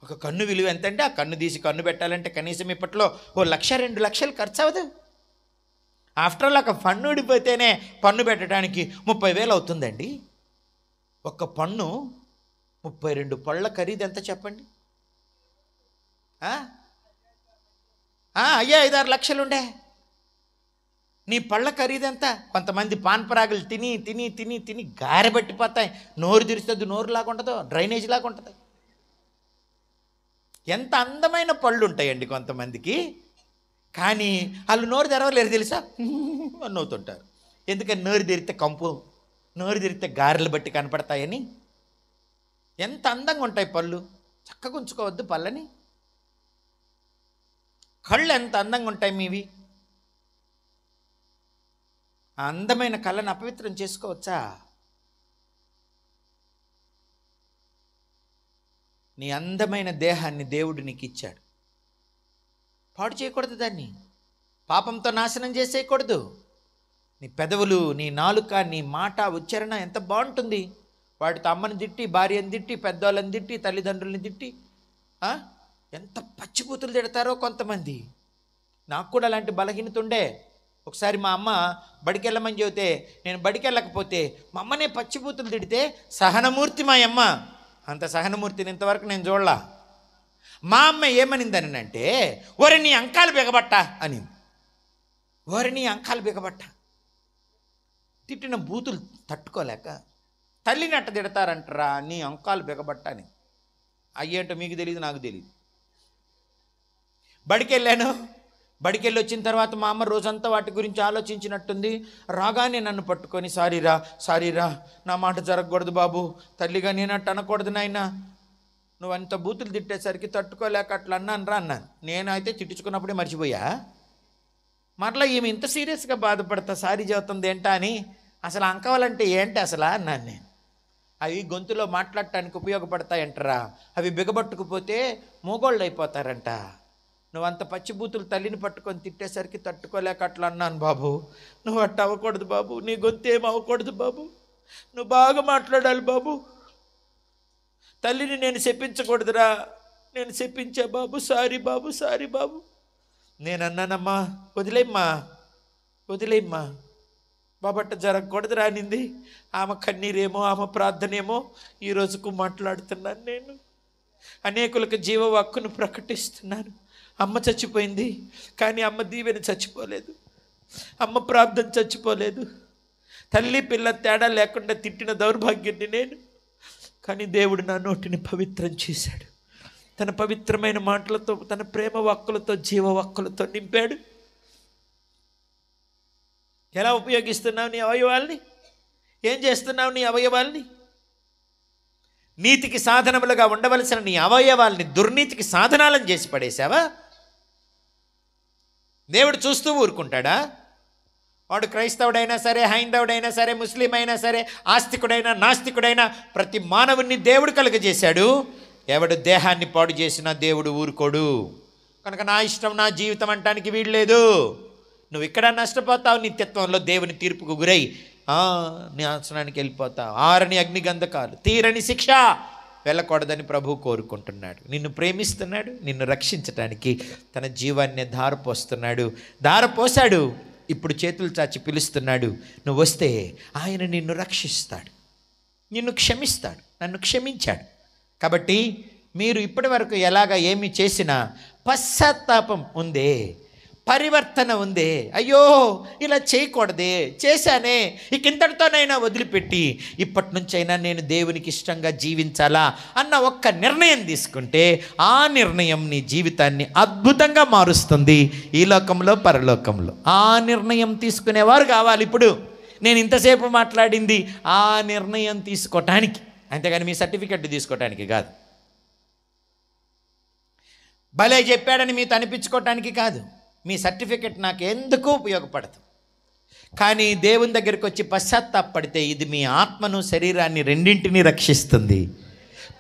ఒక కన్ను విలువ ఎంతంటే, ఆ కన్ను తీసి కన్ను పెట్టాలంటే కనీసం ఇప్పట్లో 1-2 లక్షలు ఖర్చు అవ్వదు. ఆఫ్టర్ ఆల్ ఒక పన్ను ఊడిపోతేనే పన్ను పెట్టడానికి 30,000 అవుతుందండి. ఒక్క పన్ను 32 పళ్ళ ఖరీదు ఎంత చెప్పండి? అయ్యా 5-6 లక్షలుండే. నీ పళ్ళ ఖరీదు ఎంత? కొంతమంది పాన్పరాగులు తిని తిని తిని తిని గారెబట్టిపోతాయి, నోరు తెరుస్తుంది, నోరు లాగా ఉంటుందో, డ్రైనేజ్ లాగా ఉంటుంది. ఎంత అందమైన పళ్ళు ఉంటాయండి కొంతమందికి, కానీ వాళ్ళు నోరు తెరవలేరు తెలుసా, అని నవ్వుతుంటారు. ఎందుకని? నోరు తెరిస్తే కంపు, నోరు తెరిస్తే గారెలు బట్టి కనపడతాయని. ఎంత అందంగా ఉంటాయి పళ్ళు, చక్కగా ఉంచుకోవద్దు పళ్ళని. కళ్ళు ఎంత అందంగా ఉంటాయి మీవి. ఆ అందమైన కళ్ళను అపవిత్రం చేసుకోవచ్చా? నీ అందమైన దేహాన్ని దేవుడు నీకు ఇచ్చాడు. పాడు చేయకూడదు, దాన్ని పాపంతో నాశనం చేసేయకూడదు. నీ పెదవులు, నీ నాలుక, నీ మాట, ఉచ్చారణ ఎంత బాగుంటుంది. వాటితో అమ్మని తిట్టి, భార్యని తిట్టి, పెద్దవాళ్ళని తిట్టి, తల్లిదండ్రులని తిట్టి ఎంత పచ్చిబూతులు తిడతారో కొంతమంది. నాకు కూడా అలాంటి బలహీనత ఉండే. ఒకసారి మా అమ్మ బడికి వెళ్ళమని చెబితే నేను బడికి వెళ్ళకపోతే మా అమ్మనే పచ్చిబూతులు తిడితే సహనమూర్తి మా అమ్మ. అంత సహనమూర్తిని ఇంతవరకు నేను చూడలా. మా అమ్మ ఏమనిందని అంటే, ఒరే నీ అంకాలు బిగబట్ట అని. ఒరే నీ అంకాలు బిగబట్ట. తిట్టిన బూతులు తట్టుకోలేక తల్లిని అట్ట తిడతారంటారా, నీ అంకాలు బిగబట్ట అని. అయ్యేంటో మీకు తెలియదు, నాకు తెలియదు. బడికి వెళ్ళాను. బడికి వెళ్ళి వచ్చిన తర్వాత మా అమ్మ రోజంతా వాటి గురించి ఆలోచించినట్టుంది. రాగానే నన్ను పట్టుకొని, సారీరా, నా మాట జరగకూడదు బాబు, తల్లిగా నేనట్టు అనకూడదు నాయనా, నువ్వు అంత బూతులు తిట్టేసరికి తట్టుకోలేక అట్లా అన్నాను. నేనైతే తిట్టించుకున్నప్పుడే మర్చిపోయా. మరలా ఈమె ఇంత సీరియస్గా బాధపడతా సారీ చెబుతుంది ఏంటా అని. అసలు అంకవాలంటే ఏంటి అసలు అన్నాను నేను. అవి గొంతులో మాట్లాడటానికి ఉపయోగపడతాయంటరా, అవి బిగబట్టుకుపోతే మూగోళ్ళు అయిపోతారంట. నువ్వు అంత పచ్చిబూతులు తల్లిని పట్టుకొని తిట్టేసరికి తట్టుకోలేక అట్లా అన్నాను బాబు. నువ్వు అట్ట అవ్వకూడదు బాబు, నీ గొంతు ఏం అవ్వకూడదు బాబు, నువ్వు బాగా మాట్లాడాలి బాబు. తల్లిని నేను శపించకూడదురా, నేను శపించా బాబు, సారీ బాబు. నేను అన్నానమ్మా, వదిలేమ్మా బాబట్ట జరగకూడదురా అనింది. ఆమె కన్నీరేమో, ఆమె ప్రార్థనేమో ఈ రోజుకు మాట్లాడుతున్నాను నేను. అనేకులకు జీవవాక్కును ప్రకటిస్తున్నాను. అమ్మ చచ్చిపోయింది, కానీ అమ్మ దీవెన చచ్చిపోలేదు, అమ్మ ప్రార్థన చచ్చిపోలేదు. తల్లి పిల్ల తేడా లేకుండా తిట్టిన దౌర్భాగ్యుడిని నేను. కానీ దేవుడు నా నోటిని పవిత్రం చేశాడు. తన పవిత్రమైన మాటలతో, తన ప్రేమ వాక్కులతో, జీవవాక్కులతో నింపాడు. ఎలా ఉపయోగిస్తున్నావు నీ అవయవాల్ని? ఏం చేస్తున్నావు నీ అవయవాల్ని? నీతికి సాధనములుగా ఉండవలసిన నీ అవయవాల్ని దుర్నీతికి సాధనాలను చేసి పడేశావా? దేవుడు చూస్తూ ఊరుకుంటాడా? వాడు క్రైస్తవుడైనా సరే, హైందవుడైనా సరే, ముస్లిం అయినా సరే, ఆస్తికుడైనా నాస్తికుడైనా ప్రతి మానవుణ్ణి దేవుడు కలుగజేశాడు. ఎవడు దేహాన్ని పాడు చేసినా దేవుడు ఊరుకోడు. కనుక నా ఇష్టం నా జీవితం అంటానికి వీల్లేదు. నువ్వు ఇక్కడ నష్టపోతావు, నిత్యత్వంలో దేవుని తీర్పుకు గురై నాశనానికి వెళ్ళిపోతావు. ఆరని అగ్నిగంధకాలు, తీరని శిక్ష వెళ్ళకూడదని ప్రభు కోరుకుంటున్నాడు. నిన్ను ప్రేమిస్తున్నాడు, నిన్ను రక్షించటానికి తన జీవాన్ని ధారపోసాడు. ఇప్పుడు చేతులు చాచి పిలుస్తున్నాడు. నువ్వు వస్తే ఆయన నిన్ను రక్షిస్తాడు, నిన్ను క్షమిస్తాడు. నన్ను క్షమించాడు. కాబట్టి మీరు ఇప్పటి వరకు ఎలాగ ఏమి చేసినా పశ్చాత్తాపం ఉందే, పరివర్తన ఉందే, అయ్యో ఇలా చేయకూడదే, చేశానే, ఇక ఇంతటితోనైనా వదిలిపెట్టి ఇప్పటి నుంచైనా నేను దేవునికి ఇష్టంగా జీవించాలా అన్న ఒక్క నిర్ణయం తీసుకుంటే ఆ నిర్ణయం నీ జీవితాన్ని అద్భుతంగా మారుస్తుంది, ఈ లోకంలో పరలోకంలో. ఆ నిర్ణయం తీసుకునేవారు కావాలి. ఇప్పుడు నేను ఇంతసేపు మాట్లాడింది ఆ నిర్ణయం తీసుకోవటానికి, అంతేగాని మీ సర్టిఫికెట్ తీసుకోవటానికి కాదు, భలే చెప్పాడని మీతో అనిపించుకోవటానికి కాదు. మీ సర్టిఫికెట్ నాకు ఎందుకు ఉపయోగపడదు. కానీ దేవుని దగ్గరికి వచ్చి పశ్చాత్తాపడితే ఇది మీ ఆత్మను, శరీరాన్ని రెండింటినీ రక్షిస్తుంది.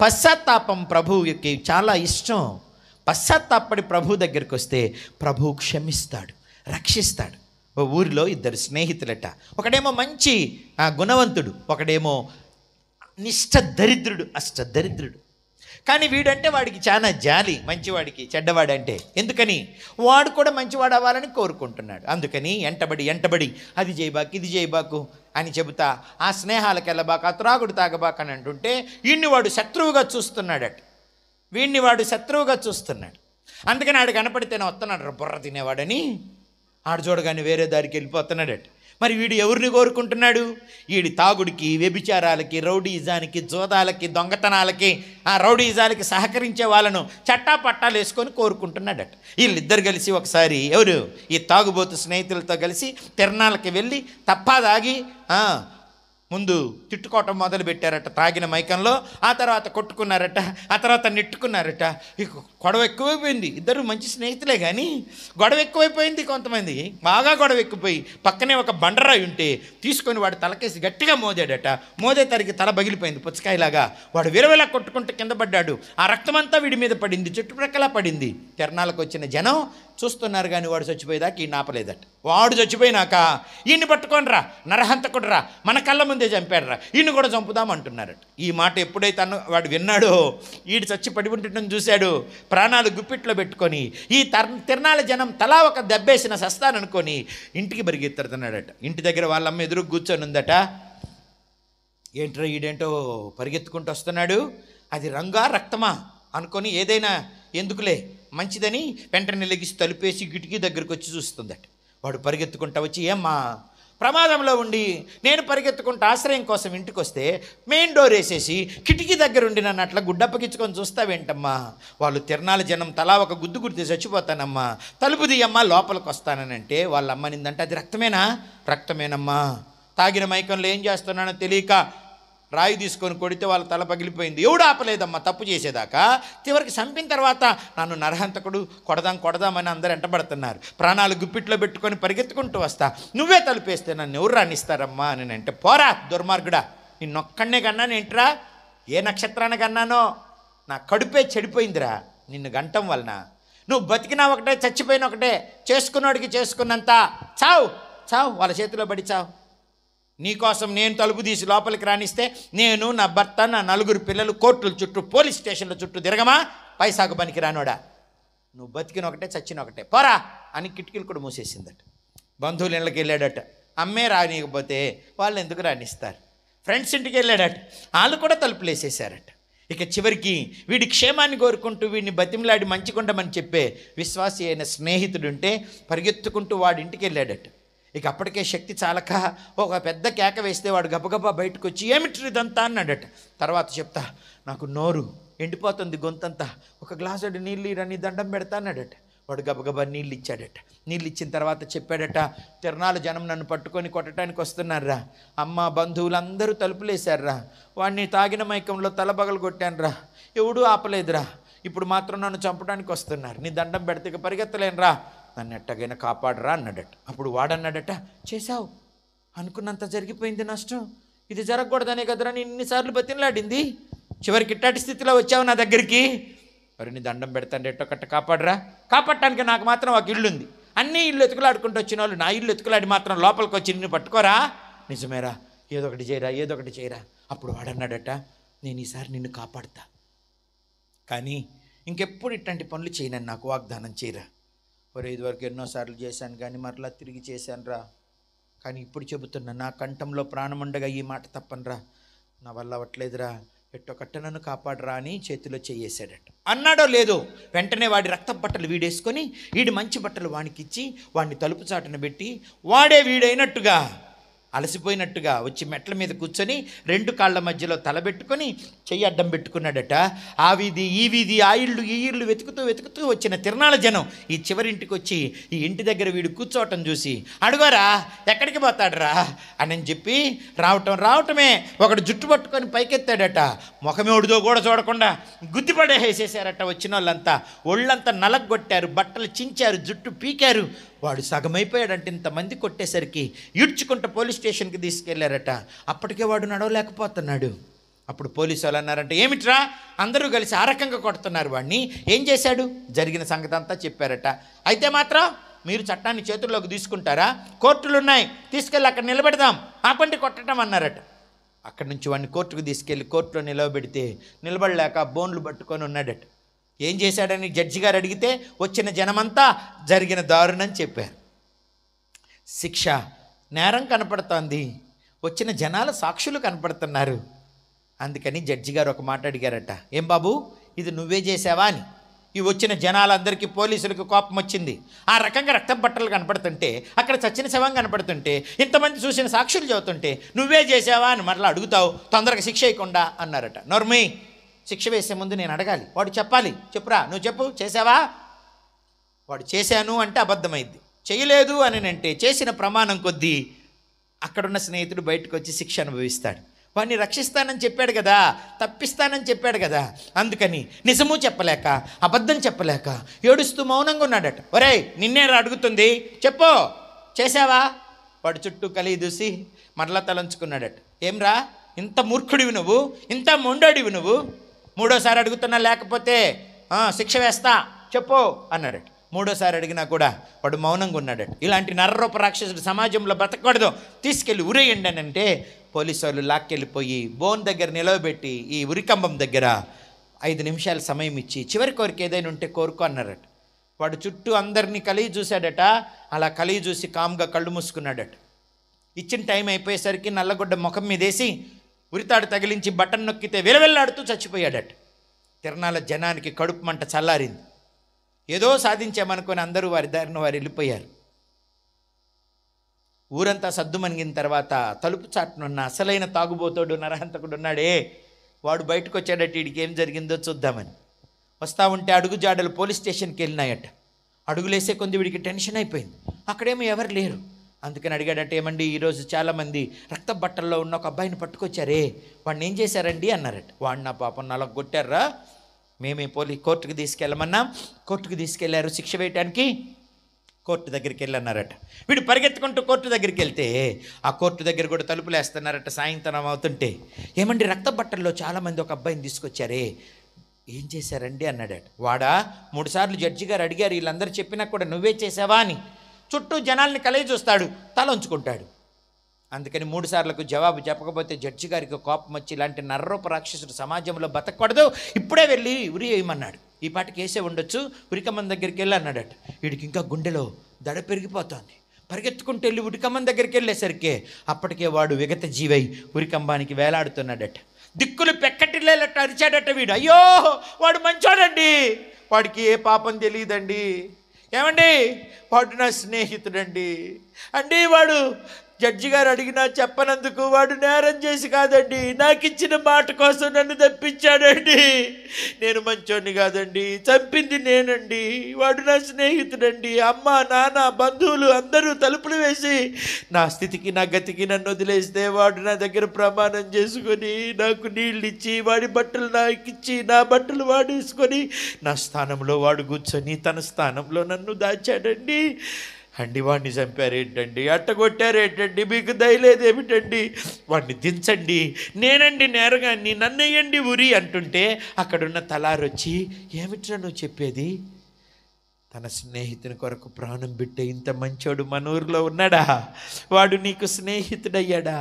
పశ్చాత్తాపం ప్రభువుకి చాలా ఇష్టం. పశ్చాత్తాపడి ప్రభు దగ్గరికి వస్తే ప్రభు క్షమిస్తాడు, రక్షిస్తాడు. ఓ ఊరిలో ఇద్దరు స్నేహితులట. ఒకడేమో మంచి గుణవంతుడు, ఒకడేమో నిష్ఠదరిద్రుడు, అష్టదరిద్రుడు. కానీ వీడంటే వాడికి చాలా జాలి, మంచివాడికి చెడ్డవాడంటే. ఎందుకని? వాడు కూడా మంచివాడు అవ్వాలని కోరుకుంటున్నాడు. అందుకని ఎంటబడి అది చేయబాకు, ఇది చేయబాకు అని చెబుతా ఆ స్నేహాలకు వెళ్ళబాక, ఆ త్రాగుడు తాగబాక అని అంటుంటే వీడిని వాడు శత్రువుగా చూస్తున్నాడు. అందుకని ఆడు కనపడితేనే వస్తున్నాడు బుర్ర తినేవాడని. ఆడు చూడగానే వేరే దారికి వెళ్ళిపోతున్నాడట. మరి వీడు ఎవరిని కోరుకుంటున్నాడు? వీడి తాగుడికి, వ్యభిచారాలకి, రౌడీజానికి, జోదాలకి, దొంగతనాలకి, ఆ రౌడీజాలకి సహకరించే వాళ్ళను చట్టా పట్టాలు వేసుకొని కోరుకుంటున్నాడట. వీళ్ళిద్దరు కలిసి ఒకసారి ఎవరు ఈ తాగుబోతు స్నేహితులతో కలిసి తిరణాలకి వెళ్ళి తప్పా తాగి ముందు తిట్టుకోవటం మొదలు పెట్టారట తాగిన మైకంలో, ఆ తర్వాత కొట్టుకున్నారట, ఆ తర్వాత నెట్టుకున్నారట. ఇక గొడవ ఎక్కువైపోయింది. ఇద్దరు మంచి స్నేహితులే కానీ గొడవ ఎక్కువైపోయింది. కొంతమంది బాగా గొడవ ఎక్కువైపోయి పక్కనే ఒక బండరాయి ఉంటే తీసుకొని వాడు తలకేసి గట్టిగా మోదాడట. మోదే తరికి తల పగిలిపోయింది పుచ్చకాయలాగా. వాడు విరవిలా కొట్టుకుంటూ కింద పడ్డాడు. ఆ రక్తమంతా వీడి మీద పడింది, చుట్టుప్రక్కల పడింది. తిరణాలకు వచ్చిన జనం చూస్తున్నారు కానీ వాడు చచ్చిపోయేదాకా ఈయన ఆపలేదట. వాడు చచ్చిపోయినాక ఈయన్ని పట్టుకోనరా, నరహంతకుడురా, మన కళ్ళ ముందే చంపాడురా, ఈయన్ని కూడా చంపుదామంటున్నారట. ఈ మాట ఎప్పుడైతే వాడు విన్నాడో, ఈడు చచ్చి పడి ఉండటం చూశాడు, ప్రాణాలు గుప్పిట్లో పెట్టుకొని ఈ తిరణాల జనం తలా ఒక దెబ్బేసిన సస్తాననుకొని ఇంటికి పరిగెత్తుతున్నాడట. ఇంటి దగ్గర వాళ్ళమ్మ ఎదురు కూర్చొని ఉందట. ఏంట్రా ఈడేంటో పరిగెత్తుకుంటూ వస్తున్నాడు, అది రంగా రక్తమా అనుకొని ఏదైనా ఎందుకులే మంచిదని వెంటనే లెగిసి తలుపేసి కిటికీ దగ్గరికి వచ్చి చూస్తుందట. వాడు పరిగెత్తుకుంటా వచ్చి, ఏమ్మా ప్రమాదంలో ఉండి నేను పరిగెత్తుకుంటూ ఆశ్రయం కోసం ఇంటికి వస్తే మెయిన్ డోర్ వేసేసి కిటికీ దగ్గర ఉండి నన్ను అట్లా గుడ్డప్పకించుకొని చూస్తావేంటమ్మా? వాళ్ళు తిరణాల జనం తలా ఒక గుద్దు గుర్తి చచ్చిపోతానమ్మా, తలుపు తీయమ్మా లోపలికి వస్తానంటే వాళ్ళ అమ్మ నిందంటే అది రక్తమేనా? రక్తమేనమ్మా. తాగిన మైకంలో ఏం చేస్తున్నానో తెలియక రాయి తీసుకొని కొడితే వాళ్ళ తల పగిలిపోయింది. ఎవడు ఆపలేదమ్మా తప్పు చేసేదాకా. చివరికి చంపిన తర్వాత నన్ను నరహంతకుడు కొడదామని అందరు ఎంటబడుతున్నారు. ప్రాణాలు గుప్పిట్లో పెట్టుకొని పరిగెత్తుకుంటూ వస్తా, నువ్వే తలుపేస్తే నన్ను ఎవరు రానిస్తారమ్మా అని అంటే, పోరా దుర్మార్గుడా, నిన్నొక్కడనే కన్నాను ఏంట్రా? ఏ నక్షత్రానికి అన్నానో నా కడుపే చెడిపోయిందిరా నిన్ను గంటం వలన. నువ్వు బతికినా ఒకటే, చచ్చిపోయిన ఒకటే, చేసుకున్నోడికి చేసుకున్నంత చావు చావు, వాళ్ళ చేతిలో పడి చావు. నీకోసం నేను తలుపు తీసి లోపలికి రానిస్తే నేను, నా భర్త, నా 4 పిల్లలు కోర్టుల చుట్టూ, పోలీస్ స్టేషన్ల చుట్టూ తిరగమా? పైసాకు పనికి రానోడా, నువ్వు బతికిన ఒకటే చచ్చిన ఒకటే, పోరా అని కిటికీలు కూడా మూసేసిందట. బంధువుల ఇళ్ళకి వెళ్ళాడట. అమ్మే రానియకపోతే వాళ్ళు ఎందుకు రానిస్తారు? ఫ్రెండ్స్ ఇంటికి వెళ్ళాడట, వాళ్ళు కూడా తలుపులు వేసేసారట. ఇక చివరికి వీడి క్షేమాన్ని కోరుకుంటూ వీడిని బతిమలాడి మంచిగుండమని చెప్పే విశ్వాసి అయిన స్నేహితుడుంటే పరిగెత్తుకుంటూ వాడి ఇంటికి వెళ్ళాడట. ఇక అప్పటికే శక్తి చాలక ఒక పెద్ద కేక వేస్తే వాడు గబగబా బయటకు వచ్చి, ఏమిటి ఇదంతా అన్నాడట. తర్వాత చెప్తా, నాకు నోరు ఎండిపోతుంది, గొంతంతా, ఒక గ్లాసుడు నీళ్ళు ఇరని దండం పెడతా అన్నాడట. వాడు గబగబా నీళ్ళు ఇచ్చాడట. నీళ్ళు ఇచ్చిన తర్వాత చెప్పాడట, తిరణాల జనం నన్ను పట్టుకొని కొట్టడానికి వస్తున్నారా, అమ్మ బంధువులందరూ తలుపులేశారా, వాడిని తాగిన మైకంలో తల పగలు కొట్టానురా, ఎవడూ ఆపలేదురా, ఇప్పుడు మాత్రం నన్ను చంపడానికి వస్తున్నారు, నీ దండం పెడితే ఇక పరిగెత్తలేనురా, నన్ను ఎట్టగైనా కాపాడరా అన్నాడట. అప్పుడు వాడన్నాడట, చేశావు, అనుకున్నంత జరిగిపోయింది నష్టం, ఇది జరగకూడదనే కదరా నేను ఇన్నిసార్లు బతిమలాడింది, చివరికి ఇట్టాటి స్థితిలో వచ్చావు నా దగ్గరికి, మరి నీ దండం పెడతాను ఎట్టో కట్ట కాపాడరా. కాపాడటానికి నాకు మాత్రం ఒక ఇల్లు ఉంది, అన్ని ఇల్లు ఎతుకులాడుకుంటూ వచ్చిన వాళ్ళు నా ఇల్లు ఎతుకులాడి మాత్రం లోపలికి వచ్చి నిన్ను పట్టుకోరా? నిజమేరా, ఏదో ఒకటి చేయరా. అప్పుడు వాడన్నాడట, నేను ఈసారి నిన్ను కాపాడుతా, కానీ ఇంకెప్పుడు ఇట్లాంటి పనులు చేయనని నాకు వాగ్దానం చేయరా. ఒరే, ఇదివరకు ఎన్నోసార్లు చేశాను కానీ మరలా తిరిగి చేశాను రా, కానీ ఇప్పుడు చెబుతున్నా, నా కంఠంలో ప్రాణం ఉండగా ఈ మాట తప్పనరా, నా వల్ల అవ్వట్లేదురా, ఎట్టో కట్ట నన్ను కాపాడరా అని చేతిలో చేయేశాడట. అన్నాడో లేదో వెంటనే వాడి రక్త బట్టలు వీడేసుకొని వీడి మంచి బట్టలు వాడికిచ్చి వాడిని తలుపు చాటున పెట్టి వాడే వీడైనట్టుగా అలసిపోయినట్టుగా వచ్చి మెట్ల మీద కూర్చొని 2 కాళ్ళ మధ్యలో తలబెట్టుకొని చెయ్యి అడ్డం పెట్టుకున్నాడట. ఆ వీధి ఈ వీధి, ఆ ఇళ్ళు ఈ ఇళ్ళు వెతుకుతూ వచ్చిన తిరణాల జనం ఈ చివరింటికి వచ్చి ఈ ఇంటి దగ్గర వీడు కూర్చోవటం చూసి, అడుగోరా ఎక్కడికి పోతాడరా అని చెప్పి రావటమే ఒకడు జుట్టు పట్టుకొని పైకెత్తాడట. ముఖమేడుదో కూడా చూడకుండా గుద్దిపడేసేసారట. వచ్చిన వాళ్ళంతా ఒళ్ళంతా నలగొట్టారు, బట్టలు చించారు, జుట్టు పీకారు. వాడు సగమైపోయాడంటే ఇంతమంది కొట్టేసరికి ఈడ్చుకుంటూ పోలీస్ స్టేషన్కి తీసుకెళ్లారట. అప్పటికే వాడు నడవలేకపోతున్నాడు. అప్పుడు పోలీసు వాళ్ళు అన్నారంటే, ఏమిట్రా అందరూ కలిసి ఆ రకంగా కొడుతున్నారు వాడిని, ఏం చేశాడు? జరిగిన సంగతి అంతా చెప్పారట. అయితే మాత్రం మీరు చట్టాన్ని చేతుల్లోకి తీసుకుంటారా? కోర్టులు ఉన్నాయి, తీసుకెళ్ళి అక్కడ నిలబెడదాం, ఆపండి కొట్టడం అన్నారట. అక్కడి నుంచి వాడిని కోర్టుకు తీసుకెళ్ళి కోర్టులో నిలవబెడితే నిలబడలేక బోన్లు పట్టుకొని ఉన్నాడట. ఏం చేశాడని జడ్జి గారు అడిగితే వచ్చిన జనమంతా జరిగిన దారుణం చెప్పారు. శిక్ష నేరం కనపడుతోంది, వచ్చిన జనాల సాక్షులు కనపడుతున్నారు. అందుకని జడ్జి గారు ఒక మాట అడిగారట, ఏం బాబు ఇది నువ్వే చేసావా అని. ఈ వచ్చిన జనాలందరికీ పోలీసులకు కోపం వచ్చింది. ఆ రకంగా రక్త బట్టలు కనపడుతుంటే, అక్కడ చచ్చిన శవం కనపడుతుంటే, ఇంతమంది చూసిన సాక్షులు చెబుతుంటే నువ్వే చేసావా అని మరలా అడుగుతావు, తొందరగా శిక్ష వేయకుండా అన్నారట. నోర్మీ, శిక్ష వేసే ముందు నేను అడగాలి, వాడు చెప్పాలి. చెప్పురా, నువ్వు చెప్పు, చేసావా? వాడు చేశాను అంటే అబద్ధమైంది, చేయలేదు అని అంటే చేసిన ప్రమాణం కొద్దీ అక్కడున్న స్నేహితుడు బయటకు వచ్చి శిక్ష అనుభవిస్తాడు. వాడిని రక్షిస్తానని చెప్పాడు కదా, తప్పిస్తానని చెప్పాడు కదా, అందుకని నిజము చెప్పలేక అబద్ధం చెప్పలేక ఏడుస్తూ మౌనంగా ఉన్నాడట. ఒరేయ్, నిన్నేరా అడుగుతుంది, చెప్పు, చేసావా? వాడు చుట్టూ కలిగి చూసి మరలా తలంచుకున్నాడట. ఏమ్రా, ఇంత మూర్ఖుడివి నువ్వు, ఇంత మొండోడివి నువ్వు, మూడోసారి అడుగుతున్నా, లేకపోతే శిక్ష వేస్తా, చెప్పు అన్నాడట. మూడోసారి అడిగినా కూడా వాడు మౌనంగా ఉన్నాడట. ఇలాంటి నరరూప రాక్షసుడు సమాజంలో బ్రతకూడదు, తీసుకెళ్ళి ఉరేయండి అని అంటే పోలీసు వాళ్ళు లాక్కెళ్ళిపోయి బోన్ దగ్గర నిలవబెట్టి ఈ ఉరికంబం దగ్గర 5 నిమిషాల సమయం ఇచ్చి చివరి కోరిక ఏదైనా ఉంటే కోరుకో అన్నారట. వాడు చుట్టూ అందరినీ కలిగి చూశాడట. అలా కలిగి చూసి కామ్గా కళ్ళు మూసుకున్నాడట. ఇచ్చిన టైం అయిపోయేసరికి నల్లగొడ్డ ముఖం మీదేసి ఉరితాడు తగిలించి బటన్ నొక్కితే విలవెల్లాడుతూ చచ్చిపోయాడట. తిరణాల జనానికి కడుపు మంట చల్లారింది. ఏదో సాధించామనుకొని అందరూ వారి దారిన వారు వెళ్ళిపోయారు. ఊరంతా సద్దుమణిగిన తర్వాత తలుపు చాటునున్న అసలైన తాగుబోతోడు నరహంతకుడు ఉన్నాడే, వాడు బయటకు వచ్చాడట. వీడికి ఏం జరిగిందో చూద్దామని వస్తూ ఉంటే అడుగు జాడలు పోలీస్ స్టేషన్కి వెళ్ళినాయట. అడుగులేసే కొంది వీడికి టెన్షన్ అయిపోయింది. అక్కడేమో ఎవరు లేరు. అందుకని అడిగాడట, ఏమండి, ఈరోజు చాలామంది రక్త బట్టల్లో ఉన్న ఒక అబ్బాయిని పట్టుకొచ్చారే, వాడిని ఏం చేశారండి అన్నారట. వాడు నా పాపం నలకు కొట్టారా, మేమే కోర్టుకు తీసుకెళ్ళమన్నాం, కోర్టుకు తీసుకెళ్లారు శిక్ష వేయటానికి, కోర్టు దగ్గరికి వెళ్ళన్నారట. వీడు పరిగెత్తుకుంటూ కోర్టు దగ్గరికి వెళ్తే ఆ కోర్టు దగ్గర కూడా తలుపులు వేస్తున్నారట. సాయంత్రం అవుతుంటే, ఏమండి, రక్త బట్టల్లో చాలామంది ఒక అబ్బాయిని తీసుకొచ్చారే, ఏం చేశారండి అన్నాడట. వాడా 3 సార్లు జడ్జి గారు అడిగారు, వీళ్ళందరూ చెప్పినా కూడా నువ్వే చేసావా అని చుట్టూ జనాల్ని కలిగి చూస్తాడు, తల ఉంచుకుంటాడు. అందుకని 3 సార్లకు జవాబు చెప్పకపోతే జడ్జి గారికి కోపం వచ్చి, ఇలాంటి నర్రూప రాక్షసుడు సమాజంలో బతకూడదు, ఇప్పుడే వెళ్ళి ఉరి వేయమన్నాడు. ఈ పాటికి వేసే ఉండొచ్చు, ఉరికమ్మన్ దగ్గరికి వెళ్ళి అన్నాడట. వీడికి ఇంకా గుండెలో దడ పెరిగిపోతోంది. పరిగెత్తుకుంటూ వెళ్ళి ఉరికమ్మన్ దగ్గరికి వెళ్ళేసరికి అప్పటికే వాడు విగత జీవై ఉరికంబానికి వేలాడుతున్నాడట. దిక్కులు పెక్కటిల్లేట అరిచాడట వీడు. అయ్యో, వాడు మంచోడండి, వాడికి ఏ పాపం తెలియదండి. ఏమండి, వాడు నా స్నేహితుడండి అండి, వాడు జడ్జి గారు అడిగినా చెప్పనందుకు వాడు నేరం చేసి కాదండి, నాకు ఇచ్చిన మాట కోసం నన్ను తప్పించాడండి. నేను మంచోడిని కాదండి, చంపింది నేనండి, వాడు నా స్నేహితుడండి. అమ్మ, నాన్న, బంధువులు అందరూ తలుపులు వేసి నా స్థితికి నా గతికి నన్ను వదిలేస్తే వాడు నా దగ్గర ప్రమాణం చేసుకొని నాకు నీళ్ళు ఇచ్చి వాడి బట్టలు నాకు ఇచ్చి నా బట్టలు వాడేసుకొని నా స్థానంలో వాడు కూర్చొని తన స్థానంలో నన్ను దాచాడండి. అండి, వాడిని చంపారేంటండి, అట్టగొట్టారేంటండి, మీకు దయలేదేమిటండి, వాడిని దించండి, నేనండి నేరగాన్ని, నన్నయ్యండి ఉరి అంటుంటే అక్కడున్న తలారొచ్చి, ఏమిట్రా నువ్వు చెప్పేది, తన స్నేహితుని కొరకు ప్రాణం పెట్టే ఇంత మంచోడు మన ఊరిలో ఉన్నాడా, వాడు నీకు స్నేహితుడయ్యాడా,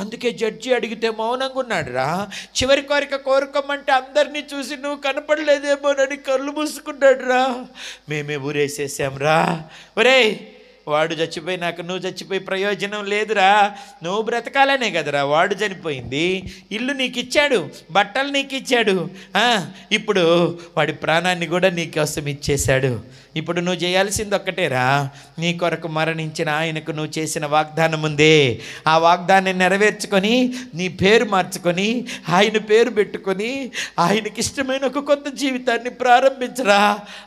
అందుకే జడ్జి అడిగితే మౌనంగా ఉన్నాడు రా, చివరి కోరిక కోరుకోమంటే అందరినీ చూసి నువ్వు కనపడలేదేమోనని కళ్ళు మూసుకున్నాడు రా, మేమే ఊరేసేసాం రా. ఒరేయ్, వాడు చచ్చిపోయినాక నువ్వు చచ్చిపోయి ప్రయోజనం లేదురా, నువ్వు బ్రతకాలనే కదరా వాడు చనిపోయింది. ఇల్లు నీకు ఇచ్చాడు, బట్టలు నీకు ఇచ్చాడు, ఇప్పుడు వాడి ప్రాణాన్ని కూడా నీకోసం ఇచ్చేశాడు. ఇప్పుడు నువ్వు చేయాల్సింది ఒక్కటేరా, నీ కొరకు మరణించిన ఆయనకు నువ్వు చేసిన వాగ్దానం ఉందే, ఆ వాగ్దానాన్ని నెరవేర్చుకొని నీ పేరు మార్చుకొని ఆయన పేరు పెట్టుకొని ఆయనకి ఇష్టమైన ఒక కొత్త జీవితాన్ని ప్రారంభించరా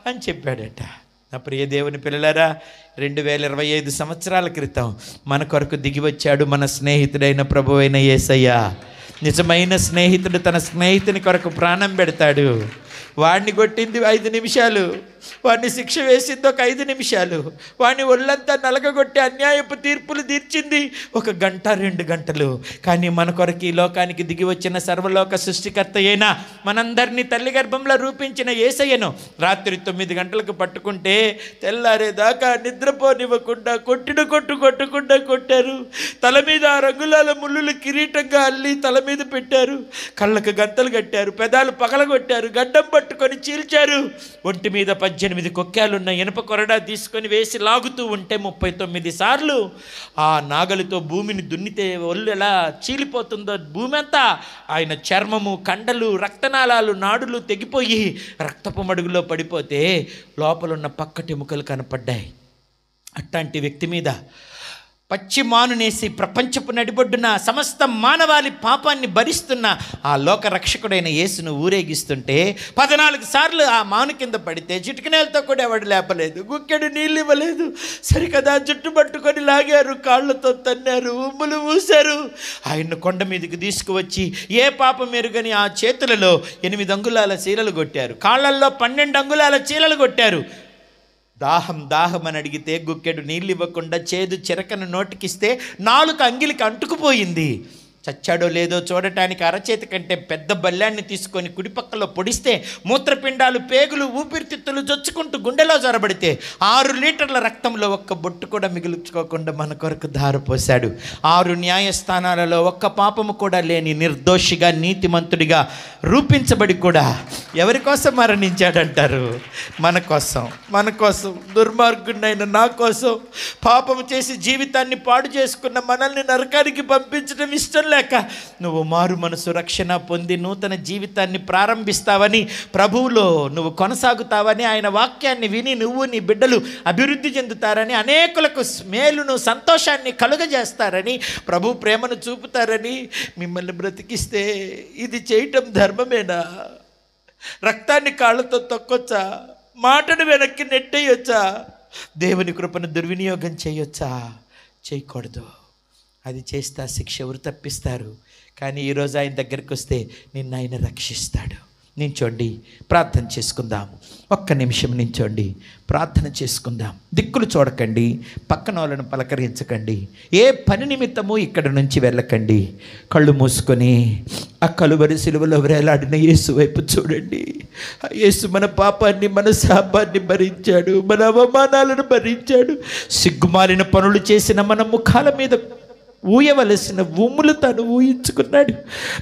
అని చెప్పాడట. నా ప్రియ దేవుని పిల్లలారా, 2025 సంవత్సరాల క్రితం మన కొరకు దిగివచ్చాడు మన స్నేహితుడైన ప్రభువైన యేసయ్య. నిజమైన స్నేహితుడు తన స్నేహితుని కొరకు ప్రాణం పెడతాడు. వాడిని కొట్టింది 5 నిమిషాలు, వాడిని శిక్ష వేసింది ఒక 5 నిమిషాలు, వాడిని ఒళ్ళంతా నలగగొట్టి అన్యాయపు తీర్పులు తీర్చింది 1 గంట 2 గంటలు. కానీ మన కొరకు ఈ లోకానికి దిగి వచ్చిన సర్వలోక సృష్టికర్త అయిన మనందరినీ తల్లి గర్భంలో రూపించిన యేసయ్యను రాత్రి 9 గంటలకు పట్టుకుంటే తెల్లారేదాకా నిద్రపోనివ్వకుండా కొట్టకుండా కొట్టారు. తల మీద 6 రంగుల ముళ్ళులు కిరీటంగా అల్లి తల మీద పెట్టారు, కళ్ళకు గంతలు కట్టారు, పెదాలు పగలగొట్టారు, గడ్డం పట్టుకొని చీల్చారు. ఒంటి మీద 18 కొక్కాలున్న ఇనుప కొరడా తీసుకొని వేసి లాగుతూ ఉంటే 39 సార్లు ఆ నాగలితో భూమిని దున్నితే ఒళ్ళు ఎలా చీలిపోతుందో భూమి అంతా, ఆయన చర్మము, కండలు, రక్తనాళాలు, నాడులు తెగిపోయి రక్తపు మడుగులో పడిపోతే లోపలున్న పక్కటెముకలు కనపడ్డాయి. అట్లాంటి వ్యక్తి మీద పచ్చి మానునేసి ప్రపంచపు నడిబొడ్డున సమస్త మానవాళి పాపాన్ని భరిస్తున్న ఆ లోక రక్షకుడైన యేసును ఊరేగిస్తుంటే 14 సార్లు ఆ మాను కింద పడితే చిటికనేలతో కూడా ఎవడు లేపలేదు, గుక్కెడు నీళ్ళు ఇవ్వలేదు. సరికదా జుట్టు పట్టుకొని లాగారు, కాళ్ళతో తన్నారు, ఉమ్ములు మూశారు. ఆయన్ను కొండ మీదకి తీసుకువచ్చి ఏ పాపం ఎరుగని ఆ చేతులలో 8 అంగుళాల చీలలు కొట్టారు, కాళ్ళల్లో 12 అంగుళాల చీలలు కొట్టారు. దాహం అని అడిగితే గుక్కెడు నీళ్ళు ఇవ్వకుండా చేదు చిరకను నోటికిస్తే 4 అంగిలికి అంటుకుపోయింది. చచ్చాడో లేదో చూడటానికి అరచేతి కంటే పెద్ద బల్లాన్ని తీసుకొని కుడిపక్కలో పొడిస్తే మూత్రపిండాలు, పేగులు, ఊపిరితిత్తులు జొచ్చుకుంటూ గుండెలో జొరబడితే 6 లీటర్ల రక్తంలో ఒక్క బొట్టు కూడా మిగుల్చుకోకుండా మన కొరకు ధారపోశాడు. 6 న్యాయస్థానాలలో ఒక్క పాపము కూడా లేని నిర్దోషిగా, నీతిమంతుడిగా రూపించబడి కూడా ఎవరి కోసం మరణించాడంటారు? మన కోసం దుర్మార్గుడినైన నా కోసం పాపము చేసి జీవితాన్ని పాడు చేసుకున్న మనల్ని నరకానికి పంపించడం ఇష్టం లేక నువ్వు మారు మనసు రక్షణ పొంది నూతన జీవితాన్ని ప్రారంభిస్తావని, ప్రభువులో నువ్వు కొనసాగుతావని, ఆయన వాక్యాన్ని విని నువ్వు నీ బిడ్డలు అభివృద్ధి చెందుతారని, అనేకులకు మేలును సంతోషాన్ని కలుగజేస్తారని, ప్రభు ప్రేమను చూపుతారని మిమ్మల్ని బ్రతికిస్తే ఇది చేయటం ధర్మమేనా? రక్తాన్ని కాళ్ళతో తొక్కొచ్చా? మాటను వెనక్కి నెట్టేయొచ్చా? దేవుని కృపను దుర్వినియోగం చేయొచ్చా? చేయకూడదు. అది చేస్తే శిక్ష ఎవరు తప్పిస్తారు? కానీ ఈరోజు ఆయన దగ్గరికి వస్తే నిన్ను ఆయన రక్షిస్తాడు. నించోండి, ప్రార్థన చేసుకుందాం. ఒక్క నిమిషం నించోండి, ప్రార్థన చేసుకుందాం. దిక్కులు చూడకండి, పక్కన వాళ్ళను పలకరించకండి, ఏ పని నిమిత్తము ఇక్కడ నుంచి వెళ్ళకండి. కళ్ళు మూసుకొని ఆ కలువరి సిలువలో వేలాడిన యేసు వైపు చూడండి. యేసు మన పాపాన్ని, మన శాపాన్ని భరించాడు, మన అవమానాలను భరించాడు. సిగ్గుమాలిన పనులు చేసిన మన ముఖాల మీద ఊయవలసిన ఉమ్ములు తను ఊహించుకున్నాడు.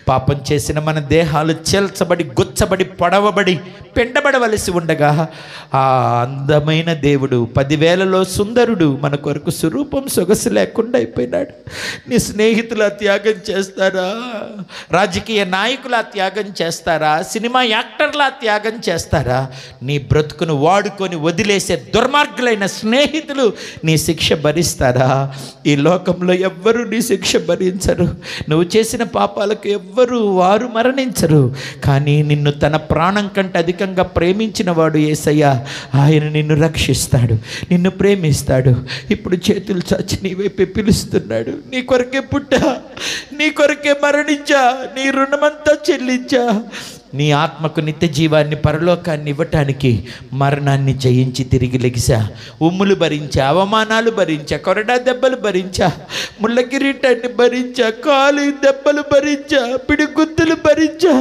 పాపం చేసిన మన దేహాలు చేల్చబడి, గుచ్చబడి, పొడవబడి, పెండబడవలసి ఉండగా ఆ అందమైన దేవుడు 10,000లో సుందరుడు మన కొరకు స్వరూపం సొగసు లేకుండా అయిపోయినాడు. నీ స్నేహితుల త్యాగం చేస్తారా? రాజకీయ నాయకుల త్యాగం చేస్తారా? సినిమా యాక్టర్ల త్యాగం చేస్తారా? నీ బ్రతుకును వాడుకొని వదిలేసే దుర్మార్గులైన స్నేహితులు నీ శిక్ష భరిస్తారా? ఈ లోకంలో ఎవ్వరూ నీ శిక్ష భరించరు. నువ్వు చేసిన పాపాలకు ఎవ్వరూ వారు మరణించరు. కానీ నిన్ను తన ప్రాణం కంటే అధికంగా ప్రేమించిన వాడు యేసయ్య. ఆయన నిన్ను రక్షిస్తాడు, నిన్ను ప్రేమిస్తాడు. ఇప్పుడు చేతులు చాచి నీ వైపే పిలుస్తున్నాడు. నీ కొరకే పుట్టా, నీ కొరకే మరణించా, నీ రుణమంతా చెల్లించా. నీ ఆత్మకు నిత్య జీవాన్ని, పరలోకాన్ని ఇవ్వటానికి మరణాన్ని జయించి తిరిగి లెగిసా. ఉమ్ములు భరించా, అవమానాలు భరించా, కొరడా దెబ్బలు భరించా, ముళ్ళ కిరీటాన్ని భరించా, కాలు దెబ్బలు భరించా, పిడిగుద్దులు భరించా.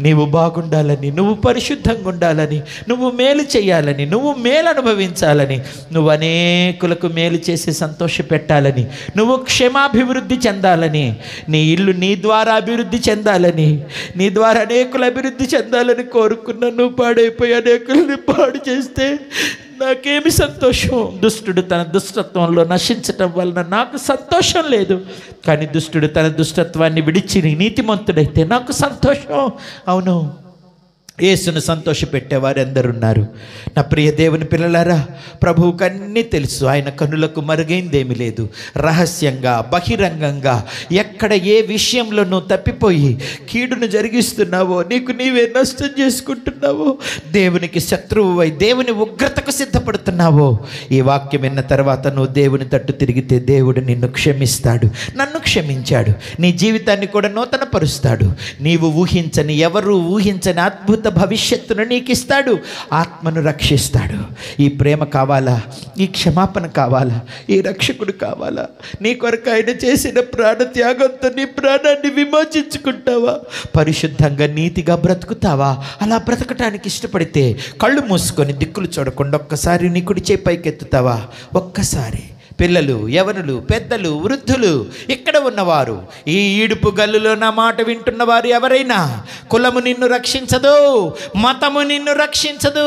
నీవు బాగుండాలని, నువ్వు పరిశుద్ధంగా ఉండాలని, నువ్వు మేలు చేయాలని, నువ్వు మేలు అనుభవించాలని, నువ్వు అనేకులకు మేలు చేసి సంతోష పెట్టాలని, నువ్వు క్షేమాభివృద్ధి చెందాలని, నీ ఇల్లు నీ ద్వారా అభివృద్ధి చెందాలని, నీ ద్వారా అనేకులు అభివృద్ధి చెందాలని కోరుకున్నా. నువ్వు పాడైపోయి అనేకులని పాడు చేస్తే నాకేమి సంతోషం? దుష్టుడు తన దుష్టత్వంలో నశించటం వలన నాకు సంతోషం లేదు. కానీ దుష్టుడు తన దుష్టత్వాన్ని విడిచి నీతిమంతుడైతే నాకు సంతోషం. అవును, యేసును సంతోషపెట్టేవారు ఎందరున్నారు? నా ప్రియ దేవుని పిల్లలారా, ప్రభువుకు అన్నీ తెలుసు. ఆయన కన్నులకు మరుగైందేమీ లేదు. రహస్యంగా, బహిరంగంగా, ఎక్కడ ఏ విషయంలో నువ్వు తప్పిపోయి కీడును జరిగిస్తున్నావో, నీకు నీవే నష్టం చేసుకుంటున్నావో, దేవునికి శత్రువువై దేవుని ఉగ్రతకు సిద్ధపడుతున్నావో, ఈ వాక్యం విన్న తర్వాత నువ్వు దేవుని తట్టు తిరిగితే దేవుడు నిన్ను క్షమిస్తాడు. నన్ను క్షమించాడు. నీ జీవితాన్ని కూడా నూతన పరుస్తాడు. నీవు ఊహించని, ఎవరు ఊహించని అద్భుత భవిష్యత్తును నీకు ఇస్తాడు. ఆత్మను రక్షిస్తాడు. ఈ ప్రేమ కావాలా? ఈ క్షమాపణ కావాలా? ఈ రక్షకుడు కావాలా? నీ కొరకు ఆయన చేసిన ప్రాణ త్యాగంతో నీ ప్రాణాన్ని విమోచించుకుంటావా? పరిశుద్ధంగా, నీతిగా బ్రతుకుతావా? అలా బ్రతకటానికి ఇష్టపడితే కళ్ళు మూసుకొని దిక్కులు చూడకుండా ఒక్కసారి నీ కుడి చేయి పైకెత్తుతావా? ఒక్కసారి. పిల్లలు, యవనులు, పెద్దలు, వృద్ధులు, ఇక్కడ ఉన్నవారు, ఈ ఈడుపు గల్లులో నా మాట వింటున్నవారు ఎవరైనా, కులము నిన్ను రక్షించదు, మతము నిన్ను రక్షించదు,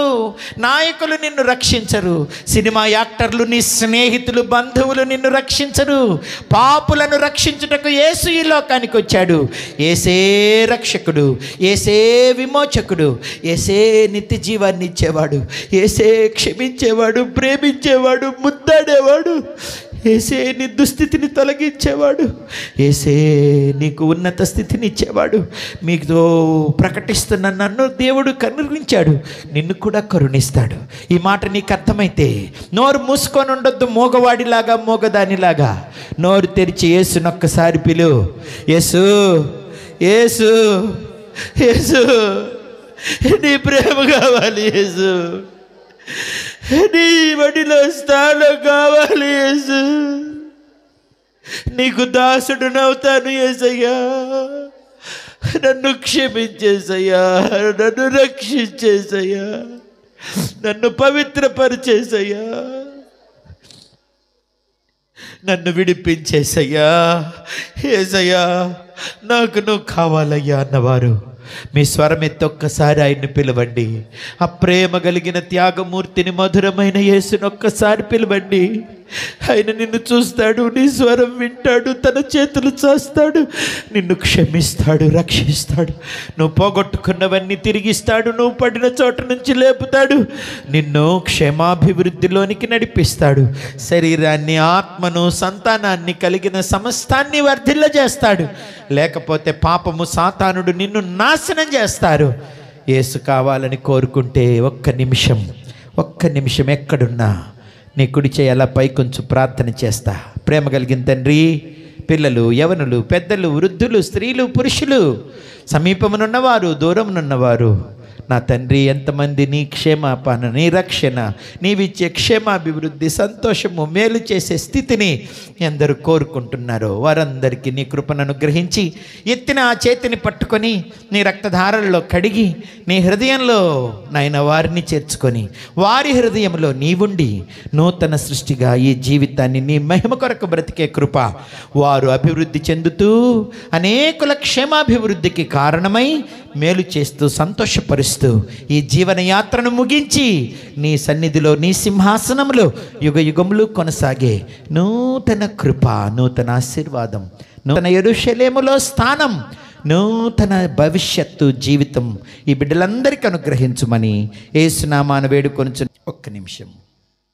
నాయకులు నిన్ను రక్షించరు, సినిమా యాక్టర్లు, నీ స్నేహితులు, బంధువులు నిన్ను రక్షించరు. పాపులను రక్షించుటకు యేసు ఈ లోకానికి వచ్చాడు. యేసే రక్షకుడు, యేసే విమోచకుడు, యేసే నిత్య జీవాన్ని ఇచ్చేవాడు, యేసే క్షమించేవాడు, ప్రేమించేవాడు, ముద్దాడేవాడు. యేసే నీ దుస్థితిని తొలగించేవాడు, యేసే నీకు ఉన్నత స్థితిని ఇచ్చేవాడు. మీతో ప్రకటిస్తున్న నన్ను దేవుడు కరుణించాడు, నిన్ను కూడా కరుణిస్తాడు. ఈ మాట నీకు అర్థమైతే నోరు మూసుకొని ఉండొద్దు, మోగవాడిలాగా మోగదానిలాగా నోరు తెరిచి యేసునొక్కసారి పిలు. యేసు, యేసు, యేసు, నీ ప్రేమ కావాలి యేసు, నీ బడిలో స్థానం కావాలి యేసు, నీకు దాసుడునవుతాను యేసయ్యా, నన్ను క్షమించేసయ్యా, నన్ను రక్షించేసయ్యా, నన్ను పవిత్రపరిచేసయ్యా, నన్ను విడిపించేసయ్యా, యేసయ్యా నాకు నువ్వు కావాలయ్యా అన్నవారు మీ స్వరం ఎత్తి ఒక్కసారి ఆయన్ని పిలవండి. ఆ ప్రేమ కలిగిన త్యాగమూర్తిని, మధురమైన యేసుని ఒక్కసారి పిలవండి. ఆయన నిన్ను చూస్తాడు, నీ స్వరం వింటాడు, తన చేతులు చాస్తాడు, నిన్ను క్షమిస్తాడు, రక్షిస్తాడు, నువ్వు పోగొట్టుకున్నవన్నీ తిరిగిస్తాడు, నువ్వు పడిన చోట నుంచి లేపుతాడు, నిన్ను క్షేమాభివృద్ధిలోనికి నడిపిస్తాడు, శరీరాన్ని, ఆత్మను, సంతానాన్ని కలిగిన సమస్తాన్ని వర్ధిల్లజేస్తాడు. లేకపోతే పాపము, సాతానుడు నిన్ను నాశనం చేస్తారు. యేసు కావాలని కోరుకుంటే ఒక్క నిమిషం ఎక్కడున్నా నీ కుడి చేయి అలా పైకొంచు ప్రార్థన చేస్తా. ప్రేమ కలిగిన తండ్రి, పిల్లలు, యవనులు, పెద్దలు, వృద్ధులు, స్త్రీలు, పురుషులు, సమీపమునున్నవారు, దూరమునున్నవారు, నా తండ్రి ఎంతమంది నీ క్షేమాపణ, నీ రక్షణ, నీవిచ్చే క్షేమాభివృద్ధి, సంతోషము, మేలు చేసే స్థితిని ఎందరు కోరుకుంటున్నారో వారందరికీ నీ కృపను అనుగ్రహించి, ఎత్తిన ఆ చేతిని పట్టుకొని నీ రక్తధారల్లో కడిగి నీ హృదయంలో నాయన వారిని చేర్చుకొని వారి హృదయంలో నీవుండి నూతన సృష్టిగా ఈ జీవితాన్ని నీ మహిమ కొరకు బ్రతికే కృప వారు అభివృద్ధి చెందుతూ అనేకుల క్షేమాభివృద్ధికి కారణమై మేలు చేస్తూ సంతోషపరుస్తూ ఈ జీవనయాత్రను ముగించి నీ సన్నిధిలో, నీ సింహాసనంలో యుగ యుగములు కొనసాగే నూతన కృప, నూతన ఆశీర్వాదం, నూతన యెరూషలేములో స్థానం, నూతన భవిష్యత్తు జీవితం ఈ బిడ్డలందరికీ అనుగ్రహించుమని యేసు నామమున వేడుకొనుచు. ఒక్క నిమిషం.